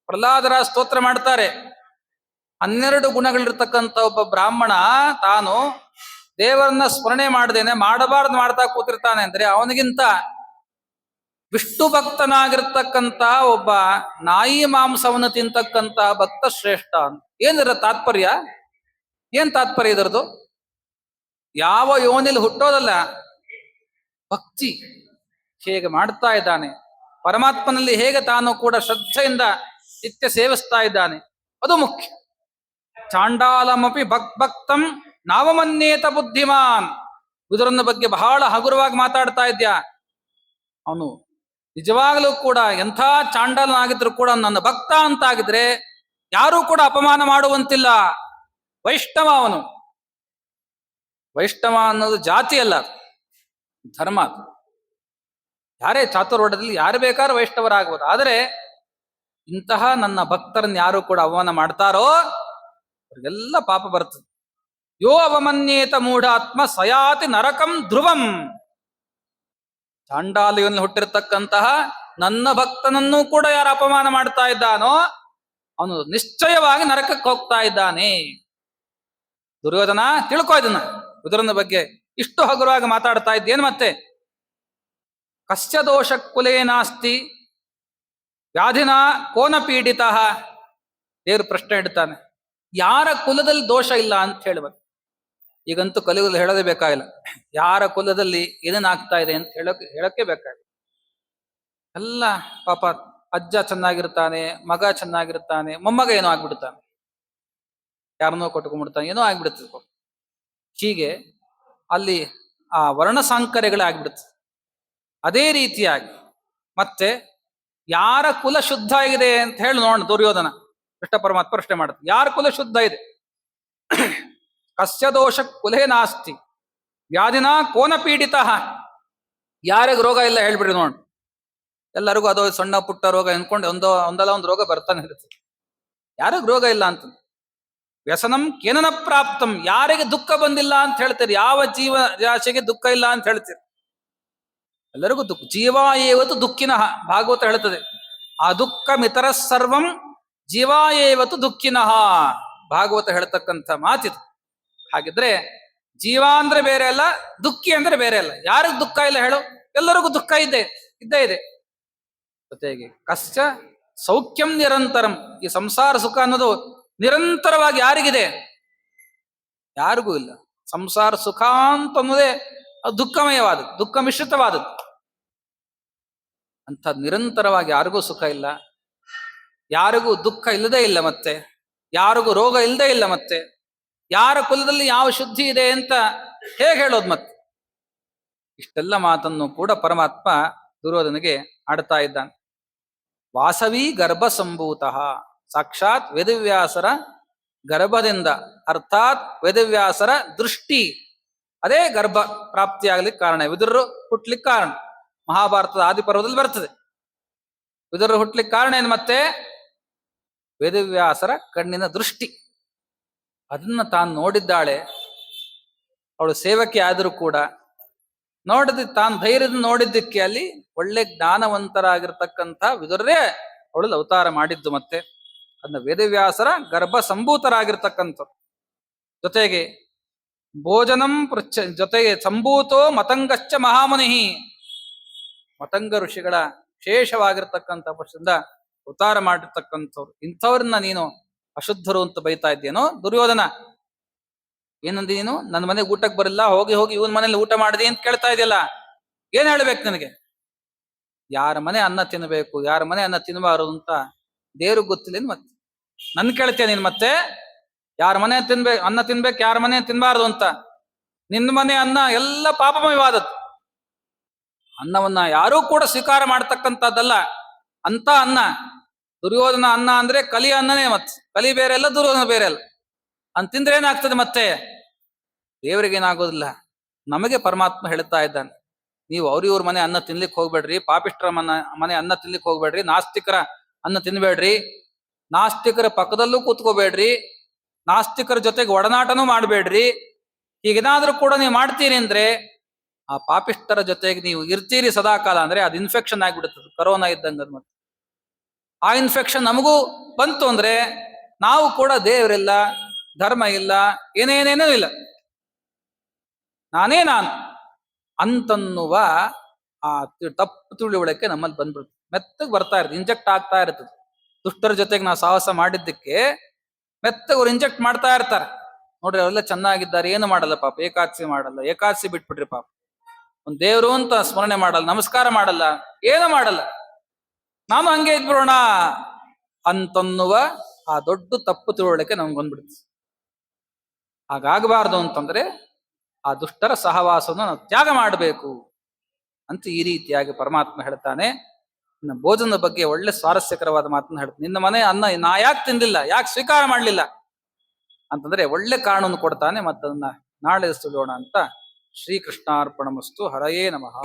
ಪ್ರಹ್ಲಾದರ ಸ್ತೋತ್ರ ಮಾಡ್ತಾರೆ. 12 ಗುಣಗಳಿರ್ತಕ್ಕಂಥ ಒಬ್ಬ ಬ್ರಾಹ್ಮಣ ತಾನು ದೇವರನ್ನ ಸ್ಮರಣೆ ಮಾಡದೇನೆ ಮಾಡಬಾರ್ದು ಮಾಡ್ತಾ ಕೂತಿರ್ತಾನೆ ಅಂದ್ರೆ ಅವನಿಗಿಂತ ವಿಷ್ಣು ಭಕ್ತನಾಗಿರ್ತಕ್ಕಂಥ ಒಬ್ಬ ನಾಯಿ ಮಾಂಸವನ್ನು ತಿಂತಕ್ಕಂಥ ಭಕ್ತ ಶ್ರೇಷ್ಠ ಅಂತ. ಏನಿರ ತಾತ್ಪರ್ಯ? ಏನ್ ತಾತ್ಪರ್ಯ ಇದರದು? ಯಾವ ಯೋನಿಲಿ ಹುಟ್ಟೋದಲ್ಲ, ಭಕ್ತಿ ಹೇಗೆ ಮಾಡ್ತಾ ಇದ್ದಾನೆ, ಪರಮಾತ್ಮನಲ್ಲಿ ಹೇಗೆ ತಾನು ಕೂಡ ಶ್ರದ್ಧೆಯಿಂದ ನಿತ್ಯ ಸೇವಿಸ್ತಾ ಇದ್ದಾನೆ, ಅದು ಮುಖ್ಯ. ಚಾಂಡಾಲಮಪಿ ಭಕ್ತಂ ನಾವಮನ್ಯೇತ ಬುದ್ಧಿಮಾನ್. ವಿದುರನ ಬಗ್ಗೆ ಬಹಳ ಹಗುರವಾಗಿ ಮಾತಾಡ್ತಾ ಇದ್ಯಾ. ಅವನು ನಿಜವಾಗಲೂ ಕೂಡ ಎಂಥ ಚಾಂಡಾಲನಾಗಿದ್ರು ಕೂಡ ನನ್ನ ಭಕ್ತ ಅಂತಾಗಿದ್ರೆ ಯಾರೂ ಕೂಡ ಅಪಮಾನ ಮಾಡುವಂತಿಲ್ಲ. ವೈಷ್ಣವ ಅವನು. ವೈಷ್ಣವ ಅನ್ನೋದು ಜಾತಿ ಅಲ್ಲ, ಧರ್ಮ. ಯಾರೇ ಚಾತುರ್ವರ್ಣದಲ್ಲಿ ಯಾರು ಬೇಕಾದ್ರೂ ವೈಷ್ಣವರಾಗಬಹುದು. ಆದರೆ ಇಂತಹ ನನ್ನ ಭಕ್ತರನ್ನ ಯಾರು ಕೂಡ ಅವಮಾನ ಮಾಡ್ತಾರೋ ಅವ್ರಿಗೆಲ್ಲ ಪಾಪ ಬರ್ತದೆ. ಯೋ ಅವಮನ್ಯೇತ ಮೂಢಾತ್ಮ ಸಯಾತಿ ನರಕಂ ಧ್ರುವಂ. ಚಾಂಡಾಲಿಯಲ್ಲಿ ಹುಟ್ಟಿರ್ತಕ್ಕಂತಹ ನನ್ನ ಭಕ್ತನನ್ನೂ ಕೂಡ ಯಾರು ಅಪಮಾನ ಮಾಡ್ತಾ ಇದ್ದಾನೋ ಅವನು ನಿಶ್ಚಯವಾಗಿ ನರಕಕ್ಕೆ ಹೋಗ್ತಾ ಇದ್ದಾನೆ. ದುರ್ಯೋಧನ ತಿಳ್ಕೊ ಇದನ್ನ. ವಿದುರನ ಬಗ್ಗೆ ಇಷ್ಟು ಹಗುರವಾಗಿ ಮಾತಾಡ್ತಾ ಇದ್ದೇನು? ಮತ್ತೆ ಕಸ್ಯ ದೋಷ ಕುಲೇ ನಾಸ್ತಿ ವ್ಯಾಧಿನ ಕೋನ ಪೀಡಿತ. ದೇವರು ಪ್ರಶ್ನೆ ಇಡ್ತಾನೆ, ಯಾರ ಕುಲದಲ್ಲಿ ದೋಷ ಇಲ್ಲ ಅಂತ ಹೇಳುವ. ಈಗಂತೂ ಕಲಿಯುಗದಲ್ಲಿ ಹೇಳೋದೇ ಬೇಕಾಗಿಲ್ಲ. ಯಾರ ಕುಲದಲ್ಲಿ ಏನೇನಾಗ್ತಾ ಇದೆ ಅಂತ ಹೇಳಕ್ಕೆ ಬೇಕಾಗಿಲ್ಲ. ಎಲ್ಲ ಪಾಪ ಅಜ್ಜ ಚೆನ್ನಾಗಿರ್ತಾನೆ, ಮಗ ಚೆನ್ನಾಗಿರ್ತಾನೆ, ಮೊಮ್ಮಗ ಏನೋ ಆಗ್ಬಿಡ್ತಾನೆ, ಯಾರನ್ನೋ ಕೊಟ್ಕೊಂಡ್ಬಿಡ್ತಾನೆ, ಏನೋ ಆಗ್ಬಿಡುತ್ತೆ. ಹೀಗೆ ಅಲ್ಲಿ ಆ ವರ್ಣ ಸಾಂಕರ್ಯಗಳೇ ಆಗ್ಬಿಡುತ್ತೆ. ಅದೇ ರೀತಿಯಾಗಿ ಮತ್ತೆ ಯಾರ ಕುಲ ಶುದ್ಧ ಇದೆ ಅಂತ ಹೇಳಿ ನೋಡ ದುರ್ಯೋಧನ ಕೃಷ್ಣ ಪರಮಾತ್ಮ ಪ್ರಶ್ನೆ ಮಾಡುತ್ತೆ. ಯಾರ ಕುಲ ಶುದ್ಧ ಇದೆ? ಕಸ್ಯ ದೋಷ ಕುಲೇ ನಾಸ್ತಿ ವ್ಯಾಧಿನ ಕೋನ ಪೀಡಿತ. ಯಾರಿಗ ರೋಗ ಇಲ್ಲ ಹೇಳ್ಬಿಡ್ರಿ ನೋಡ್. ಎಲ್ಲರಿಗೂ ಅದೋ ಸಣ್ಣ ಪುಟ್ಟ ರೋಗ ಎನ್ಕೊಂಡು ಒಂದಲ್ಲ ಒಂದು ರೋಗ ಬರ್ತಾನೆ ಇರುತ್ತೆ. ಯಾರಿಗ ರೋಗ ಇಲ್ಲ ಅಂತ. ವ್ಯಸನಂ ಕೇನನ ಪ್ರಾಪ್ತಂ, ಯಾರಿಗೆ ದುಃಖ ಬಂದಿಲ್ಲ ಅಂತ ಹೇಳ್ತೀರಿ? ಯಾವ ಜೀವ ರಾಶಿಗೆ ದುಃಖ ಇಲ್ಲ ಅಂತ ಹೇಳ್ತೀರಿ? ಎಲ್ಲರಿಗೂ ದುಃಖ. ಜೀವ ಏವತ್ತು ದುಃಖಿನಃ, ಭಾಗವತ ಹೇಳ್ತದೆ. ಆ ದುಃಖ ಮಿತರ ಸರ್ವಂ ಜೀವ ಏವತ್ತು ದುಃಖಿನಃ, ಭಾಗವತ ಹೇಳ್ತಕ್ಕಂಥ ಮಾತಿದು. ಹಾಗಿದ್ರೆ ಜೀವ ಅಂದ್ರೆ ಬೇರೆ ಅಲ್ಲ, ದುಃಖಿ ಅಂದ್ರೆ ಬೇರೆ ಅಲ್ಲ. ಯಾರಿಗ ದುಃಖ ಇಲ್ಲ ಹೇಳು? ಎಲ್ಲರಿಗೂ ದುಃಖ ಇದ್ದೇ ಇದೆ. ಜೊತೆಗೆ ಕಶ್ಚ ಸೌಖ್ಯಂ ನಿರಂತರಂ, ಈ ಸಂಸಾರ ಸುಖ ಅನ್ನೋದು ನಿರಂತರವಾಗಿ ಯಾರಿಗಿದೆ? ಯಾರಿಗೂ ಇಲ್ಲ. ಸಂಸಾರ ಸುಖ ಅಂತ ಅನ್ನೋದೇ ಅದು ದುಃಖಮಯವಾದದ್ದು, ದುಃಖ ಮಿಶ್ರಿತವಾದದ್ದು. ಅಂಥ ನಿರಂತರವಾಗಿ ಯಾರಿಗೂ ಸುಖ ಇಲ್ಲ, ಯಾರಿಗೂ ದುಃಖ ಇಲ್ಲದೇ ಇಲ್ಲ, ಮತ್ತೆ ಯಾರಿಗೂ ರೋಗ ಇಲ್ಲದೇ ಇಲ್ಲ. ಮತ್ತೆ ಯಾರ ಕುಲದಲ್ಲಿ ಯಾವ ಶುದ್ಧಿ ಇದೆ ಅಂತ ಹೇಗೆ ಹೇಳೋದು? ಮತ್ತೆ ಇಷ್ಟೆಲ್ಲ ಮಾತನ್ನು ಕೂಡ ಪರಮಾತ್ಮ ದುರ್ಯೋಧನಿಗೆ ಆಡ್ತಾ ಇದ್ದಾನೆ. ವಾಸವಿ ಗರ್ಭ ಸಂಭೂತ, ಸಾಕ್ಷಾತ್ ವೇದವ್ಯಾಸರ ಗರ್ಭದಿಂದ, ಅರ್ಥಾತ್ ವೇದವ್ಯಾಸರ ದೃಷ್ಟಿ, ಅದೇ ಗರ್ಭ ಪ್ರಾಪ್ತಿಯಾಗ್ಲಿಕ್ಕೆ ಕಾರಣ. ವಿದುರರು ಹುಟ್ಲಿಕ್ಕೆ ಕಾರಣ. ಮಹಾಭಾರತದ ಆದಿಪರ್ವದಲ್ಲಿ ಬರ್ತದೆ. ವಿದುರರು ಹುಟ್ಲಿಕ್ಕೆ ಕಾರಣ ಏನು? ಮತ್ತೆ ವೇದವ್ಯಾಸರ ಕಣ್ಣಿನ ದೃಷ್ಟಿ. ಅದನ್ನ ತಾನು ನೋಡಿದ್ದಾಳೆ. ಅವಳು ಸೇವಕಿ ಆದರೂ ಕೂಡ ತಾನು ಧೈರ್ಯದಿಂದ ನೋಡಿದ್ದಕ್ಕೆ ಅಲ್ಲಿ ಒಳ್ಳೆ ಜ್ಞಾನವಂತರಾಗಿರ್ತಕ್ಕಂಥ ವಿದುರರೇ ಅವಳು ಅವತಾರ ಮಾಡಿದ್ದು. ಮತ್ತೆ ಅದನ್ನ ವೇದವ್ಯಾಸರ ಗರ್ಭ ಸಂಭೂತರಾಗಿರ್ತಕ್ಕಂಥವ್ರು. ಜೊತೆಗೆ ಭೋಜನಂ ಜೊತೆಗೆ ಸಂಭೂತೋ ಮತಂಗಶ್ಚ ಮಹಾಮುನಿ, ಮತಂಗ ಋಷಿಗಳ ವಿಶೇಷವಾಗಿರ್ತಕ್ಕಂಥ ಪಕ್ಷದಿಂದ ಅವತಾರ ಮಾಡಿರ್ತಕ್ಕಂಥವ್ರು. ಇಂಥವ್ರನ್ನ ನೀನು ಅಶುದ್ಧರು ಅಂತ ಬೈತಾ ಇದ್ದೇನೋ ದುರ್ಯೋಧನ? ಏನಂದಿ ನೀನು? ನನ್ನ ಮನೆಗೆ ಊಟಕ್ಕೆ ಬರಲ್ಲ, ಹೋಗಿ ಇವನ್ ಮನೇಲಿ ಊಟ ಮಾಡಿದೆ ಅಂತ ಕೇಳ್ತಾ ಇದೆಯಲ್ಲ, ಏನ್ ಹೇಳ್ಬೇಕು ನನಗೆ? ಯಾರ ಮನೆ ಅನ್ನ ತಿನ್ನಬೇಕು, ಯಾರ ಮನೆ ಅನ್ನ ತಿನ್ನಬಾರದು ಅಂತ ದೇವ್ರಿಗೆ ಗೊತ್ತಿಲ್ಲ. ಮತ್ತೆ ನನ್ ಕೇಳ್ತೀಯ ನೀನ್? ಮತ್ತೆ ಯಾರ ಮನೆ ಅನ್ನ ತಿನ್ಬೇಕು, ಯಾರ ಮನೆ ತಿನ್ಬಾರ್ದು ಅಂತ? ನಿನ್ನ ಮನೆ ಅನ್ನ ಎಲ್ಲ ಪಾಪಮಯವಾದದ್ದು. ಅನ್ನವನ್ನ ಯಾರೂ ಕೂಡ ಸ್ವೀಕಾರ ಮಾಡ್ತಕ್ಕಂಥದ್ದಲ್ಲ ಅಂತ ಅನ್ನ. ದುರ್ಯೋಧನ ಅನ್ನ ಅಂದ್ರೆ ಕಲಿ ಅನ್ನನೇ. ಮತ್ತೆ ಕಲಿ ಬೇರೆ ಅಲ್ಲ, ದುರ್ಯೋಧನ ಬೇರೆ ಅಲ್ಲ. ಅಂತಿಂದ್ರೆ ಏನಾಗ್ತದೆ? ಮತ್ತೆ ದೇವರಿಗೇನಾಗೋದಿಲ್ಲ. ನಮಗೆ ಪರಮಾತ್ಮ ಹೇಳ್ತಾ ಇದ್ದಾನೆ, ನೀವು ಇವ್ರ ಮನೆ ಅನ್ನ ತಿನ್ಲಿಕ್ಕೆ ಹೋಗ್ಬೇಡ್ರಿ, ಪಾಪಿಷ್ಟ್ರ ಮನೆ ಅನ್ನ ತಿನ್ಲಿಕ್ಕೆ ಹೋಗ್ಬೇಡ್ರಿ, ನಾಸ್ತಿಕರ ಅನ್ನ ತಿನ್ಬೇಡ್ರಿ, ನಾಸ್ತಿಕರ ಪಕ್ಕದಲ್ಲೂ ಕೂತ್ಕೋಬೇಡ್ರಿ, ನಾಸ್ತಿಕರ ಜೊತೆಗೆ ಒಡನಾಟನೂ ಮಾಡಬೇಡ್ರಿ. ಹೀಗೇನಾದ್ರೂ ಕೂಡ ನೀವು ಮಾಡ್ತೀರಿ ಅಂದ್ರೆ ಆ ಪಾಪಿಷ್ಠರ ಜೊತೆಗೆ ನೀವು ಇರ್ತೀರಿ ಸದಾಕಾಲ ಅಂದ್ರೆ ಅದು ಇನ್ಫೆಕ್ಷನ್ ಆಗಿಬಿಡುತ್ತದೆ, ಕರೋನಾ ಇದ್ದಂಗ. ಮತ್ತೆ ಆ ಇನ್ಫೆಕ್ಷನ್ ನಮಗೂ ಬಂತು ಅಂದ್ರೆ ನಾವು ಕೂಡ ದೇವರಿಲ್ಲ, ಧರ್ಮ ಇಲ್ಲ, ಏನೇನೇನೂ ಇಲ್ಲ, ನಾನೇ ನಾನು ಅಂತನ್ನುವ ಆ ತಪ್ಪು ತಿಳಿವಳಿಕೆ ನಮ್ಮಲ್ಲಿ ಬಂದ್ಬಿಡುತ್ತೆ. ಮೆತ್ತಗೆ ಬರ್ತಾ ಇರ್ತದೆ, ಇಂಜೆಕ್ಟ್ ಆಗ್ತಾ ಇರ್ತದೆ. ದುಷ್ಟರ ಜೊತೆಗೆ ನಾವು ಸಾಹಸ ಮಾಡಿದ್ದಕ್ಕೆ ಮೆತ್ತಗೆ ಅವ್ರು ಇಂಜೆಕ್ಟ್ ಮಾಡ್ತಾ ಇರ್ತಾರೆ. ನೋಡ್ರಿ ಅವರೆಲ್ಲ ಚೆನ್ನಾಗಿದ್ದಾರೆ, ಏನು ಮಾಡಲ್ಲ ಪಾಪ, ಏಕಾದಶಿ ಮಾಡಲ್ಲ, ಏಕಾದಶಿ ಬಿಟ್ಬಿಡ್ರಿ ಪಾಪ, ಒಂದ್ ದೇವ್ರು ಅಂತ ಸ್ಮರಣೆ ಮಾಡಲ್ಲ, ನಮಸ್ಕಾರ ಮಾಡಲ್ಲ, ಏನು ಮಾಡಲ್ಲ, ನಾನು ಹಂಗೆ ಇದ್ಬಿಡೋಣ ಅಂತನ್ನುವ ಆ ದೊಡ್ಡ ತಪ್ಪು ತಿಳುವಳಿಕೆ ನಮ್ಗೆ ಬಂದ್ಬಿಡುತ್ತೆ. ಹಾಗಾಗಬಾರ್ದು ಅಂತಂದ್ರೆ ಆ ದುಷ್ಟರ ಸಹವಾಸವನ್ನು ನಾವು ತ್ಯಾಗ ಮಾಡಬೇಕು ಅಂತ ಈ ರೀತಿಯಾಗಿ ಪರಮಾತ್ಮ ಹೇಳ್ತಾನೆ. ಇನ್ನು ಭೋಜನದ ಬಗ್ಗೆ ಒಳ್ಳೆ ಸ್ವಾರಸ್ಯಕರವಾದ ಮಾತನ್ನ ಹೇಳ್ತಾನೆ. ನಿನ್ನ ಮನೆ ಅನ್ನ ನಾ ಯಾಕೆ ತಿಂದಿಲ್ಲ, ಯಾಕೆ ಸ್ವೀಕಾರ ಮಾಡಲಿಲ್ಲ ಅಂತಂದ್ರೆ ಒಳ್ಳೆ ಕಾರಣವನ್ನು ಕೊಡ್ತಾನೆ. ಮತ್ತದನ್ನ ನಾಳೆ ತಿಳಿಯೋಣ ಅಂತ. ಶ್ರೀಕೃಷ್ಣಾರ್ಪಣಮಸ್ತು. ಹರಯೇ ನಮಃ.